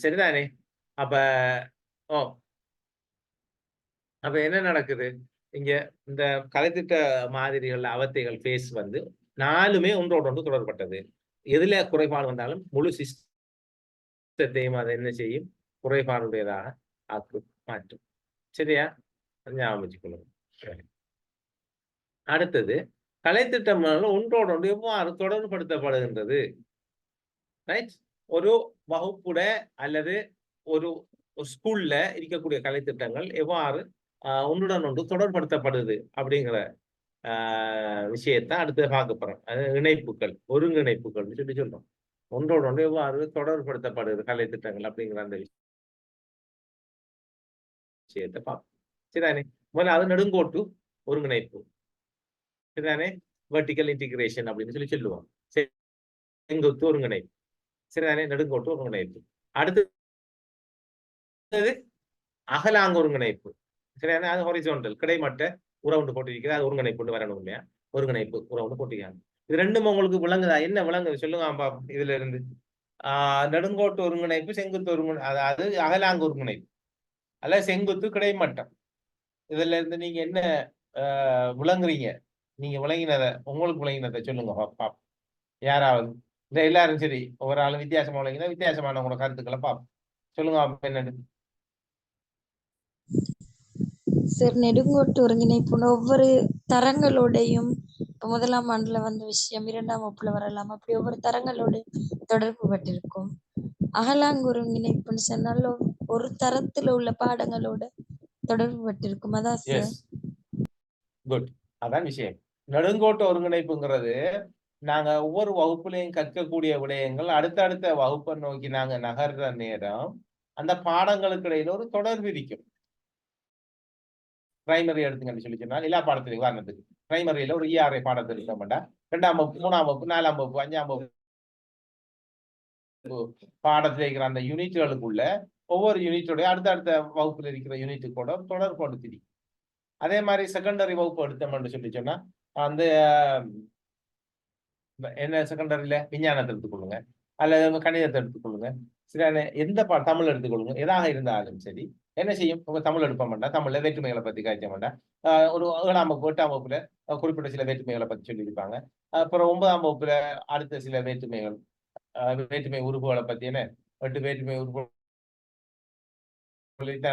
சரிதானே? அப்ப அப்ப என்ன நடக்குது இங்க? இந்த கலைத்திட்ட மாதிரிகள் அவத்தைகள் பேஸ் வந்து 4மே ஒன்றோடு ஒன்று தொடர்பட்டது. எதுல குறைபாடு வந்தாலும் முழு சிஸ்டத்தையும் அதை என்ன செய்யும்? குறைபாடுடையதாக மாற்றும். சரியா? ஞாபகம் வச்சுக்கணும். அடுத்தது கலைத்திட்டங்கள் ஒன்றோடு ஒன்று எவ்வாறு தொடர்புபடுத்தப்படுகின்றது? ரைட்? ஒரு வகுப்புட அல்லது ஒரு ஸ்கூல்ல இருக்கக்கூடிய கலைத்திட்டங்கள் எவ்வாறு ஒன்றுடன் ஒன்று தொடர்படுத்தப்படுது அப்படிங்கிற விஷயத்தை அடுத்து பார்க்க போறோம். அது இணைப்புகள், ஒருங்கிணைப்புகள் சொல்லி சொல்றோம். ஒன்றோடு ஒன்று எவ்வாறு தொடர்படுத்தப்படுது கலைத்திட்டங்கள் அப்படிங்கிற அந்த விஷயத்தை பார்ப்போம். சரிதானே? முதல்ல அது நெடுங்கோட்டு ஒருங்கிணைப்பு. சரிதானே? வெர்டிகல் இன்டிகிரேஷன் அப்படின்னு சொல்லி சொல்லுவோம். செங்குத்து ஒருங்கிணைப்பு. சரிதானே? நெடுங்கோட்டு ஒருங்கிணைப்பு. அடுத்தது அகலாங்க ஒருங்கிணைப்பு. சரிதானே? அது ஹொரிசோண்டல் கிடைமட்ட உறவுண்டு போட்டிருக்கிறது. அது ஒருங்கிணைப்பு கொண்டு வரணும் இல்லையா? ஒருங்கிணைப்பு உறவுண்டு போட்டிருக்காங்க. இது ரெண்டும் உங்களுக்கு விளங்குதா? என்ன விளங்குது சொல்லுங்க இதுல இருந்து. நெடுங்கோட்டு ஒருங்கிணைப்பு, செங்குத்து ஒருங்கிணை, அதாவது அகலாங்க ஒருங்கிணைப்பு அல்ல செங்குத்து கிடைமட்டம். இதுல இருந்து நீங்க என்ன விளங்குறீங்க? நீங்க விளங்கினத உங்களுக்கு விளங்கினதை சொல்லுங்க பாப்போம். யாராவது இந்த எல்லாரும் சரி ஒவ்வொரு ஆளும் வித்தியாசமா விளங்கினா வித்தியாசமான உங்களோட கருத்துக்களை பார்ப்போம். சொல்லுங்க என்னன்னு. சார், நெடுங்கோட்டு ஒருங்கிணைப்பு ஒவ்வொரு தரங்களோடையும் முதலாம் ஆண்டுல வந்த விஷயம் 2ஆம் வகுப்புல வரலாம். அப்படி ஒவ்வொரு தரங்களோட தொடர்பு பட்டிருக்கும். அகலாங்க ஒருங்கிணைப்புன்னு சொன்னால் ஒரு தரத்துல உள்ள பாடங்களோட தொடர்பு பட்டிருக்கும். அதான் சார். குட். அதான் விஷயம். நெடுங்கோட்டு ஒருங்கிணைப்புங்கிறது நாங்க ஒவ்வொரு வகுப்புலையும் கற்கக்கூடிய விடயங்கள் அடுத்தடுத்த வகுப்பை நோக்கி நாங்க நகர்ற நேரம் அந்த பாடங்களுக்கு இடையில ஒரு தொடர்பு இருக்கும். பிரைமரி எடுத்துங்கன்னு சொல்லி சொன்னால் எல்லா பாடத்திலையும் உதாரணத்துக்கு பிரைமரியில ஒரு ERA பாடத்தை எடுக்க மாட்டா 2ஆம் வகுப்பு 3ஆம் வகுப்பு 4ஆம் வகுப்பு 5ஆம் வகுப்பு பாடத்தில் இருக்கிற அந்த யூனிட்டுகளுக்குள்ள ஒவ்வொரு யூனிட்டோட அடுத்தடுத்த வகுப்புல இருக்கிற யூனிட்டு கூட தொடர்படுத்தி. அதே மாதிரி செகண்டரி வகுப்பு எடுத்தோம்னு சொல்லி சொன்னா அந்த என்ன செகண்டரியில விஞ்ஞானத்தை எடுத்துக்கொள்ளுங்க அல்லது கணிதத்தை எடுத்துக்கொள்ளுங்க. சரியான எந்த தமிழ் எடுத்துக்கொள்ளுங்க. எதாக இருந்தாலும் சரி என்ன செய்யும்? தமிழ் எடுப்ப மாட்டா. தமிழ்ல வேற்றுமைகளை பத்தி காய்ச்ச மாட்டா. ஒரு 7ஆம் வகுப்பு 8ஆம் வகுப்புல குறிப்பிட்ட சில வேற்றுமைகளை பத்தி சொல்லியிருப்பாங்க. அப்புறம் 9ஆம் வகுப்புல அடுத்த சில வேற்றுமை உறுப்புகளை பத்தி என்ன 8 வேற்றுமை உறுப்பு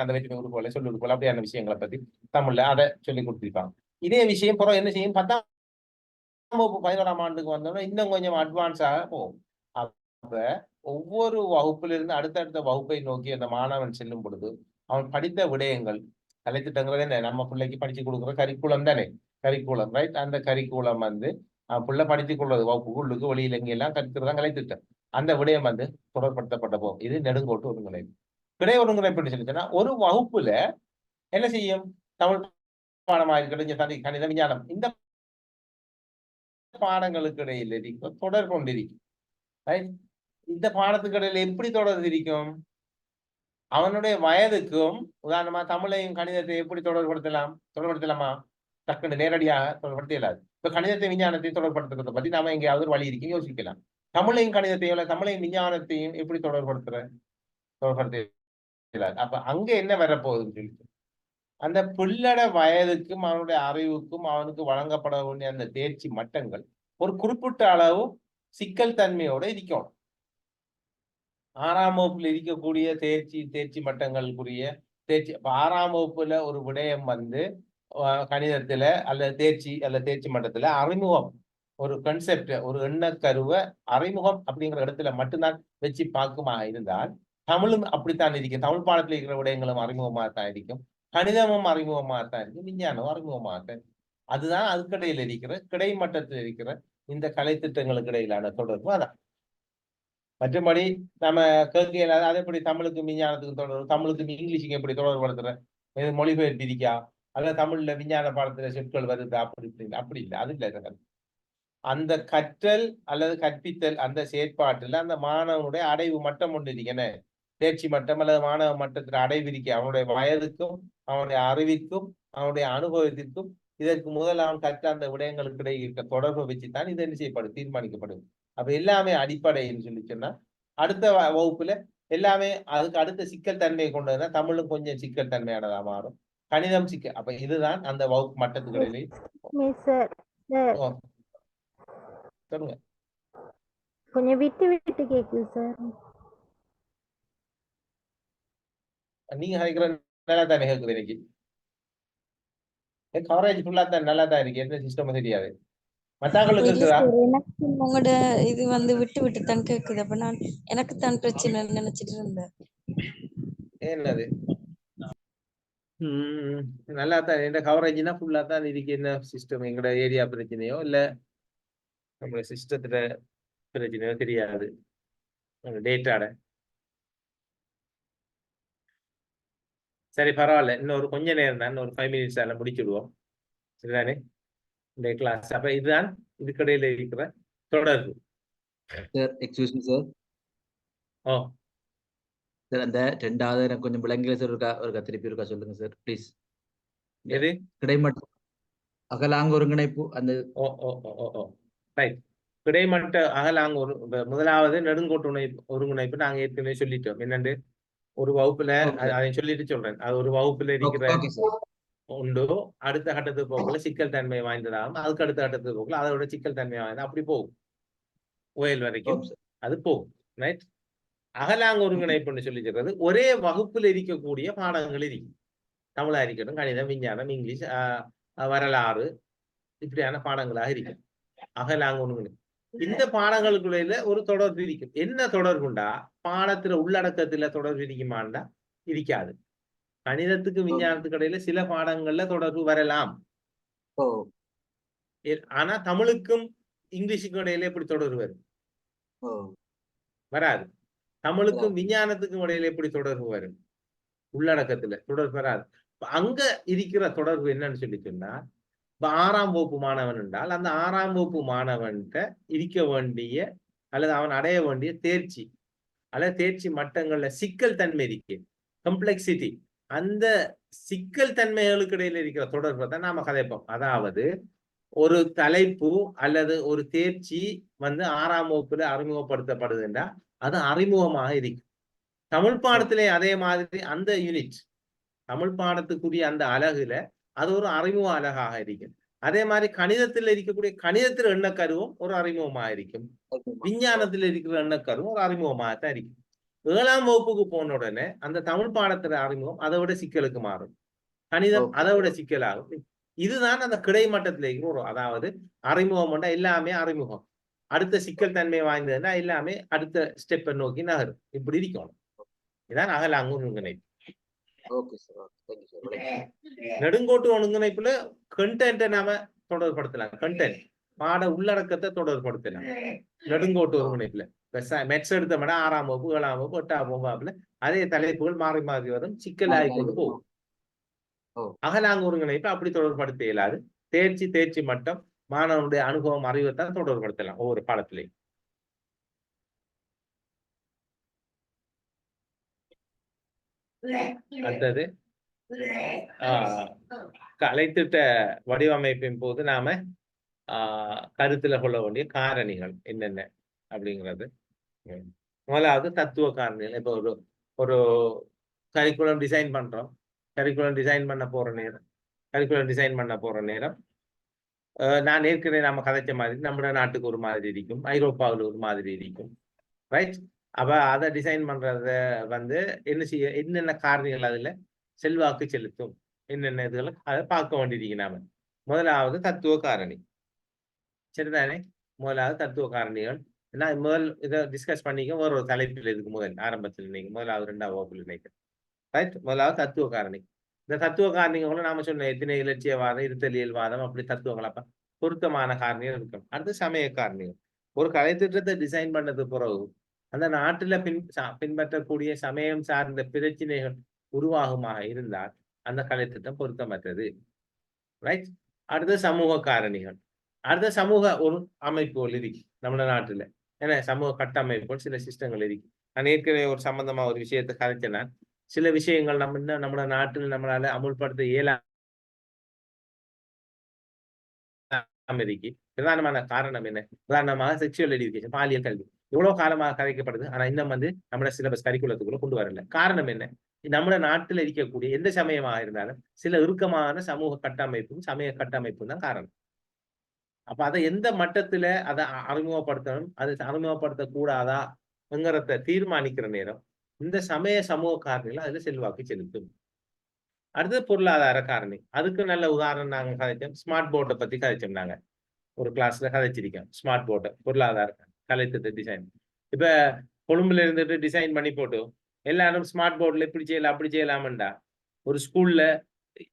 அந்த வேற்றுமை உறுப்புகளை சொல்லி உறுப்புகள் அப்படியான விஷயங்களை பத்தி தமிழ்ல அதை சொல்லி கொடுத்திருப்பாங்க. இதே விஷயம் புறம் என்ன செய்யும்? 10ஆம் வகுப்பு 11ஆம் ஆண்டுக்கு வந்தோம்னா இன்னும் கொஞ்சம் அட்வான்ஸாக போகும். அப்ப ஒவ்வொரு வகுப்பிலிருந்து அடுத்தடுத்த வகுப்பை நோக்கி அந்த மாணவன் செல்லும் பொழுது அவன் படித்த விடயங்கள் கலைத்திட்டங்கிறது என்ன? நம்ம பிள்ளைக்கு படிச்சு கொடுக்குற கரிக்குலம் தானே, கரிக்குலம். ரைட்? அந்த கரிக்குலம் வந்து பிள்ளை படித்துக் கொள்வது வகுப்புக்குள்ளுக்கு வெளியில இங்க எல்லாம் கற்கிறது தான் கலைத்திட்டம். அந்த விடயம் வந்து தொடர்படுத்தப்பட்ட போகும். இது நெடுங்கோட்டு ஒருங்கிணைப்பு. கிடை ஒருங்கிணைப்பு சொல்லிச்சுன்னா ஒரு வகுப்புல என்ன செய்யும்? தமிழ் பாடமாக இருக்கட்டும், கணித, விஞ்ஞானம், இந்த பாடங்களுக்கு இடையில இருக்கும் தொடர் கொண்டிருக்கும். இந்த பாடத்துக்கு இடையில எப்படி தொடர்பு இருக்கும்? அவனுடைய வயதுக்கும் உதாரணமா தமிழையும் கணிதத்தை எப்படி தொடர்படுத்தலாமா? டக்குன்னு நேரடியாக தொடர்படுத்த இயலாது. இப்ப கணிதத்தை விஞ்ஞானத்தையும் தொடர்படுத்துறதை பத்தி நாம எங்கேயாவது ஒரு வழி இருக்கு யோசிக்கலாம். தமிழையும் கணிதத்தையும் தமிழையும் விஞ்ஞானத்தையும் எப்படி தொடர்படுத்த அப்ப அங்க என்ன வரப்போகுதுன்னு சொல்லிட்டு அந்த பிள்ளட வயதுக்கும் அவனுடைய அறிவுக்கும் அவனுக்கு வழங்கப்பட வேண்டிய அந்த தேர்ச்சி மட்டங்கள் ஒரு குறிப்பிட்ட அளவு சிக்கல் தன்மையோட இருக்கணும். 6ஆம் வகுப்புல இருக்கக்கூடிய தேர்ச்சி மட்டங்களுக்குரிய தேர்ச்சி. இப்ப 6ஆம் வகுப்புல ஒரு விடயம் வந்து கணிதத்துல அல்லது தேர்ச்சி மட்டத்துல அறிமுகம், ஒரு கன்செப்ட், ஒரு எண்ணக்கருவை அறிமுகம் அப்படிங்கிற இடத்துல மட்டும்தான் வச்சு பார்க்குமா இருந்தால், தமிழும் அப்படித்தான் இருக்கும். தமிழ் பாடத்துல இருக்கிற விடயங்களும் அறிமுகமாகத்தான் இருக்கும், கணிதமும் அறிமுகமாகத்தான் இருக்கும், விஞ்ஞானம் அறிமுகமாகத்தான். அதுதான் அதுக்கடையில் இருக்கிற கிடைமட்டத்தில் இருக்கிற இந்த கலை திட்டங்களுக்கு இடையிலான தொடர்பு. அதான் மற்றபடி நம்ம கேட்க அது எப்படி தமிழுக்கு விஞ்ஞானத்துக்கு தொடர்பு, தமிழுக்கு இங்கிலீஷுக்கு எப்படி தொடர்புபடுத்துற, இது மொழிபெயர்ப்பு இருக்கா, அல்ல தமிழ்ல விஞ்ஞான பாடத்துல சொற்கள் வருது, அப்படி இல்லை. அது இல்லை. அந்த கற்றல் அல்லது கற்பித்தல் அந்த செயற்பாட்டுல அந்த மாணவனுடைய அடைவு மட்டம் ஒன்று இருக்கேன்னு, தேர்ச்சி மட்டம் அல்லது மாணவ மட்டத்துல அடைவு இருக்க, அவனுடைய வயதுக்கும் அவனுடைய அறிவிற்கும் அவனுடைய அனுபவத்திற்கும் இதற்கு முதல் அவன் கற்ற அந்த விடயங்களுக்கு இடையே இருக்க தொடர்பை வச்சுதான் இது என்ன செய்யப்படும், தீர்மானிக்கப்படும். அப்ப எல்லாமே அடிப்படைன்னு சொல்லி சொன்னா அடுத்த வகுப்புல எல்லாமே அதுக்கு அடுத்த சிக்கல் தன்மையை கொண்டு வந்தா தமிழும் கொஞ்சம் சிக்கல் தன்மையானதா மாறும், கணிதம் சிக்கல். அப்ப இதுதான் அந்த வகுப்பு மட்டத்துக்கு இடையிலே. சொல்லுங்க. கொஞ்சம் விட்டு விட்டு கேக்குது சார். நீங்க நினைக்கிற நல்லா தானே கேக்குது, இன்னைக்கு கவரேஜ் ஃபுல்லா தான் நல்லா தான் இருக்கு, எந்த சிஸ்டம் தெரியாது. மத்தாக்களுக்கு இல்ல இருக்குதா? சார், எனக்கு உங்களோட இது வந்து விட்டு விட்டு தான் கேக்குது. அப்ப நான் எனக்கு தான் பிரச்சனைன்னு நினைச்சிட்டு இருந்தேன். என்னது நல்லா தான் எந்த கவரேஜ்னா ஃபுல்லா தான் இருக்கு. என்ன சிஸ்டம் எங்களோட ஏரியா பிரச்சனையோ இல்ல நம்ம சிஸ்டத்துல பிரச்சனையோ தெரியாது, டேட்டாட. சரி பரவாயில்ல, இன்னொரு கொஞ்ச நேரம் தான், ஒரு 5 minutes முடிச்சுடுவோம், சரிதானே இந்த கிளாஸ். அப்ப இதுதான் இதுக்கடையில இருக்கிற தொடர்பு. Sir excuse me sir. Oh sir அந்த 2வது எனக்கு கொஞ்சம் விளங்கல சார். ஒரு திருப்பி இருக்கா சொல்லுங்க சார் ப்ளீஸ். எது கிடைமட்ட அகலாங்க ஒருங்கிணைப்பு அந்த ஓ ஓ ஓ ஓ ஓ ரைட். கிடைமட்ட அகலாங்க ஒரு முதலாவது நெடுங்கோட்டு ஒருங்கிணைப்பு நாங்க ஏற்கனவே சொல்லிட்டோம். என்னண்டு ஒரு வகுப்புல அதை சொல்லிட்டு சொல்றேன். அது ஒரு வகுப்புல இருக்கிற உண்டு. அடுத்த கட்டத்துக்கு போகல சிக்கல் தன்மை வாய்ந்ததாகும், அதுக்கு அடுத்த கட்டத்துக்கு போகல அதோட சிக்கல் தன்மை வாய்ந்த, அப்படி போகும் ஓயல் வரைக்கும் அது போகும். ரைட். அகலாங்க ஒருங்கிணைப்புன்னு சொல்லிக்கிறது ஒரே வகுப்புல இருக்கக்கூடிய பாடங்கள் இருக்கு. தமிழா இருக்கட்டும், கணிதம், விஞ்ஞானம், இங்கிலீஷ், வரலாறு, இப்படியான பாடங்களாக இருக்கும். அகலாங்க ஒருங்கிணைப்பு இந்த பாடங்களுக்குள்ள ஒரு தொடர்பு இருக்கும். என்ன தொடர்புண்டா, பாடத்துல உள்ளடக்கத்துல தொடர்பு இருக்குமாண்டா இருக்காது. கணிதத்துக்கு விஞ்ஞானத்துக்கு இடையில சில பாடங்கள்ல தொடர்பு வரலாம், ஆனா தமிழுக்கும் இங்கிலீஷுக்கும் இடையில எப்படி தொடர்பு வரும்? வராது. தமிழுக்கும் விஞ்ஞானத்துக்கும் இடையில எப்படி தொடர்பு வரும்? உள்ளடக்கத்துல தொடர்பு வராது. அங்க இருக்கிற தொடர்பு என்னன்னு சொல்லி சொன்னா, இப்ப 6ஆம் வகுப்பு மாணவன் என்றால் அந்த 6ஆம் வகுப்பு மாணவன்கிட்ட இருக்க வேண்டிய அல்லது அவன் அடைய வேண்டிய தேர்ச்சி அல்லது தேர்ச்சி மட்டங்கள்ல சிக்கல் தன்மை இருக்கு, கம்ப்ளெக்சிட்டி. அந்த சிக்கல் தன்மைகளுக்கு இடையில இருக்கிற தொடர்பை தான் நாம கதைப்போம். அதாவது ஒரு தலைப்பு அல்லது ஒரு தேர்ச்சி வந்து 6ஆம் வகுப்புல அறிமுகப்படுத்தப்படுதுன்னா அது அறிமுகமாக இருக்கு. தமிழ் பாடத்திலே அதே மாதிரி அந்த யூனிட், தமிழ் பாடத்துக்குரிய அந்த அலகுல அது ஒரு அறிமுக அலகாக இருக்கும். அதே மாதிரி கணிதத்தில் இருக்கக்கூடிய கணிதத்தில் எண்ணக்கருவும் ஒரு அறிமுகமாக இருக்கும், விஞ்ஞானத்தில் இருக்கிற எண்ணக்கருவும் ஒரு அறிமுகமாகத்தான் இருக்கும். 7ஆம் வகுப்புக்கு போன உடனே அந்த தமிழ் பாடத்துல அறிமுகம் அதை விட சிக்கலுக்கு மாறும், கணிதம் அதை விட சிக்கலாகும். இதுதான் அந்த கிடைமட்டத்துல இருக்கிற ஒரு, அதாவது அறிமுகம் எல்லாமே அறிமுகம், அடுத்த சிக்கல் தன்மை வாய்ந்ததுன்னா எல்லாமே அடுத்த ஸ்டெப்பை நோக்கி நகரும். இப்படி இருக்கணும். இதான் அகலாங்க ஒருங்கிணைப்பு. நெடுங்கோட்டு ஒருங்கிணைப்புல கண்டென்ட்டை நாம தொடர்படுத்தலாம், கண்டென்ட் பாட உள்ளடக்கத்தை தொடர்படுத்தலாம். நெடுங்கோட்டு ஒருங்கிணைப்புல மெட்ஸ் எடுத்த விட 6ஆம் வகுப்பு, 7ஆம் வகுப்பு, 8ஆம் வகுப்புல அதே தலைப்புகள் மாறி மாறி வரும், சிக்கலாகி கொண்டு போகும். அகலாங்க ஒருங்கிணைப்பு அப்படி தொடர்படுத்த இயலாது. தேர்ச்சி மட்டம், மாணவனுடைய அனுபவம், அறிவைத்தான் தொடர்படுத்தலாம் ஒவ்வொரு பாடத்திலையும். அடுத்தது கலைத்திட்ட வடிவமைப்பின் போது நாம கருத்துல கொள்ள வேண்டிய காரணிகள் என்னென்ன அப்படிங்கிறது. முதலாவது தத்துவ காரணிகள். இப்ப ஒரு கரிக்குலம் டிசைன் பண்றோம். கரிக்குலம் டிசைன் பண்ண போற நேரம் நான் ஏற்கனவே நம்ம கதைச்ச மாதிரி நம்ம நாட்டுக்கு ஒரு மாதிரி இருக்கும், ஐரோப்பாவில் ஒரு மாதிரி இருக்கும், ரைட்? அப்ப அதை டிசைன் பண்றத வந்து என்னென்ன காரணிகள் அதுல செல்வாக்கு செலுத்தும், என்னென்ன இதுகளை அதை பார்க்க வேண்டியிருக்கு நாம. முதலாவது தத்துவ காரணி, சரிதானே? முதலாவது தத்துவ காரணிகள். நான் முதல் இதை டிஸ்கஸ் பண்ணிக்க வேற ஒரு தலைப்பில் இதுக்கு ஆரம்பத்தில் நீங்க முதலாவது 2ஆம் வகுப்பில் நினைக்கிறேன், ரைட்? முதலாவது தத்துவ காரணி. இந்த தத்துவ காரணிகளை நாம சொன்ன எத்தனை இலட்சியவாதம், இருத்தலியல் வாதம், அப்படி தத்துவங்கள் அப்ப பொருத்தமான காரணிகள் இருக்கும். அடுத்து சமய காரணிகள். ஒரு கலை திட்டத்தை டிசைன் பண்ணது பிறகு அந்த நாட்டுல பின்பற்றக்கூடிய சமயம் சார்ந்த பிரச்சனைகள் உருவாகுமாக இருந்தால் அந்த கலை திட்டம் பொருத்தமற்றது, ரைட்? அடுத்து சமூக காரணிகள். அடுத்த சமூக ஒரு அமைப்புகள் இருக்கு நம்ம நாட்டுல, ஏன்னா சமூக கட்டமைப்புகள் சில சிஸ்டங்கள் இருக்கு. நான் ஏற்கனவே ஒரு சம்பந்தமா ஒரு விஷயத்தை கதைச்சேன்னா, சில விஷயங்கள் நம்ம நாட்டில் நம்மளால அமுல்படுத்த இயலாம இருக்கு. பிரதானமான காரணம் என்ன? உதாரணமாக செக்ஷுவல் எஜுகேஷன், பாலியல் கல்வி எவ்வளவு காலமாக கதைக்கப்படுது, ஆனா இன்னும் நம்ம சிலபஸ் கரிக்குலத்துக்குள்ள கொண்டு வரல. காரணம் என்ன? நம்ம நாட்டில் இருக்கக்கூடிய எந்த சமயமாக இருந்தாலும் சில இறுக்கமான சமூக கட்டமைப்பும் சமய கட்டமைப்பும் தான் காரணம். அப்ப அதை எந்த மட்டத்துல அதை அறிமுகப்படுத்தணும், அதை அறிமுகப்படுத்த கூடாதா என்கிறத தீர்மானிக்கிற நேரம் இந்த சமூக காரணிகள் அதுல செல்வாக்கு செலுத்தும். அடுத்தது பொருளாதார காரணி. அதுக்கு நல்ல உதாரணம் நாங்க கதைச்சோம், ஸ்மார்ட் போர்டை பத்தி கதைச்சோம். நாங்க ஒரு கிளாஸ்ல கதைச்சிருக்கோம் ஸ்மார்ட் போர்டை, பொருளாதார கலைத்திட்ட டிசைன். இப்ப கொழும்புல இருந்துட்டு டிசைன் பண்ணி போட்டு எல்லாரும் ஸ்மார்ட் போர்ட்ல இப்படி செய்யலாம் அப்படி செய்யலாம்டா. ஒரு ஸ்கூல்ல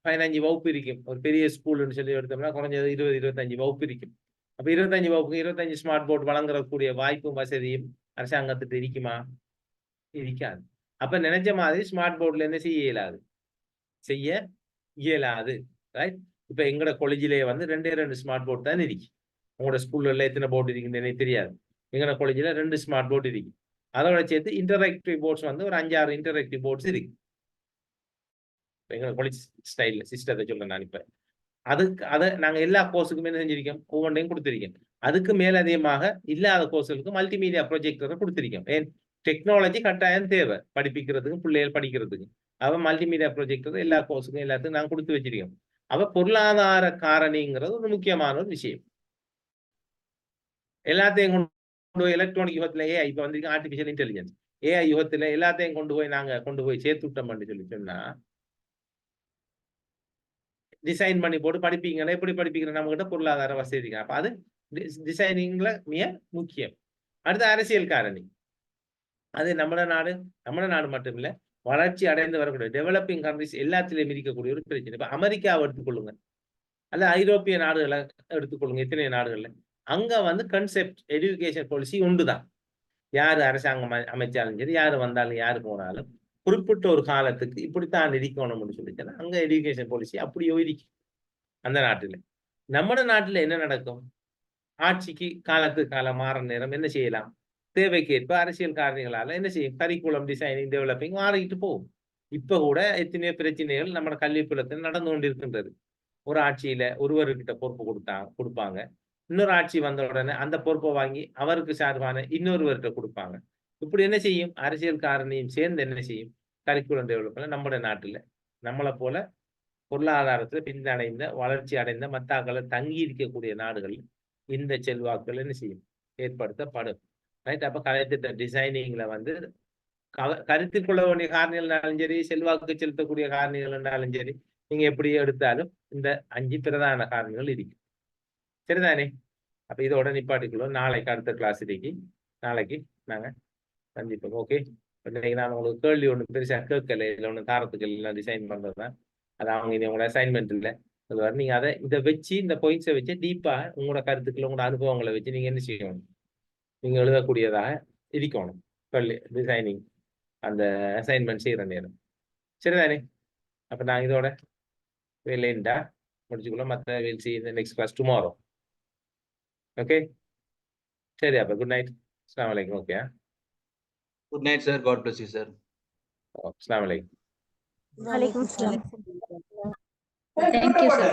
15 வகுப்பு இருக்கும், ஒரு பெரிய ஸ்கூல்னு சொல்லி எடுத்தோம்னா குறைஞ்சது 20-25 வகுப்பு இருக்கும். அப்ப 25 வகுப்பு 25 ஸ்மார்ட் போர்ட் வழங்குறக்கூடிய வாய்ப்பும் வசதியும் அரசாங்கத்துக்கு இருக்குமா? இருக்காது. அப்ப நினைச்ச மாதிரி ஸ்மார்ட் போர்ட்ல என்ன செய்ய இயலாது, ரைட்? இப்ப எங்கட காலேஜிலேயே வந்து 2 ஸ்மார்ட் போர்ட் தான் இருக்கு. உங்களோட ஸ்கூல்ல எத்தனை போர்டு இருக்குன்னு எனக்கு தெரியாது. எங்கட காலேஜில் 2 ஸ்மார்ட் போர்டு இருக்கு. அதோட சேர்த்து இன்டராக்டிவ் போர்ட்ஸ் வந்து ஒரு 5-6 இன்டராக்டிவ் போர்ட்ஸ் இருக்கு. எங்க காலேஜ் ஸ்டைல் சிஸ்டத்தை சொல்றேன் நான். இப்ப அதை நாங்க எல்லா கோர்ஸுக்குமே என்ன செஞ்சிருக்கோம், ஒவ்வொன்றையும் கொடுத்திருக்கோம். அதுக்கு மேலதிகமாக இல்லாத கோர்ஸுகளுக்கு மல்டிமீடியா ப்ரொஜெக்டரை கொடுத்திருக்கோம். ஏன்? டெக்னாலஜி கட்டாயம் தேவை படிப்பிக்கிறதுக்கு, பிள்ளைகள் படிக்கிறதுக்கு. மல்டிமீடியா ப்ரொஜெக்டர் எல்லா கோர்ஸுக்கும் எல்லாத்துக்கும் நாங்க கொடுத்து வச்சிருக்கோம். பொருளாதார காரணிங்கிறது ஒரு முக்கியமான ஒரு விஷயம். எல்லாத்தையும் கொண்டு போய் எலக்ட்ரானிக் யுகத்துல ஏஐ இப்ப வந்திருக்கு, ஆர்டிபிஷியல் இன்டெலிஜென்ஸ், ஏஐ யுகத்துல எல்லாத்தையும் கொண்டு போய் சேர்த்து விட்டோம்னு சொல்லி சொன்னா டிசைன் பண்ணி போட்டு படிப்பீங்கன்னா எப்படி படிப்பீங்க? நம்ம கிட்ட பொருளாதார வசதி இருக்கு. அப்ப அது டிசைனிங்ல மிக முக்கியம். அடுத்து அரசியல் காரணி. அது நம்ம நாடு மட்டும் இல்ல, வளர்ச்சி அடைந்து வரக்கூடிய டெவலப்பிங் கண்ட்ரிஸ் எல்லாத்திலையும் இருக்கக்கூடிய ஒரு பிரச்சனை. இப்ப அமெரிக்காவை எடுத்துக்கொள்ளுங்க, அல்ல ஐரோப்பிய நாடுகளை எடுத்துக்கொள்ளுங்க, எத்தனை நாடுகள்ல அங்க வந்து கன்செப்ட் எஜுகேஷன் பாலிசி உண்டுதான். யாரு அரசாங்கம் அமைச்சாலும் சரி, யாரு வந்தாலும் யாரு போனாலும் குறிப்பிட்ட ஒரு காலத்துக்கு இப்படித்தான் இருக்கணும்னு சொல்லிச்சுன்னா அங்க எஜுகேஷன் பாலிசி அப்படியோ இருக்கு அந்த நாட்டுல. நம்ம நாட்டுல என்ன நடக்கும்? ஆட்சிக்கு காலத்துக்கு காலம் மாற நேரம் என்ன செய்யலாம்? தேவைக்கேற்ப அரசியல் காரணிகளால என்ன செய்யும்? கரிக்குலம் டிசைனிங் டெவலப்பிங் மாறிட்டு போகும். இப்ப கூட எத்தனையோ பிரச்சனைகள் நம்ம கல்விப்புலத்தில் நடந்து கொண்டிருக்கின்றது. ஒரு ஆட்சியில ஒருவர்கிட்ட பொறுப்பு கொடுப்பாங்க, இன்னொரு ஆட்சி வந்த உடனே அந்த பொறுப்பை வாங்கி அவருக்கு சார்பான இன்னொருவர்கிட்ட கொடுப்பாங்க. இப்படி என்ன செய்யும்? அரசியல் காரணியும் சேர்ந்து என்ன செய்யும்? கரிக்குலம் டெவலப்மெண்ட் நம்ம நாட்டுல நம்மளை போல பொருளாதாரத்துல பின்னடைந்த வளர்ச்சி அடைந்த மத்தாக்களை தங்கி இருக்கக்கூடிய நாடுகள் இந்த செல்வாக்குகள் என்ன செய்யும்? ஏற்படுத்தப்படும், ரைட்? அப்ப கலைத்திட்ட டிசைனிங்ல வந்து கருத்தில் கொள்ள வேண்டிய காரணிகள் இருந்தாலும் சரி, செல்வாக்கு செலுத்தக்கூடிய காரணிகள் இருந்தாலும் சரி, நீங்க எப்படி எடுத்தாலும் இந்த 5 பிரதான காரணிகள் இருக்கு, சரிதானே? அப்ப இதோட நிப்பாட்டிக்குள்ளோம். நாளைக்கு அடுத்த கிளாஸ் இருக்கு, நாளைக்கு நாங்க சந்திப்போம். ஓகே, இன்னைக்கு நான் உங்களுக்கு கேள்வி ஒண்ணு பெருசா கேட்கல, இல்லை ஒண்ணு தாரத்துக்கள் எல்லாம் டிசைன் பண்றதுதான். அது அவங்க இது உங்களோட அசைன்மெண்ட் இல்லை, நீங்க இதை வச்சு இந்த பாயிண்ட்ஸை வச்சு டீப்பா உங்களோட கருத்துக்களை உங்களோட அனுபவங்களை வச்சு நீங்க என்ன செய்யணும்? நீங்க எழுதக்கூடியதாக இருக்கணும் டிசைனிங் அந்த அசைன்மெண்ட் செய்யற நேரம், சரிதானே? அப்ப நான் இதோட வேலைண்டா முடிச்சுக்கொள்ள. மற்ற will see in the next class tomorrow. Okay, சரி. அப்ப குட் நைட். அஸ்ஸலாமு அலைக்கும். Okay, good night sir. God bless you sir. அஸ்ஸலாமு அலைக்கும். Walaikum salam. Thank you, sir.